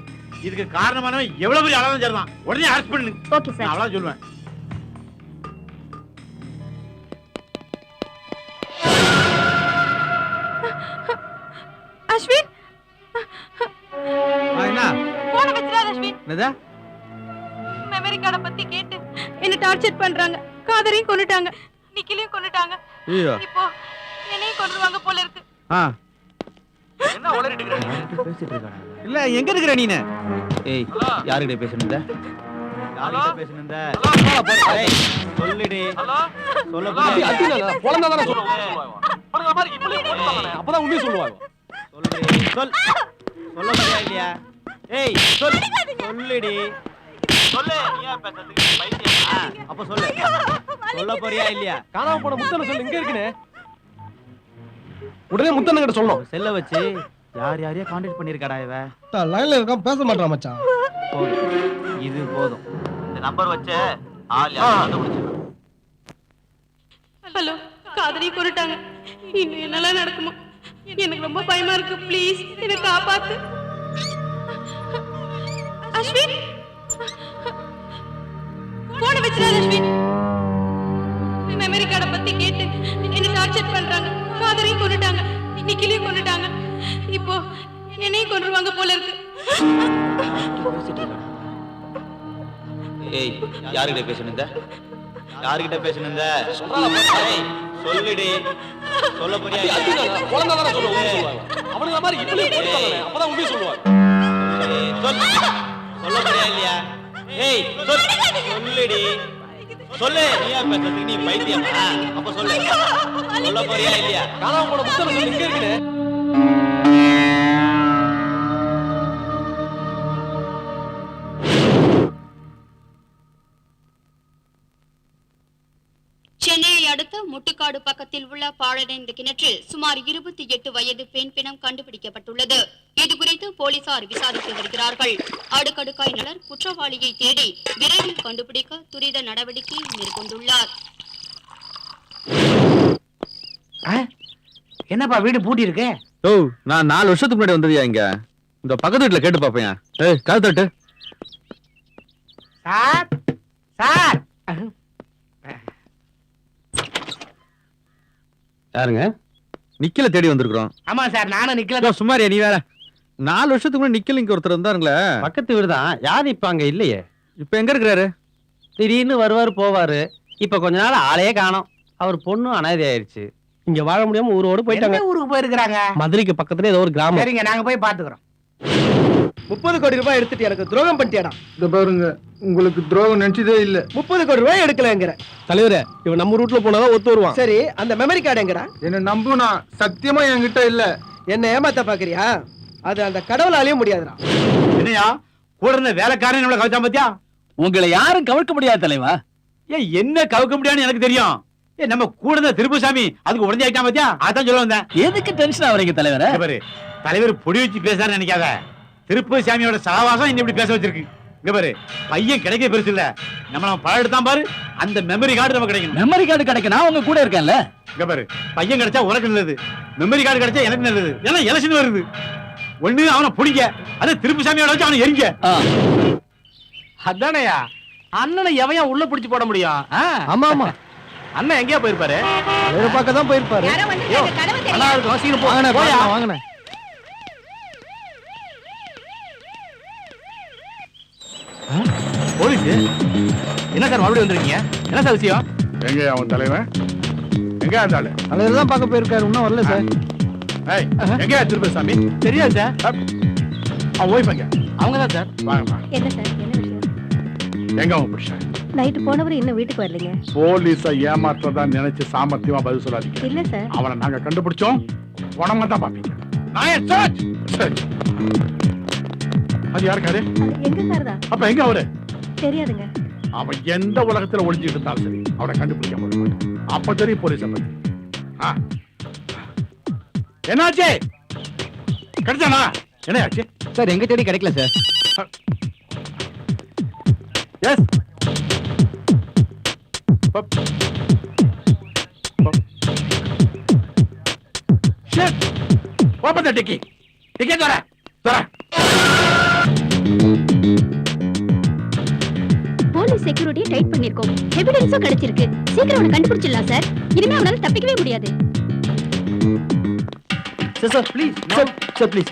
S3: இதுக்கு காரணமானவன் எவ்வளவு பெரிய ஆளாலும் சரிதான், உடனே அரெஸ்ட் பண்ணு.
S5: Okay sir.
S3: அவ்வளவு சொல்லுவேன்.
S5: அஸ்வின்
S9: என்ன
S5: போன வெச்சிராத அஸ்வின்.
S9: என்னது?
S5: மெமரி கார்டை பத்தி கேட்டு என்ன டார்ச்சர் பண்றாங்க. காதரையும் கொன்னுட்டாங்க, நிக்கிலையும் கொன்னுட்டாங்க.
S9: ஐயோ.
S5: இப்போ என்னையும் கொன்றுவாங்க போல இருக்கு.
S9: என்ன உளறிட்டு இருக்கற? பேசிட்டு இருக்கடா. இல்ல எங்க இருக்கற நீனே? ஏய் யார்கிட்ட பேசுனீங்க? யார்கிட்ட பேசுனீங்க? ஏய் சொல்லுடி. சொல்ல போறியா?
S13: அடில பொளந்தா தான சொல்லுவாங்க. படுங்க மாதிரி இப்படி போடுவாங்க. அப்பதான் உண்மையை சொல்லுவாங்க.
S9: சொல்லுடி. சொல்ல போறியா இல்லையா? ஏய் சொல்லுடி. சொல்லு. நீ ஏன் பேசுறதுக்கு பைத்தியமா? அப்ப சொல்லு. சொல்ல போறியா இல்லையா?
S13: காணாம போன முத்தன சொல்லு எங்க இருக்குனே? உடனே முத்தன கிட்ட சொல்லணும்.
S9: செல்ல வச்சு யார் யாரையா கான்டாக்ட் பண்ணிருக்கடா இவ?
S12: லைன்ல இருக்கான், பேச மாட்டான் மச்சான்.
S9: இது போதும். இந்த நம்பர் வச்சு ஆள் யாரை கண்டுபிடிச்சிடலாம்.
S5: ஹலோ, காதரையும் கொன்னுட்டாங்க. இன்னும் என்னெல்லாம் நடக்குமோ? எனக்கு ரொம்ப பயமா இருக்கு. ப்ளீஸ் என்னை காப்பாத்து. அஸ்வின் போன வெச்சிராத அஸ்வின். மெமரி கார்டை பத்தி கேட்டு என்ன டார்ச்சர் பண்றாங்க. காதரையும் கொன்னுட்டாங்க, நிக்கிலையும் கொன்னுட்டாங்க. இப்போ என்னையும் கொன்றுவாங்க போல இருக்கு.
S9: ஏய் யார்கிட்ட பேசுனீங்க? யார்கிட்ட பேசுனீங்க? ஏய் சொல்லுடி. சொல்ல போறியா?
S13: அடில பொளந்தா தான சொல்லுவாங்க. அவனுங்க மாதிரி இப்படி போடுவாங்க. அப்பதான் உண்மையை சொல்லுவாங்க.
S9: சொல்ல போறியா இல்லையா? ஏய் சொல்லுடி. சொல்லு. நீ ஏன் பேசுறதுக்கு நீ பைத்தியமா? அப்ப சொல்லு. சொல்ல போறியா இல்லையா?
S13: காணாம போன முத்தன சொல்லு எங்க இருக்குனே?
S7: சென்னையை அடுத்த முட்டுக்காடு பக்கத்தில் உள்ள பாழடைந்த கிணற்றில் சுமார் 28 வயது பெண் பிணம் கண்டுபிடிக்கப்பட்டுள்ளது. இதுகுறித்து போலீசார் விசாரித்து வருகிறார்கள். அடுக்கடுக்காய் நலர் குற்றவாளியை தேடி விரைவில் கண்டுபிடிக்க துரித நடவடிக்கை மேற்கொண்டுள்ளார்.
S10: என்னப்பா வீடு பூட்டி இருக்கு?
S9: ஓ நான் 4 வருஷத்துக்கு முன்னாடி வந்ததியா இங்க. இந்த பக்கத்து வீட்டுல கேட்டு பாப்பேன். ஏய் காது தட்டு.
S10: Sir sir.
S11: யாருங்க?
S9: நிக்கல தேடி வந்திருக்கோம்.
S10: ஆமா சார், நானும் நிக்கல.
S9: சும்மாரியா நீ வேற. 4 வருஷத்துக்கு முன்னாடி நிக்கல் இங்க ஒருத்தர் இருந்தாருங்களே.
S11: பக்கத்து வீடு தான். யாரு இப்ப அங்க இல்லையே.
S9: இப்ப எங்க இருக்கிறாரு?
S18: திடீர்னு வருவாரு போவாரு. இப்ப கொஞ்ச நாள் ஆளையே காணோம். அவர் பொண்ணு அனாதை ஆயிருச்சு. இங்க வாழ முடியாம ஊரோடு போயிட்டாங்க.
S10: ஊருக்கு போயிருக்காங்க?
S18: மதுரைக்கு பக்கத்துல ஏதோ ஒரு கிராமம்.
S10: சரிங்க, நாங்க போய் பாத்துக்கிறோம்.
S2: 30 கோடி ரூபாய் எடுத்துட்டு எனக்கு துரோகம் பண்ணிட்டியாடா.
S13: இந்த பாருங்க, உங்களுக்கு துரோகம் நினைச்சதே இல்ல.
S2: 30 கோடி ரூபாய் எடுக்கலங்கிற
S12: தலைவரே, இவன் நம்ம ரூட்ல போனாதான் ஒத்து வருவான்.
S2: சரி, அந்த மெமரி கார்டு எங்கடா?
S13: என்ன நம்புனா, சத்தியமா என்கிட்ட இல்ல.
S2: என்ன ஏமாத்த பாக்குறியா? அது அந்த கடவுளாலேயே முடியாதுடா.
S15: என்னையா கூட இருந்த வேலைக்காரன் நம்மள கவிச்சா பாத்தியா?
S4: உங்களை யாரும் கவிழ்க்க முடியாது தலைவா.
S15: ஏன் என்ன கவுக்க முடியாதுன்னு எனக்கு தெரியும். ஏன் நம்ம கூட இருந்த திருப்புசாமி அதுக்கு உடனே ஆயிட்டான் பாத்தியா? அதான் சொல்ல வந்தேன்.
S4: எதுக்கு டென்ஷன் ஆவறீங்க தலைவரே?
S15: பாரு, தலைவர் பொடி வச்சு பேசாருன்னு நினைக்காத. திருப்புசாமியோட சகவாசம் இன்னும் இப்படி பேச வச்சிருக்கு. இங்க பாரு, பையன் கிடைக்க பெருசு இல்ல. நம்ம பழம் எடுத்தான் பாரு, அந்த மெமரி கார்டு நம்ம கிடைக்கணும்.
S4: மெமரி கார்டு கிடைக்க நான் உங்க கூட இருக்கேன்ல.
S15: இங்க பாரு, பையன் கிடைச்சா உனக்கு நல்லது, மெமரி கார்டு கிடைச்சா எனக்கு நல்லது. ஏன்னா எலெக்ஷன் வருது. ஒண்ணு அவனை பிடிங்க, அது திருப்புசாமியோட வச்சு அவனை எரிங்க.
S18: அதானயா அண்ணனை எவையா உள்ள பிடிச்சு போட முடியும்?
S12: ஆமா ஆமா,
S18: அண்ணன் எங்கேயா போயிருப்பாரு?
S12: வேற பக்கம் தான் போயிருப்பாரு.
S16: யாரோ வந்துட்டாங்க, கதவை திறங்க.
S18: அண்ணா இருக்கு, சீக்கிரம் போ.
S12: வாங்கண்ணே,
S18: போயா.
S12: வாங்கண்ணே.
S15: போலீஸ் என்ன சார் மறுபடியும் வந்திருக்கீங்க? என்ன சார் விஷயம்?
S11: எங்க அவன் தலைவன்? எங்க அந்த ஆளு?
S12: தலைவர் தான் பார்க்க போயிருக்காரு, இன்னும் வரல சார்.
S11: ஏய், எங்க திருப்புசாமி?
S18: தெரியாது சார்.
S11: அவன் ஓய் பங்க.
S18: அவங்கதான் சார்.
S11: வாங்க வாங்க.
S16: என்ன சார், என்ன விஷயம்?
S11: எங்க அவன் புருஷன்?
S16: நைட்டு போனவர் இன்னும் வீட்டுக்கு வரலைங்க.
S11: போலீஸை ஏமாற்றதா நினைச்சு சாமர்த்தியமா பதில் சொல்லாதீங்க.
S16: இல்ல சார்.
S11: அவனை நாங்க கண்டுபிடிச்சோம், உடம்ப தான் பாப்பீங்க. நான் சர்ச் சர்ச். அது யாருக்காரு?
S16: எங்க சார் தான்?
S11: அப்ப எங்க அவரு?
S16: தெரியாதுங்க.
S11: அவன் எந்த உலகத்துல ஒளிஞ்சிட்டு இருந்தாலும் சரி, அவனை கண்டுபிடிக்க முடியும். அப்ப தெரியும் போலீஸை பத்தி. என்னாச்சு? கிடைச்சானா? என்ன ஆச்சு
S19: சார்? எங்க தேடி கிடைக்கல sir.
S11: Yes. Shit. Open the dickey. Dickey தர. தர.
S6: போலீஸ் செக்யூரிட்டியை டைட் பண்ணிருக்கோம். எவிடன்ஸும் கிடைச்சிருக்கு. சீக்கிரம் அவனை கண்டுபிடிச்சிடலாம் சார். இனிமே அவனால தப்பிக்கவே முடியாது.
S2: Sir please, sir please.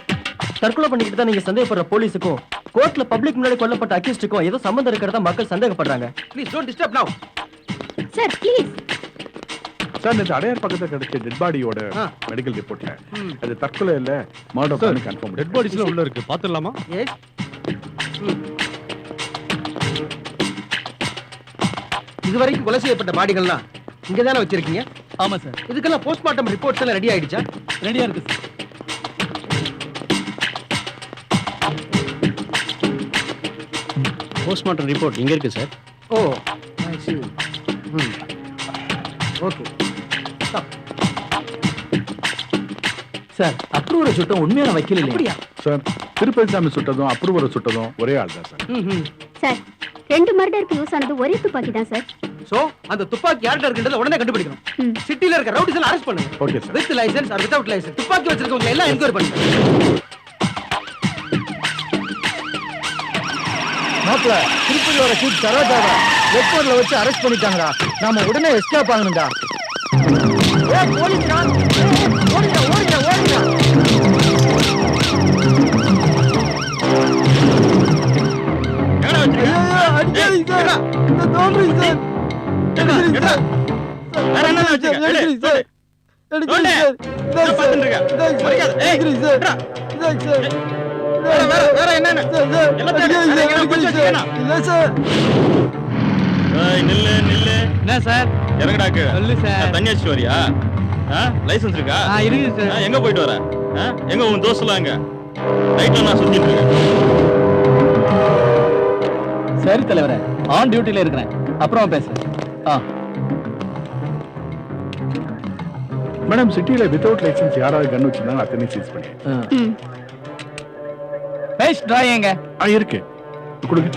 S2: தற்கொலை பண்ணிக்கிட்டு தான் நீங்க சந்தேகப்படுற போலீஸுக்கும் கோர்ட்ல பப்ளிக் முன்னாடி கொல்லப்பட்ட அக்யூஸ்டுக்கும் ஏதோ சம்பந்தம் இருக்கிறதா மக்கள் சந்தேகப்படுறாங்க. ப்ளீஸ் டோன்ட் டிஸ்டர்ப் நவ.
S6: Sir please.
S11: சார், இந்த அடையார் பக்கத்துல கிடைச்ச டெட் பாடியோட மெடிக்கல் ரிப்போர்ட்ல அது தற்கொலை இல்ல, மர்டர் கன்ஃபார்ம். டெட் பாடிஸ்ல உள்ள இருக்கு, பாத்துடலாமா?
S2: எஸ். இதுவரைக்கும் கொலை செய்யப்பட்ட பாடிகள்லாம் இங்க தானே வச்சிருக்கீங்க?
S4: ஆமா சார்.
S2: இதுக்கெல்லாம் போஸ்ட்மார்ட்டம் ரிப்போர்ட்ஸ் எல்லாம் ரெடி ஆயிடுச்சா?
S4: ரெடியா இருக்கு சார்.
S18: போஸ்ட்மார்ட்டம் ரிப்போர்ட் இங்க இருக்கு சார்.
S2: ஓ, ஐ see. ஓகே.
S4: சார், அப்ரூவர் சுட்டம் உண்மையான வக்கீல் இல்லையா?
S11: சார், திருப்பதிசாமி சுட்டதும் அப்ரூவரை சுட்டதும் ஒரே ஆள் தான் சார்.
S6: சார், 2 மர்டருக்கு யூஸ் ஆனது ஒரே துப்பாக்கி தான் சார்.
S2: சோ அந்த துப்பாக்கி யார்கிட்ட இருக்குன்றத உடனே கண்டுபிடிக்கணும். சிட்டில இருக்க ரவுடிஸ் எல்லாம் அரெஸ்ட் பண்ணுங்க.
S11: Okay sir.
S2: With license or without license துப்பாக்கி வச்சிருக்கவங்க எல்லாம் என்கொயரி பண்ணுங்க.
S13: மாப்ள, திருப்பதியோட சீட் சரோஜாவை வெப்பர்ல வச்சு அரெஸ்ட் பண்ணிட்டாங்கடா. நாம உடனே எஸ்கேப் ஆகணும்டா. ஏய் போலீஸ்டா, ஓடுங்க ஓடுங்க ஓடுங்க. ஐயோ அடிக்காதீங்க சார். இந்த தோன்றி சார். எடுங்க. வேற என்ன வச்சிருக்க? எடுங்க சார். எடுங்க சார். இத பாத்துங்க. எடுங்க சார். இத சார். வேற என்ன? எல்லாத்தையும் பிடிச்சு வச்சிருக்கேனா? இல்ல சார்.
S1: ஏய் நில்லு நில்லு.
S18: என்ன சார்?
S1: இறங்கடாக்கு.
S18: சொல்லு சார்.
S1: தண்ணி அடிச்சு வரியா? லைசென்ஸ் இருக்கா?
S18: இருக்கு சார்.
S1: எங்க போயிட்டு வர? எங்க உன் தோஸ்தலாம் எங்க? நைட்ல நான் சுத்திட்டு இருக்கேன்.
S4: சரி தலைவரே, ஆன் டியூட்டில இருக்கிறேன், அப்புறம் பேசுறேன்.
S11: மேடம், சிட்டில வித்அவுட் லைசென்ஸ் யாராவது கன் வச்சிருந்தாங்க, அத்தனை சீஸ் பண்ணி.
S4: பேஸ் டிராயிங்க
S11: இருக்கு, கொடுங்க.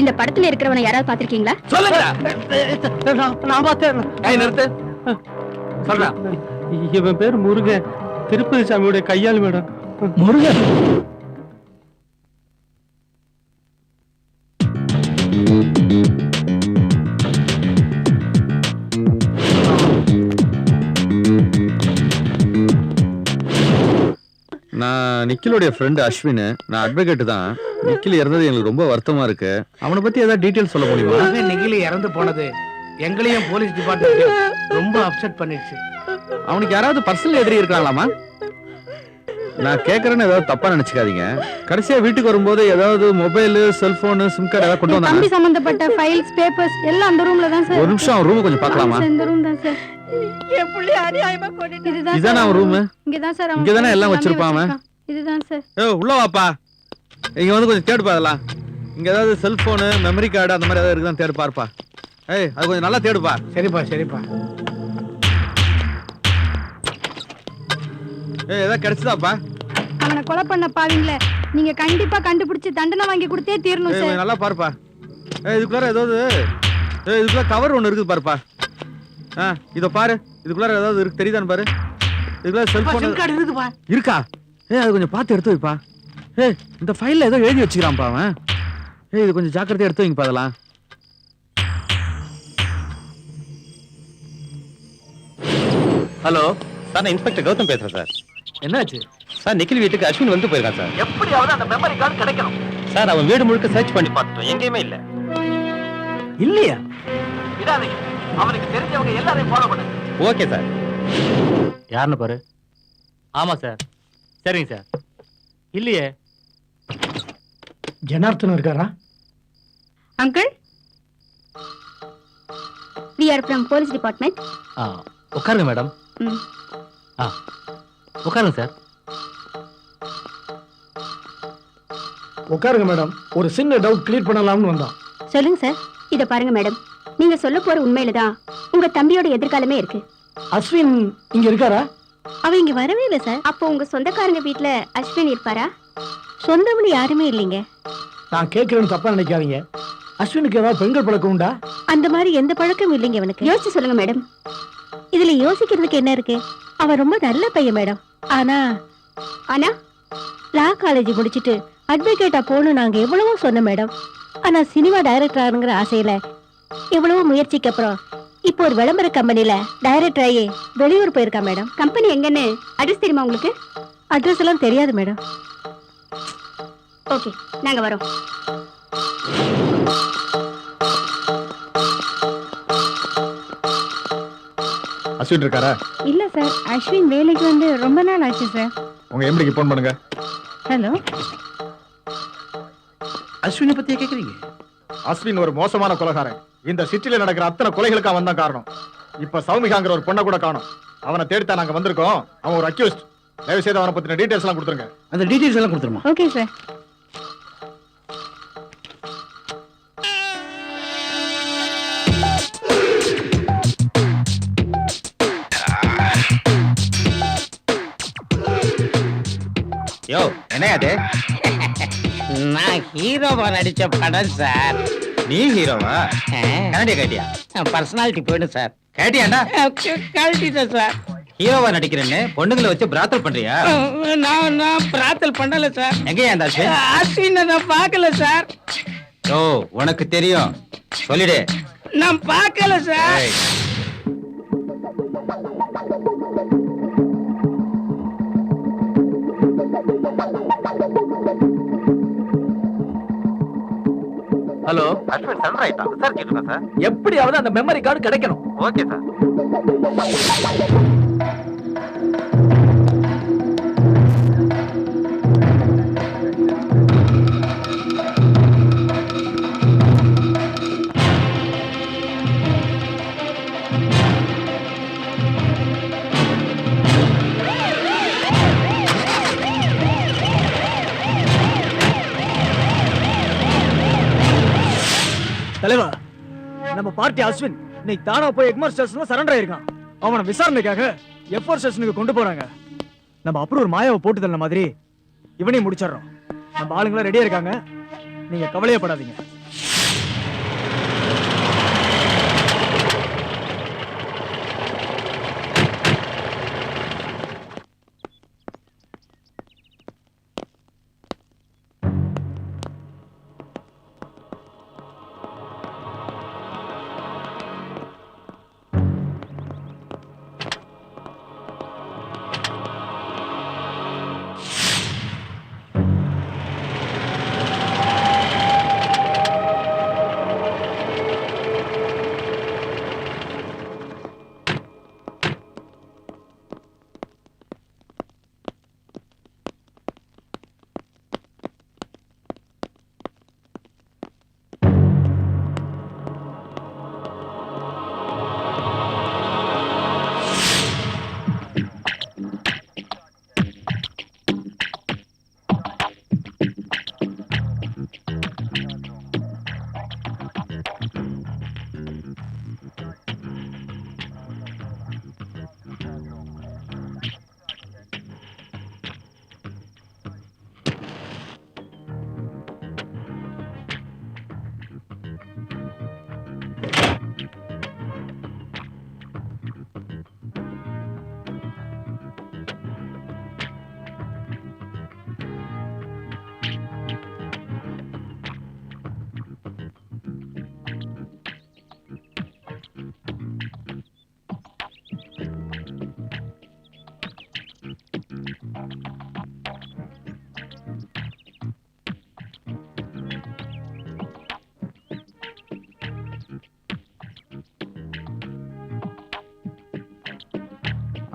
S6: இந்த படத்துல இருக்கிறவனை யாராவது பாத்திருக்கீங்களா?
S18: சொல்லுங்க.
S2: நான் பார்த்தேன்.
S18: ஏய் நிறுத்து. சொல்றா.
S12: இவன் பேர் முருகன், திருப்பதி சாமியோட கையாள் மேடம்.
S4: முருகன்?
S9: நான் நான் நிக்கிலுடைய ஃப்ரெண்ட் அஸ்வின். நான் அட்வொகேட் தான். நிக்கில் இறந்தது எங்களுக்கு ரொம்ப வருத்தமா இருக்கு. அவனை பத்தி ஏதாவது டீடைல்ஸ் சொல்ல முடியுமா?
S12: நிகில் இறந்து போனது எங்களையும் போலீஸ் டிபார்ட்மெண்ட் ரொம்ப அப்செட் பண்ணிடுச்சு.
S9: அவனுக்கு யாராவது பர்சனல் எதிரி இருக்காங்களாமா? நான் கேக்குறேன்னு ஏதாவது தப்பா நினைச்சுக்காதீங்க. கடைசியா வீட்டுக்கு வரும்போது ஏதாவது மொபைல், செல்போன், சிம் கார்டு ஏதாவது கொண்டு
S6: தம்பி
S9: வந்தாங்க?
S6: சம்பந்தப்பட்ட ஃபைல்ஸ், பேப்பர்ஸ் எல்லாம் அந்த ரூம்ல தான் சார்.
S9: ஒரு நிமிஷம் அவன் ரூம் கொஞ்சம் பார்க்கலாமா?
S6: இந்த ரூம் தான் சார்.
S16: என் புள்ளி அநியாயமா கொண்டுட்டு
S6: இதுதான்
S9: இதானே அவன் ரூம்?
S6: இங்க தான் சார்.
S9: இங்க தானே எல்லாம் வச்சிருப்பான் அவன்.
S6: இதுதான் சார்.
S9: ஏய் உள்ள வாப்பா. இங்க வந்து கொஞ்சம் தேடு பாதலாம். இங்க ஏதாவது செல்போன், மெமரி கார்டு அந்த மாதிரி ஏதாவது இருக்குதான் தேடு பாருப்பா. ஏய் அது கொஞ்சம் நல்லா தேடுப்பா.
S12: சரிப்பா சரிப்பா.
S9: ஏய் ஏதாவது கிடைச்சதாப்பா?
S6: அவனை கொலை பண்ண பாவீங்களே, நீங்க கண்டிப்பா கண்டுபிடிச்சு தண்டனை வாங்கி கொடுத்தே தீரணும்
S9: ஏய்
S6: சார்.
S9: கொஞ்சம் நல்லா பாருப்பா. ஏய் இதுக்குள்ள ஏதாவது இதுக்குள்ள கவர் ஒன்னு இருக்குது பாருப்பா. இத பாரு. இதுக்குள்ள ஏதாவது இருக்கு தெரியுதான்னு பாரு. இதுக்குள்ள செல்போன்
S12: சிம் கார்டு இருக்குப்பா.
S9: இருக்கா? ஏய் அது கொஞ்சம் பார்த்து எடுத்து வைப்பா. ஏய் இந்த ஃபைல்ல ஏதோ எழுதி வச்சுக்கிறான்ப்பா அவன். ஏய் இது கொஞ்சம் ஜாக்கிரதையா எடுத்து வைங்க பாதலாம்.
S18: ஹலோ சார், நான் இன்ஸ்பெக்டர் கௌதம் பேசுறேன் சார்.
S12: என்னாச்சு
S18: சார், நிக்கில் வீட்டுக்கு அஸ்வின் வந்து போயிருக்கான் சார்.
S2: எப்படியாவது அந்த மெமரி கார்டு கிடைக்கணும்.
S18: சார், அவன் வீடு முழுக்க சர்ச் பண்ணி பார்த்துட்டோம், எங்கேயுமே இல்ல.
S12: இல்லையா?
S2: விடாதீங்க. அவனுக்கு தெரிஞ்சவங்க எல்லாரையும் ஃபாலோ பண்ணுங்க.
S18: Okay sir. யாருன்னு பாரு. ஆமா சார். சரிங்க சார். இல்லையே.
S12: ஜனார்த்தனம் இருக்காரா?
S6: Uncle, we are from police department.
S18: உட்காருங்க மேடம். உட்காருங்க சார்.
S12: உட்காருங்க மேடம். ஒரு சின்ன டவுட் கிளியர் பண்ணலாம்னு வந்தோம்.
S16: சொல்லுங்க சார். இத பாருங்க மேடம், நீங்க சொல்ல போற உண்மையில தான் உங்க தம்பியோட எதிர்காலமே இருக்கு.
S12: அஸ்வின் இங்க இருக்காரா?
S16: அவ இங்க வரவே இல்ல சார். அப்போ உங்க சொந்தக்காரங்க வீட்ல அஸ்வின் இருப்பாரா? சொந்தம்னு யாருமே இல்லைங்க.
S12: நான் கேட்கிறேன்னு தப்பா நினைக்காதீங்க. அஸ்வினுக்கு ஏதாவது பெண்கள் பழக்கம் உண்டா?
S16: அந்த மாதிரி எந்த பழக்கமும் இல்லைங்க அவனுக்கு. யோசிச்சு சொல்லுங்க மேடம். இதுல யோசிக்கிறதுக்கு என்ன இருக்கு? அவன் ரொம்ப நல்ல பையன் மேடம். ஆனா ஆனா லா காலேஜ் முடிச்சிட்டு அட்வொகேட்டா போகணும் நாங்க எவ்வளவோ சொன்னோம் மேடம். ஆனா சினிமா டைரக்டர் ஆகுங்கிற ஆசையில எவ்வளவோ முயற்சிக்கு அப்புறம் இப்போ ஒரு விளம்பர கம்பெனில டைரக்டர் ஆகி வெளியூர் போயிருக்கா மேடம். கம்பெனி எங்கன்னு அட்ரஸ் தெரியுமா உங்களுக்கு? அட்ரஸ் எல்லாம் தெரியாது மேடம். ஓகே, நாங்க வரோம்.
S9: அஸ்வின் இருக்காரா?
S6: இல்ல சார், அஸ்வின் வேலைக்கு வந்து ரொம்ப நாள் ஆச்சு சார்.
S9: உங்க எம்டிக்கு ஃபோன் பண்ணுங்க.
S6: ஹலோ,
S15: அஸ்வினை பத்தியே கேக்குறீங்க?
S9: அஸ்வின் ஒரு மோசமான கொலைகாரன். இந்த சிட்டில நடக்கிற அத்தனை கொலைகளுக்கு அவன் தான் காரணம். இப்ப சௌமிகாங்கிற ஒரு பொண்ணை கூட காணோம். அவனை தேடித்தான் நாங்க வந்திருக்கோம். அவன் ஒரு அக்யூஸ்ட். தயவு செய்து அவனை பத்தின டீடைல்ஸ் எல்லாம் கொடுத்துருங்க.
S15: அந்த டீடைல்ஸ் எல்லாம் கொடுத்துருமா?
S6: Okay sir.
S18: யோ என்னையாது?
S10: நான் ஹீரோவா நடிச்ச படம் சார்.
S18: நீ ஹீரோவா? கரண்டியா கேட்டியா?
S10: பர்சனாலிட்டி போயிடும் சார்.
S18: கேட்டியாண்டா?
S10: கழட்டிட்டேன் சார்.
S18: ஹீரோவா நடிக்கிறேன்னு பொண்ணுங்களை வச்சு பிராத்தல் பண்றியா?
S10: நான் பிரார்த்தல் பண்ணல சார்.
S18: எங்கயா அந்த அஸ்வின்?
S10: அஸ்வினை நான் பார்க்கல சார்.
S18: ஓ உனக்கு தெரியும், சொல்லிடு.
S10: நான் பார்க்கல சார்.
S18: ஏய்.
S12: ஹலோ,
S3: அஸ்வின் சன்ரைட்டா விசாரிச்சுட்டு இருக்கேன் சார்.
S12: எப்படியாவது அந்த மெமரி கார்டு கிடைக்கணும்.
S3: Okay sir.
S12: தலைவா, நம்ம பார்ட்டி அஸ்வின் இன்னைக்கு தானா போய் எக்மோர் ஸ்டேஷன்ல சரண்டர் ஆயிருக்கான். அவனை விசாரணைக்காக எஃப்ஆர் ஸ்டேஷனுக்கு கொண்டு போறாங்க. நம்ம அப்புறம் ஒரு மாயாவை போட்டு தள்ள மாதிரி இவனையும் முடிச்சிடறோம். நம்ம ஆளுங்களா ரெடியா இருக்காங்க, நீங்க கவலையப்படாதீங்க.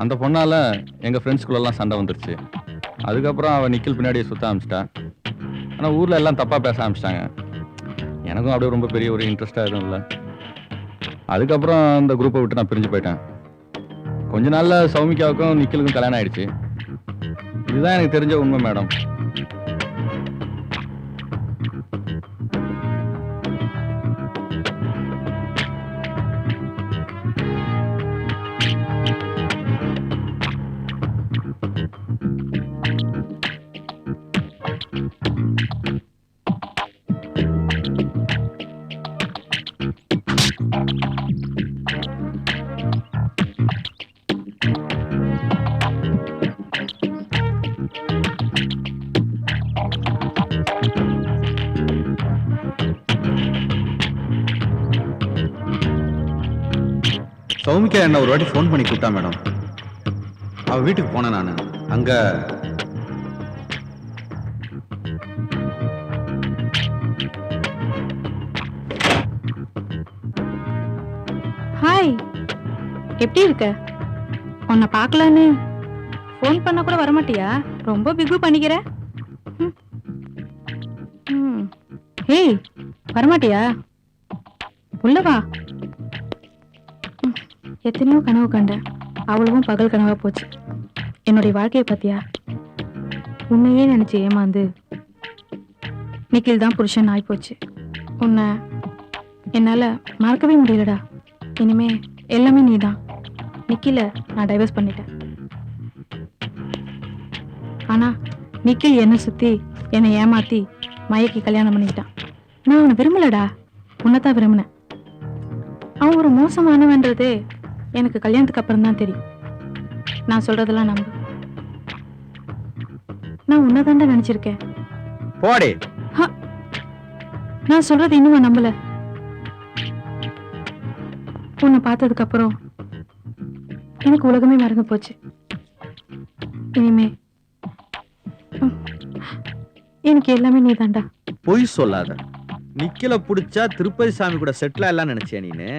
S9: அந்த பொண்ணால எங்க ஃப்ரெண்ட்ஸ்குள்ளெல்லாம் சண்டை வந்துருச்சு. அதுக்கப்புறம் அவ நிக்கில் பின்னாடியே சுத்த ஆரம்பிச்சிட்டா. ஆனா ஊர்ல எல்லாம் தப்பா பேச ஆரம்பிச்சிட்டாங்க. எனக்கும் அப்படியே ரொம்ப பெரிய ஒரு இன்ட்ரெஸ்டா எதுவும் இல்லை. அதுக்கப்புறம் அந்த குரூப்பை விட்டு நான் பிரிஞ்சு போயிட்டேன். கொஞ்ச நாள்ல சௌமிகாவுக்கும் நிக்கிலுக்கும் கல்யாணம் ஆயிடுச்சு. இதுதான் எனக்கு தெரிஞ்ச உண்மை மேடம்.
S13: சௌமிகா என்ன ஒரு வாட்டி ஃபோன் பண்ணி கூப்பிட்டா மேடம். அவ வீட்டுக்கு போனேன் நான். அங்க
S5: ஹாய், எப்படி இருக்க? உன்னை பார்க்கலான்னு ஃபோன் பண்ண கூட வரமாட்டியா? ரொம்ப பிகு பண்ணிக்கிற. ஹேய், வரமாட்டியா? உள்ள வா. எத்தனையோ கனவு கண்டேன், அவ்வளவும் பகல் கனவா போச்சு. என்னுடைய வாழ்க்கையை பத்தியா? உன்னையே நினைச்சு ஏமாந்து நிக்கில் தான் புருஷன் ஆயிப்போச்சு. உன்னை என்னால மறக்கவே முடியலடா. இனிமே எல்லாமே நீதான். நிக்கில நான் டைவர்ஸ் பண்ணிட்டேன். ஆனா நிக்கில் என்னை சுத்தி என்னை ஏமாத்தி மயக்கி கல்யாணம் பண்ணிக்கிட்டான். நான் அவனை விரும்பலடா, உன்னைத்தான் விரும்பினேன். அவன் ஒரு மோசமானவன்றதே எனக்கு கல்யாணத்துக்கு அப்புறம் தான் தெரியும். நான் சொல்றதெல்லாம் நம்பு. நான் உன்னதாண்டா நினைச்சிருக்கேன்.
S13: போடி.
S5: நான் சொல்றது இன்னும் நம்பல. உன்னை பார்த்ததுக்கு அப்புறம் எனக்கு உலகமே மறந்து போச்சு. இனிமே எனக்கு எல்லாமே நீ தாண்டா.
S13: பொய் சொல்லாத. நிக்கில புடிச்சா திருப்பதி சாமி கூட செட்டில் எல்லாம் நினைச்சியா நீனு?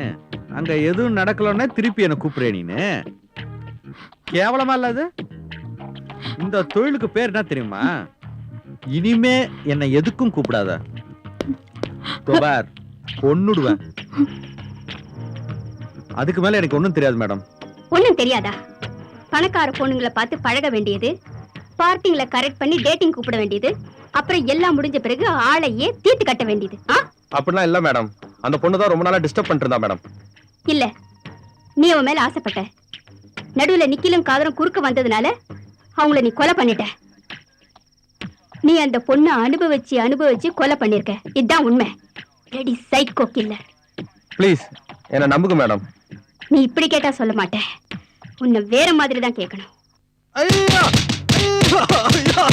S13: அங்க எதுவும் நடக்கலன்னா திருப்பி என்ன கூப்பிடுற நீனு? கேவலமா இல்லாது? இந்த தொழிலுக்கு பேர் என்ன தெரியுமா? இனிமே என்னை எதுக்கும் கூப்பிடாத. கோபார், கொன்னுடுவேன். அதுக்கு மேல எனக்கு ஒண்ணும் தெரியாது மேடம்.
S16: ஒண்ணும் தெரியாதா? பணக்கார பொண்ணுங்களை பார்த்து பழக வேண்டியது, பார்ட்டிங்களை கரெக்ட் பண்ணி டேட்டிங் கூப்பிட வேண்டியது, அப்புறம் எல்லாம் முடிஞ்ச பிறகு ஆளையே தீர்த்து கட்ட வேண்டியது.
S9: அப்படிலாம் இல்ல மேடம். அந்த பொண்ணு தான் ரொம்ப நாளா டிஸ்டர்ப் பண்ணிட்டு இருந்தா மேடம்.
S16: இல்ல, நீ அவன் மேல ஆசைப்பட்ட. நடுவுல நிக்கிலும் காதலும் குறுக்க வந்ததுனால அவங்கள நீ கொலை பண்ணிட்ட. நீ அந்த பொண்ணை அனுபவிச்சு கொலை பண்ணிருக்க. இதுதான் உண்மை. Ready psycho killer.
S9: ப்ளீஸ் என்ன நம்புங்க மேடம்.
S16: நீ இப்படி கேட்டா சொல்ல மாட்டேன். உன்னை வேற மாதிரி தான் கேட்கணும்.
S13: ஐயா! ஐயா!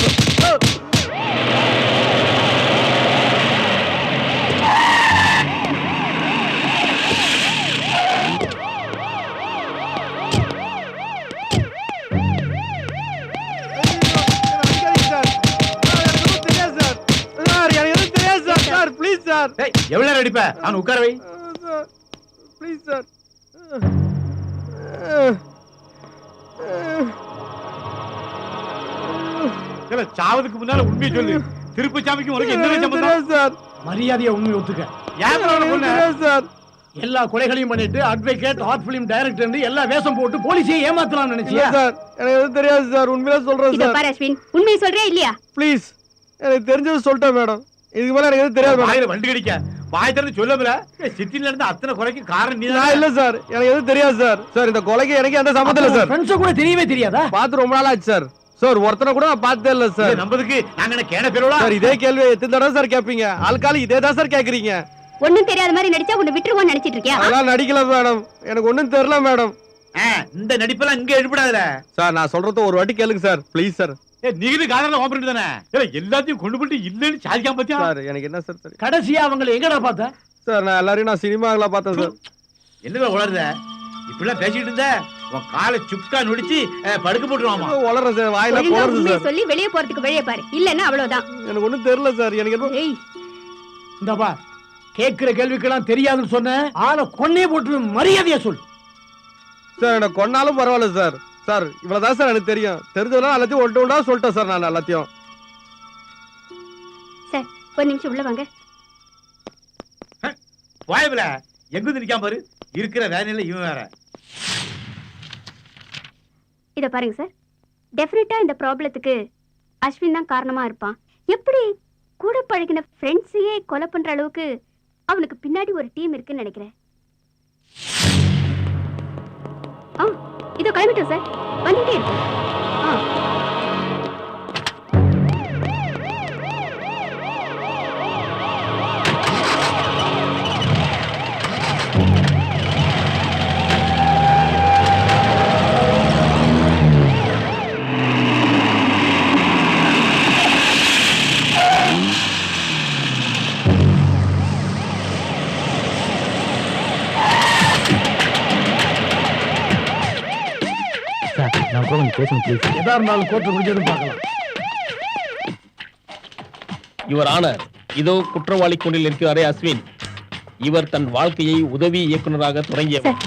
S1: எவ்வளவு அடிப்ப? அவன் உட்கார வை.
S13: Please sir.
S1: சாவதுக்கு முன்னால உண்மையை சொல்லு. திருப்பு சாமிக்கு உனக்கு என்ன சம்பந்தம் சார்? மரியாதையா உண்மை ஒத்துக்க. யார் சார்? எல்லா கொலைகளையும் பண்ணிட்டு அட்வொகேட், ஆர்ட் பிலிம் டைரக்டர் எல்லா வேஷம் போட்டு போலீஸை ஏமாத்தலாம் நினைச்சியா?
S13: சார் எனக்கு எதுவும் தெரியாது சார். உண்மையா சொல்றேன்
S16: இத
S13: சார்.
S16: பாரு அஸ்வின், உண்மையை சொல்றியா இல்லையா?
S13: ப்ளீஸ், எனக்கு தெரிஞ்சது சொல்லிட்டேன் மேடம். இதுக்கு மேல எனக்கு எதுவும் தெரியாது மேடம்.
S1: வாயில வண்டி கடிக்க வாய் திறந்து சொல்லல. சிட்டில இருந்து அத்தனை கொலைக்கு காரணம் நீ
S13: நான் இல்ல சார். எனக்கு எதுவும் தெரியாது சார். சார் இந்த கொலைக்கு எனக்கு எந்த சம்பந்தம் இல்ல சார்.
S1: ஃப்ரெண்ட்ஸ் கூட தெரியவே தெரியாதா?
S13: பார்த்து ரொம்ப நாள் ஆச்சு சார். சார் ஒருத்தனை கூட நான் பார்த்ததே இல்ல சார்.
S1: நம்பதுக்கு நாங்க என்ன கேன பேரோட
S13: சார் இதே கேள்வி எத்தனை தடவை சார் கேட்பீங்க? ஆள்காலி இதே தான் சார் கேக்குறீங்க.
S16: ஒண்ணும் தெரியாத மாதிரி நடிச்சா உன்னை விட்டுருவோம்னு நினைச்சிட்டு இருக்கியா?
S13: அதெல்லாம் நடிக்கல மேடம். எனக்கு ஒண்ணும் தெரியல மேடம்.
S1: இந்த நடிப்பெல்லாம் இங்க எழுப்படாதல
S13: சார். நான் சொல்றத ஒரு வாட்டி கேளுங்க சார் ப்ளீஸ் சார்.
S1: நீங்க காதல ஓபன் தானே எல்லாத்தையும் கொண்டு போட்டு இல்லன்னு சாதிக்காம பாத்தியா?
S13: சார் எனக்கு என்ன சார் தெரியும்?
S1: கடைசியா அவங்களை எங்கடா பார்த்த?
S13: சார் நான் எல்லாரையும் சினிமால பார்த்தேன் சார்.
S1: என்னடா உளறத? இப்படிலாம் பேசிட்டு இருந்த உன் காலை சுக்கா நொடிச்சு படுக்க போட்டுருவாமா?
S13: உளற சார். வாயில போறது சார்.
S16: சொல்லி வெளிய போறதுக்கு வழிய பாரு. இல்லன்னா அவ்வளவுதான்.
S13: எனக்கு ஒண்ணும் தெரியல சார். எனக்கு
S16: ஏய்
S1: இந்த பா கேக்குற கேள்விக்கெல்லாம் தெரியாதுன்னு சொன்ன ஆளை கொன்னே போட்டு மரியாதையா சொல்.
S13: சார். எனக்கு கொன்னாலும் பரவாயில்ல சார். சார் இவ்வளவுதான் சார் எனக்கு தெரியும். தெரிஞ்சதெல்லாம் எல்லாத்தையும் ஒன்று ஒன்றா சொல்லிட்டேன் சார் நான் எல்லாத்தையும்.
S16: சார் ஒரு நிமிஷம் உள்ள வாங்க.
S1: வாயபில எங்க நிக்காம பாரு, இருக்கிற வேலையில இவன் வேற.
S16: இத பாருங்க சார், டெஃபினட்டா இந்த ப்ராப்ளத்துக்கு அஸ்வின் தான் காரணமா இருப்பான். எப்படி கூட பழகின ஃப்ரெண்ட்ஸையே கொலை பண்ற அளவுக்கு அவனுக்கு பின்னாடி ஒரு டீம் இருக்குன்னு நினைக்கிறேன். இதோ கிளம்பிட்டோம் சார், வந்துட்டே இருக்கோம்.
S1: எதா இருந்தாலும் கோர்ட்டு முடிஞ்சதும் பார்க்கலாம்.
S21: யுவர் ஆனர், இதோ குற்றவாளி கொண்டில் இருக்கிறாரே அஸ்வின். இவர் தன் வாழ்க்கையை உதவி இயக்குநராக தொடங்கியவர்.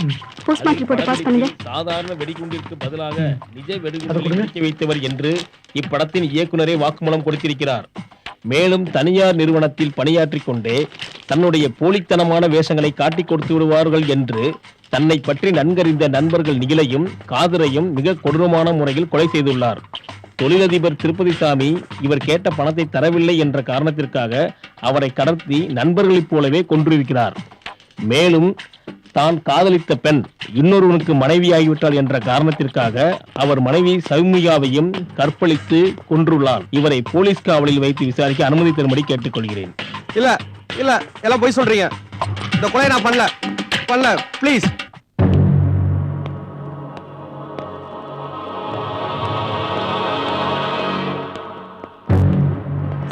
S21: சாதாரண வெடிகுண்டிற்கு பதிலாக நிஜ வெடிகுண்டை வைத்தவர் என்று இப்படத்தின் இயக்குநரே வாக்குமூலம் கொடுத்திருக்கிறார். மேலும் தனியார் நிறுவனத்தில் பணியாற்றிக் கொண்டே தன்னுடைய போலித்தனமான வேஷங்களை காட்டிக் கொடுத்து விடுவார்கள் என்று தன்னை பற்றி நன்கறிந்த நண்பர்கள் நிகிலையும் காதரையும் மிக கொடூரமான முறையில் கொலை செய்துள்ளார். தொழிலதிபர் திருப்பதிசாமி இவர் கேட்ட பணத்தை தரவில்லை என்ற காரணத்திற்காக அவரை கடத்தி நண்பர்களைப் போலவே கொன்றிருக்கிறார். மேலும் தான் காதலித்த பெண் இன்னொருவனுக்கு மனைவியாகிவிட்டாள் என்ற காரணத்திற்காக அவர் மனைவி சௌமியாவையும் கற்பழித்து கொன்றுள்ளார். இவரை போலீஸ் காவலில் வைத்து விசாரிக்க அனுமதி தரும்படி கேட்டுக்கொள்கிறேன்.
S13: இல்ல இல்ல எல்லாம் போய் சொல்றீங்க. இந்த கொலை நான் பண்ணல ப்ளீஸ்.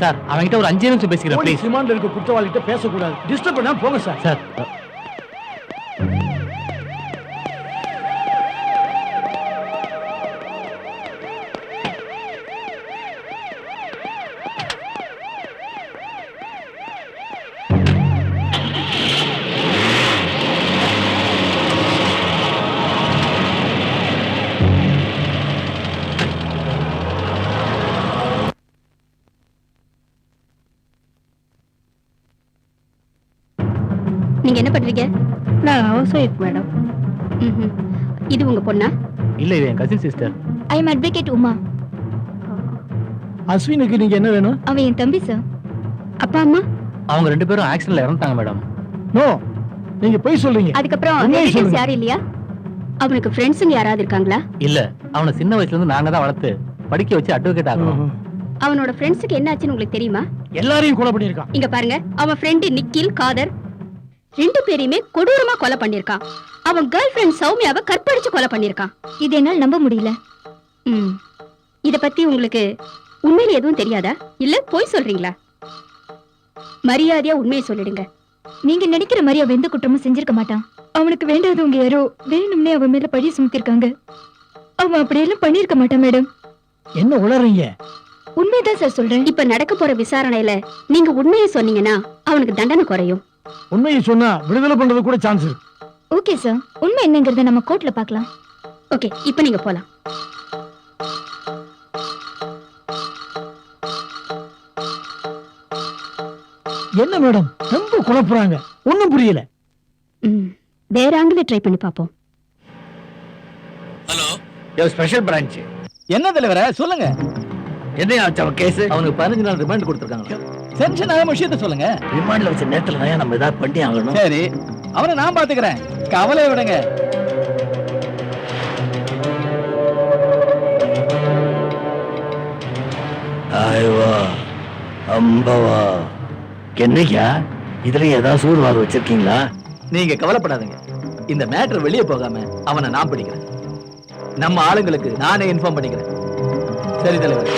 S17: சார் அவன்கிட்ட ஒரு 5 நிமிஷம் பேசிக்கிறேன் ப்ளீஸ்.
S1: ரிமாண்ட் இருக்க குற்றவாளிகிட்ட பேசக்கூடாது. டிஸ்டர்ப் பண்ணா போங்க சார்.
S17: சார்
S16: நீங்க என்ன பண்றீங்க?
S5: நான் ஹவுஸ் ஒய்ஃப் மேடம்.
S16: இது உங்க பொண்ணா?
S17: இல்ல, இது என் கசின் சிஸ்டர்.
S16: ஐ அம் அட்வொகேட் உமா.
S1: அஸ்வினுக்கு நீங்க என்ன வேணும்?
S16: அவன் என் தம்பி சார். அப்பா அம்மா
S17: அவங்க 2 பேரும் ஆக்சிடென்ட்ல இறந்துட்டாங்க மேடம்.
S1: நோ, நீங்க போய் சொல்றீங்க.
S16: அதுக்கப்புறம் ரிலேட்டிவ்ஸ் யாரும் இல்லையா? அவனுக்கு ஃப்ரெண்ட்ஸுங்க யாராவது இருக்காங்களா?
S17: இல்ல, அவனை சின்ன வயசுல இருந்து நாங்க தான் வளர்த்து படிக்க வச்சு அட்வொகேட் ஆகணும்.
S16: அவனோட ஃப்ரெண்ட்ஸுக்கு என்ன ஆச்சுன்னு உங்களுக்கு தெரியுமா?
S1: எல்லாரையும் கொலை பண்ணிருக்கான்.
S16: இங்க பாருங்க, அவன் ஃப்ரெண்ட் நிக்கில் காதர் 2 பேரையுமே கொடூரமா கொலை பண்ணிருக்கான். அவன் கேர்ள் ஃப்ரெண்ட் சௌமியாவை கற்பழிச்சு கொலை பண்ணிருக்கான். இது என்னால நம்ப முடியல. இத பத்தி உங்களுக்கு உண்மையில எதுவும் தெரியாதா? இல்ல போய் சொல்றீங்களா? மரியாதையா உண்மையை சொல்லிடுங்க.
S6: நீங்க நினைக்கிற மாதிரி அவன் எந்த குற்றமும் செஞ்சிருக்க மாட்டான். அவனுக்கு வேண்டாதவங்க யாரோ வேணும்னே அவன் மேல பழி சுமத்திருக்காங்க. அவன் அப்படியெல்லாம் பண்ணிருக்க மாட்டான் மேடம்.
S1: என்ன உளறீங்க?
S6: உண்மைதான் சார் சொல்றேன்.
S16: இப்ப நடக்க போற விசாரணையில நீங்க உண்மையை சொன்னீங்கன்னா அவனுக்கு தண்டனை குறையும்.
S1: உண்மையை சொன்னா விடுதலை பண்றது கூட சான்ஸ் இருக்கு.
S6: ஓகே சார், உண்மை என்னங்கறத நம்ம கோர்ட்ல பார்க்கலாம்.
S16: ஓகே, இப்போ நீங்க போலாம்.
S1: என்ன மேடம் ரொம்ப குழப்புறாங்க, ஒண்ணும் புரியல.
S16: வேற ஆங்கில ட்ரை பண்ணி பாப்போம்.
S21: Hello,
S17: special branch.
S4: என்ன தலைவரே சொல்லுங்க.
S17: என்ன ஆச்சு அவன் கேஸ்? அவனுக்கு 15 நாள் ரிமாண்ட் கொடுத்திருக்காங்க.
S4: டென்ஷன் ஆகாம விஷயத்தை சொல்லுங்க.
S17: ரிமாண்ட்ல வச்ச நேரத்துல தான் நம்ம ஏதாவது பண்ணி ஆகணும்.
S4: சரி, அவனை நான் பாத்துக்கிறேன், கவலை விடுங்க.
S17: ஆய்வா அம்பவா, என்னையா இதுல ஏதாவது சூடுவாது வச்சிருக்கீங்களா? நீங்க கவலைப்படாதீங்க, இந்த மேட்டர் வெளியே போகாம அவனை நான் பிடிக்கிறேன். நம்ம ஆளுங்களுக்கு நானே இன்ஃபார்ம் பண்ணிக்கிறேன். சரி தலைவர்.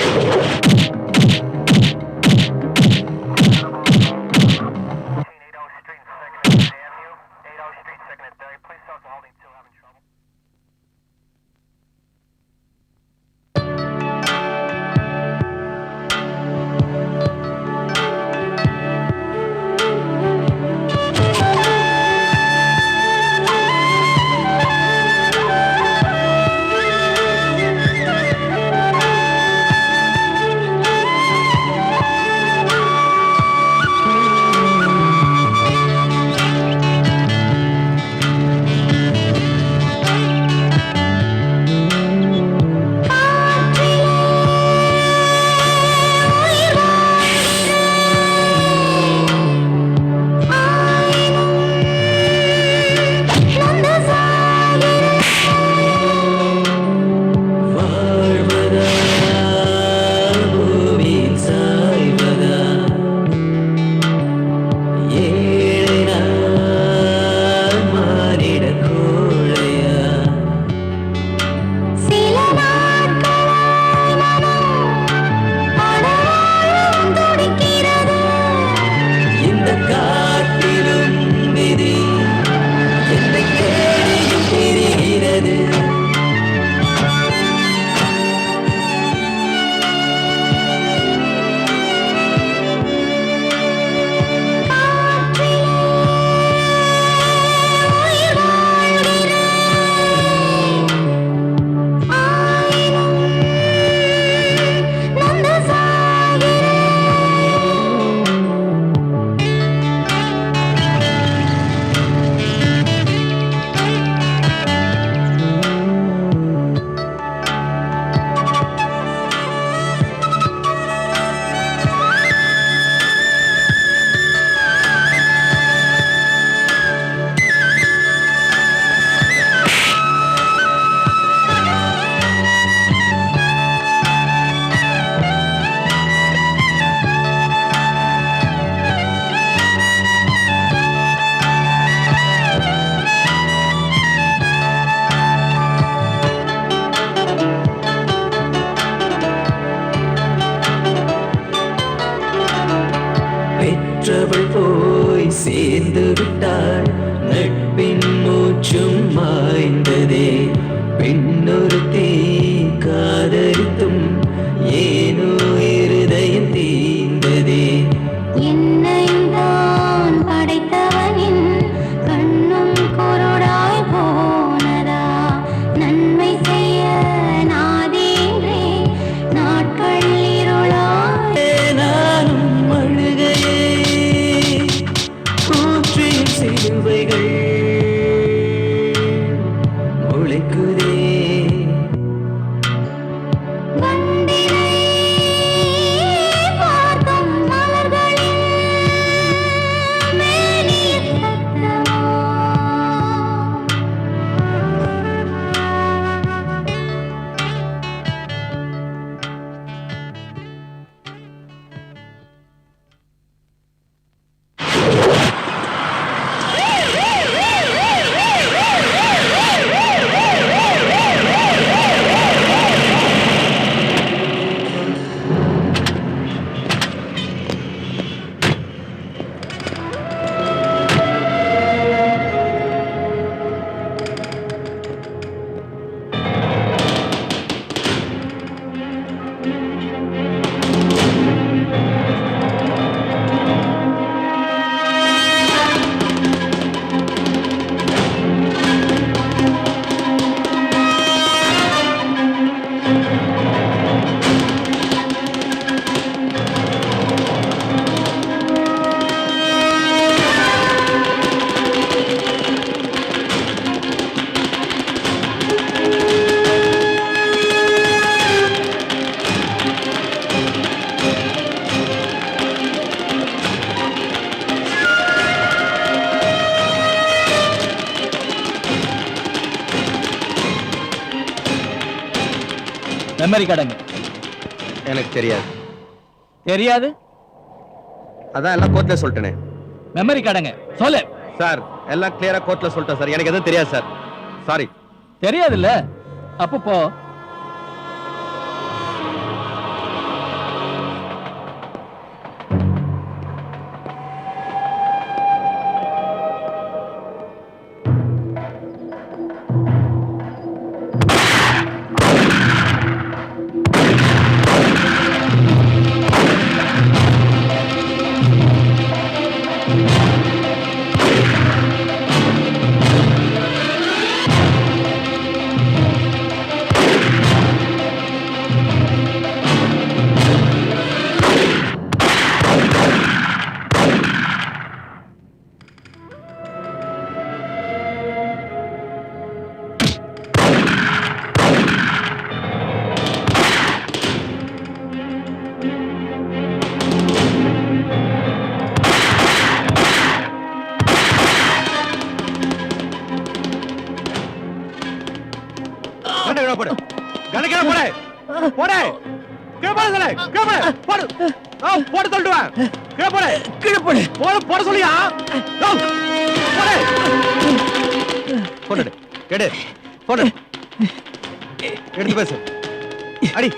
S8: சேர்ந்து விட்டாள் நட்பின் மூச்சும் மாய்ந்ததே பெண்ணொருத்தி காதலித்தும் ஏனோ இருதயம் தீர்ந்ததே
S20: என்னையும் தான் படைத்தவனின் கண்ணும் குருடாய் போனதா நன்மை செய்ய நாதேன்றே நாட்கள் இருளாய்
S8: நானும் அழுகையே கூற்றியும் சிலுவைகள் முளைக்குதே
S20: வண்டினை பார்க்கும் மலர்களின் மேனிய சத்தமோ
S18: மெமரி கார்டுங்க.
S9: எனக்கு தெரியாது.
S18: தெரியாது?
S9: அதான் எல்லாம் கோர்ட்ல சொல்லிட்டேனே.
S18: மெமரி கார்டுங்க. சொல்லு.
S9: சார் எல்லாம் கிளியரா கோர்ட்ல சொல்லிட்டேன் சார். எனக்கு எதுவும் தெரியாது சார். சாரி.
S18: தெரியாது இல்ல? அப்போ போ.
S9: எடுத்து பேசு. அடி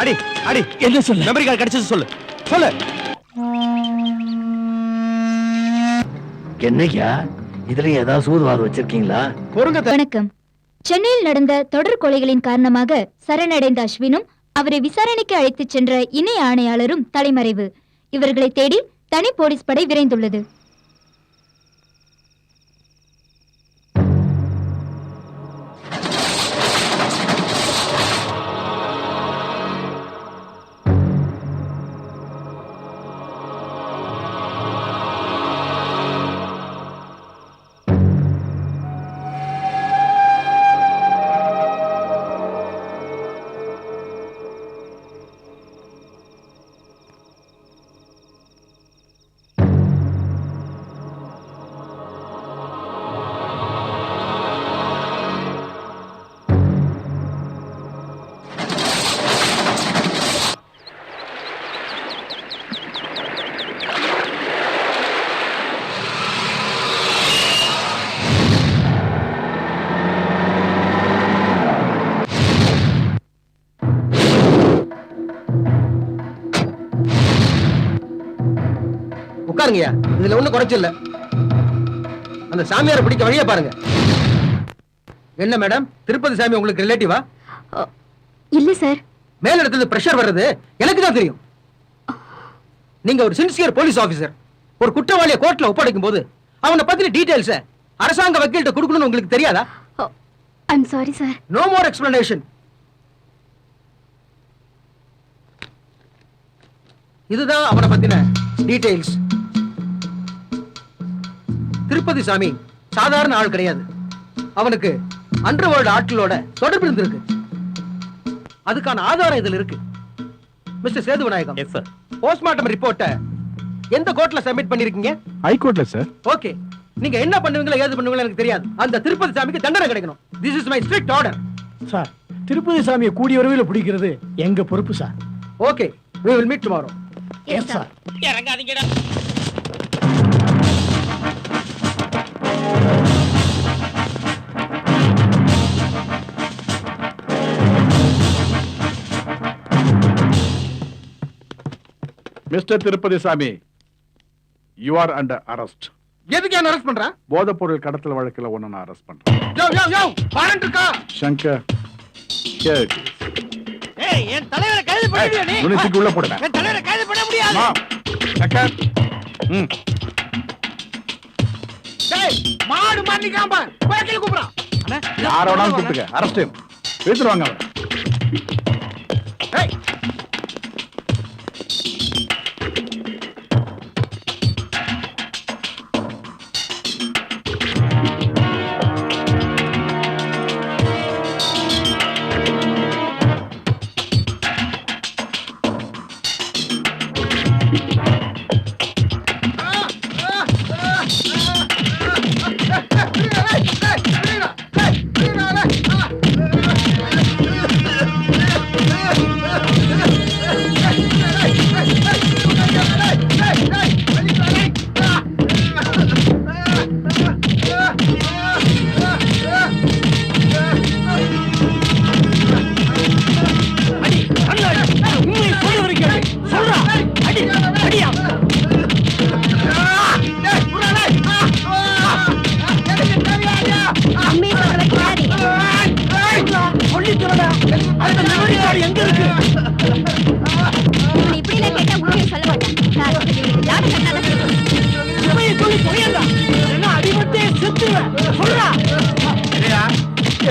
S9: அடி அடி.
S18: என்ன சொல்லு?
S9: மெமரி கார்டு கிடைச்சது சொல்லு. சொல்லு.
S17: என்னையா இதுல ஏதாவது சூதுவாது வச்சிருக்கீங்களா?
S20: வணக்கம். சென்னையில் நடந்த தொடர் கொலைகளின் காரணமாக சரணடைந்த அஸ்வினும் அவரை விசாரணைக்கு அழைத்துச் சென்ற இணை ஆணையாளரும் தலைமறைவு. இவர்களை தேடி தனி போலீஸ் படை விரைந்துள்ளது.
S2: உட்காருங்கய்யா, இதுல ஒண்ணும் குறைச்சு இல்ல. அந்த சாமியாரை பிடிக்க வழியை பாருங்க. என்ன மேடம், திருப்பதி சாமி உங்களுக்கு ரிலேட்டிவா?
S16: இல்ல சார்.
S2: மேல இடத்துல பிரஷர் வர்றது எனக்கு தான் தெரியும். நீங்க ஒரு சின்சியர் போலீஸ் ஆபீசர். ஒரு குற்றவாளியை கோர்ட்ல ஒப்படைக்கும் போது அவனை பத்தின டீடைல்ஸ் அரசாங்க வக்கீல்கிட்ட கொடுக்கணும்னு உங்களுக்கு தெரியாதா?
S16: I'm sorry sir.
S2: No more explanation. இதுதான் அவனை பத்தின டீடைல்ஸ். திருப்பதி சாமி சாதாரண ஆள் கிடையாது. அவனுக்கு அண்டர்வேர்ல்ட் ஆட்களோட தொடர்பு இருந்திருக்கு. அதுக்கான ஆதாரம் இதுல இருக்கு. Mister Sethu Vinayagam,
S21: yes sir.
S2: Postmortem ரிப்போர்ட்டை எந்த கோர்ட்ல சப்மிட் பண்ணிருக்கீங்க?
S11: ஹைகோர்ட்ல சார்.
S2: ஓகே. நீங்க என்ன பண்ணுவீங்களோ ஏது பண்ணுவீங்களோ எனக்கு தெரியாது. அந்த திருப்பதி சாமிக்கு தண்டனை கிடைக்கணும். This is my strict order.
S1: Sir, Tirupathi சாமியை கூடிய விரைவில் பிடிக்கிறது எங்க பொறுப்பு sir.
S2: Okay, we will meet tomorrow.
S1: Yes sir.
S10: இறங்காதீங்கடா.
S11: Mister Tirupathi Sami, you are under arrest.
S2: எதுக்கு என்ன அரெஸ்ட் பண்ற?
S11: போதைப் பொருள் கடத்தல் வழக்குல ஒண்ணு நான் அரெஸ்ட் பண்றேன்.
S2: யோ யோ யோ, வாரண்ட் இருக்கா?
S11: Shankar, here it is.
S10: ஏய், என் தலைவரை கைது பண்ணிடுவியா நீ?
S11: உன்னை தூக்கி உள்ள போடுங்க.
S10: என் தலைவரை கைது பண்ண முடியாது.
S11: சங்கர்,
S2: டேய், மாடு மன்னிக்காம வக்கீல கூப்பிடுறா.
S11: யார வேணாலும் கூப்பிடுங்க. அரெஸ்ட் எடுத்துருவாங்க அவரை.
S2: ஏய்,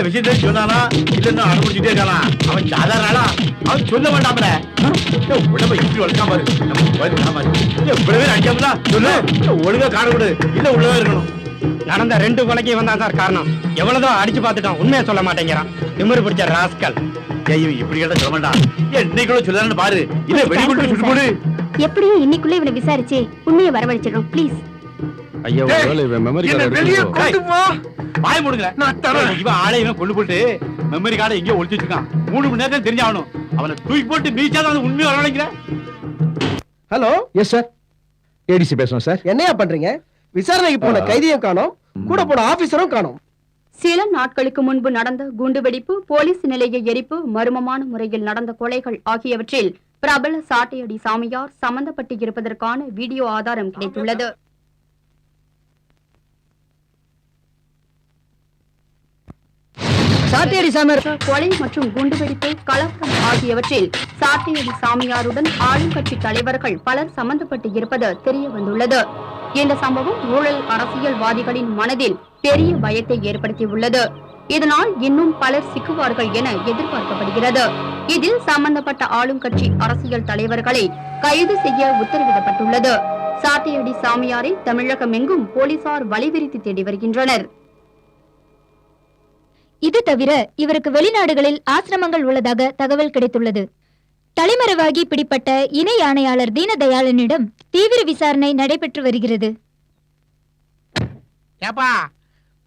S3: விஷயத்தை சொன்னானா இல்லன்னா அனுமதிச்சுட்டே இருக்கலாம். அவன் சாதாரண ஆளா? அவன் சொல்ல வேண்டாம்ல. உடம்பை இப்படி வளர்க்காம இவ்வளவே அடிக்காம சொல்லு. ஒழுங்கா காண விடு, இல்ல உள்ளதா இருக்கணும்.
S10: நடந்த 2 கொலைக்கு வந்தான் சார் காரணம். எவ்வளவுதான் அடிச்சு பார்த்துட்டோம், உண்மையை சொல்ல மாட்டேங்கிறான். திமிரு பிடிச்ச ராஸ்கல்.
S3: இப்படி கேட்டா சொல்ல வேண்டாம். என்னைக்குள்ள சொல்லலான்னு பாரு, இல்ல வெடிகுண்டு சுட்டு போடு.
S16: எப்படியும் இன்னைக்குள்ள இவனை விசாரிச்சு உண்மையை வரவழைச்சிடறோம் ப்ளீஸ்.
S9: ஐயா, ஒருவேளை இவன் மெமரி கார்டு
S2: வெளியே கொண்டு போ.
S3: வாய் மூடுங்க.
S2: நான் தரேன்.
S3: இவன் ஆளை இவன் கொண்டு போட்டு மெமரி கார்டை எங்கேயோ ஒளிச்சு வச்சிருக்கான். 3 மணி நேரத்துல தெரிஞ்சாகணும். அவனை தூக்கி போட்டு மீச்சாதான் உண்மையை வரவழைக்கிறேன்.
S2: ஹலோ.
S9: எஸ் சார், ஏடிசி பேசுறோம் சார்.
S2: என்னையா பண்றீங்க? விசாரணைக்கு போன கைதியும் காணோம், கூட போன ஆபீசரும் காணோம்.
S7: சில நாட்களுக்கு முன்பு நடந்த குண்டுவெடிப்பு, போலீஸ் நிலைய எரிப்பு, மர்மமான முறையில் நடந்த கொலைகள் ஆகியவற்றில் பிரபல சாட்டையடி சாமியார் சம்பந்தப்பட்டு இருப்பதற்கான வீடியோ ஆதாரம் கிடைத்துள்ளது.
S2: சாட்டையடி சாமியார்
S7: கொலை மற்றும் குண்டுவெடிப்பு, கலவரம் ஆகியவற்றில் சாட்டையடி சாமியாருடன் ஆளுங்கட்சி தலைவர்கள் பலர் சம்பந்தப்பட்டு இருப்பது தெரிய வந்துள்ளது. இந்த சம்பவம் ஊழல் அரசியல்வாதிகளின் மனதில் பெரிய பயத்தை ஏற்படுத்தியுள்ளது. இதனால் இன்னும் பலர் சிக்குவார்கள் என எதிர்பார்க்கப்படுகிறது. இதில் சம்பந்தப்பட்ட ஆளுங்கட்சி அரசியல் தலைவர்களை கைது செய்ய உத்தரவிடப்பட்டுள்ளது. சாட்டையடி சாமியாரை தமிழகம் எங்கும் போலீசார் வழிவிரித்து தேடி வருகின்றனர்.
S20: இது தவிர இவருக்கு வெளிநாடுகளில் ஆசிரமங்கள் உள்ளதாக தகவல் கிடைத்துள்ளது. தலைமறைவாகி பிடிப்பட்ட இணை ஆணையாளர் தீனதயாளனிடம் தீவிர விசாரணை நடைபெற்று வருகிறது.
S10: ஏப்பா,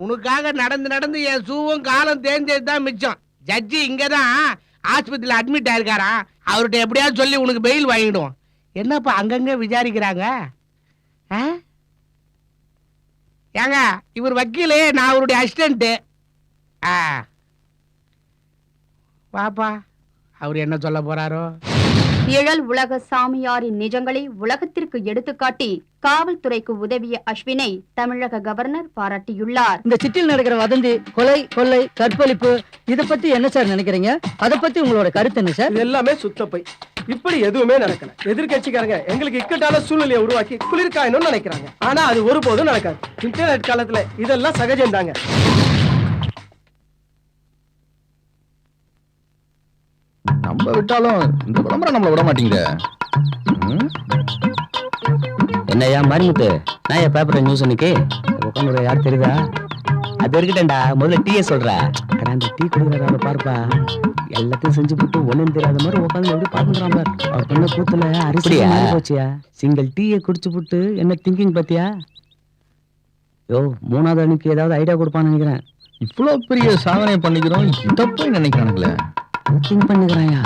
S10: உனக்காக நடந்து நடந்து என் சூவும் காலம் தேஞ்சதுதான் மிச்சம். ஜட்ஜி இங்கதான் ஆஸ்பத்திரியில அட்மிட் ஆயிருக்காரா. அவர்கிட்ட எப்படியாவது சொல்லி உனக்கு பெயில் வாங்கிடுவோம். என்னப்பா அங்கங்க விசாரிக்கிறாங்க? ஏங்க, இவர் வக்கீலு, நான் அவருடைய அசிஸ்டன்ட். வாப்பா, அவர் என்ன சொல்ல போறாரோ?
S7: நிழல் உலக சாமியாரின் நிஜங்களை உலகத்திற்கு எடுத்துக்காட்டி காவல்துறைக்கு உதவிய அஸ்வினை தமிழக கவர்னர் பாராட்டியுள்ளார்.
S14: இந்த சிட்டில் நடக்கிற வதந்தி, கொலை, கொள்ளை, கற்பழிப்பு இத பத்தி என்ன சார் நினைக்கிறீங்க? அத பத்தி உங்களோட கருத்து என்ன சார்?
S2: இது எல்லாமே சுத்தப்பை. இப்படி எதுவுமே நடக்கல. எதிர்கட்சிக்காரங்க எங்களுக்கு இக்கட்டான சூழ்நிலையை உருவாக்கி குளிர்காயணும்னு நினைக்கிறாங்க. ஆனா அது ஒருபோதும் நடக்காது. இன்டர்நெட் காலத்துல இதெல்லாம் சகஜம் தாங்க.
S9: நம்ம விட்டாலும் இந்த விளம்பரம் நம்மள விட மாட்டீங்க.
S10: என்னையா மரிமுத்து, நான் என் பேப்பர்ல நியூஸ் அன்னைக்கு உட்காந்து யார் தெரியுதா? அது இருக்கட்டேன்டா, முதல்ல டீயை சொல்ற. அந்த டீ குடிக்கிறாரு பாருப்பா, எல்லாத்தையும் செஞ்சு போட்டு ஒண்ணும் தெரியாத மாதிரி உட்காந்து எப்படி பாக்குறான் பாரு. அவர் பண்ண கூத்துல அரிசி போச்சியா. சிங்கிள் டீயை குடிச்சு போட்டு என்ன திங்கிங் பாத்தியா? யோ, மூணாவது அன்னைக்கு ஏதாவது ஐடியா கொடுப்பான்னு நினைக்கிறேன்.
S9: இவ்வளவு பெரிய சாதனை பண்ணிக்கிறோம், இத போய் நினைக்கிறானுங்களே.
S10: திங்க் பண்ணுகிறாயா?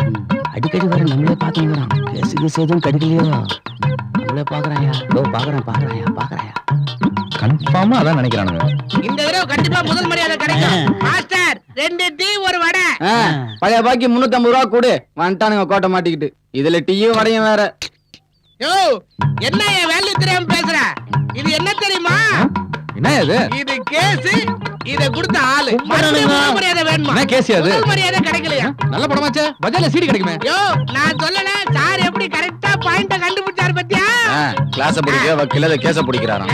S10: அடிக்கடி வர நம்மளே பாத்துக்கிறான். கேசு எதுவும் கிடைக்கலையோ நம்மளே பாக்குறாயா? ஓ, பாக்குறாயா
S9: கன்ஃபார்மா அதான் நினைக்கிறானுங்க.
S10: இந்த தடவை கண்டிப்பா முதல் மரியாதை கிடைக்கும். மாஸ்டர், 2 டீ ஒரு வடை.
S19: பழைய பாக்கி 350 ரூபா கொடு. வந்துட்டானுங்க கோட்டை மாட்டிக்கிட்டு. இதுல டீயும் வடையும் வேற.
S10: யோ, என்ன என் வேல்யூ தெரியாம பேசுற? இது என்ன தெரியுமா?
S9: என்ன இது?
S10: இது கேஸ். இத கொடுத்த ஆளு முதல் மரியாதை வேணுமா?
S9: என்ன கேஸ் அது?
S10: முதல் மரியாதை கிடைக்கலையா?
S9: நல்ல படமாச்சே, பஜார்ல சீடி கிடைக்குமே.
S10: யோ, நான் சொல்லல, சார் எப்படி கரெக்டா பாயிண்ட கண்டுபிடிச்சாரு பத்தியா?
S19: கிளாஸ் படிக்க வக்கீல கேஸ பிடிக்கிறாராம்.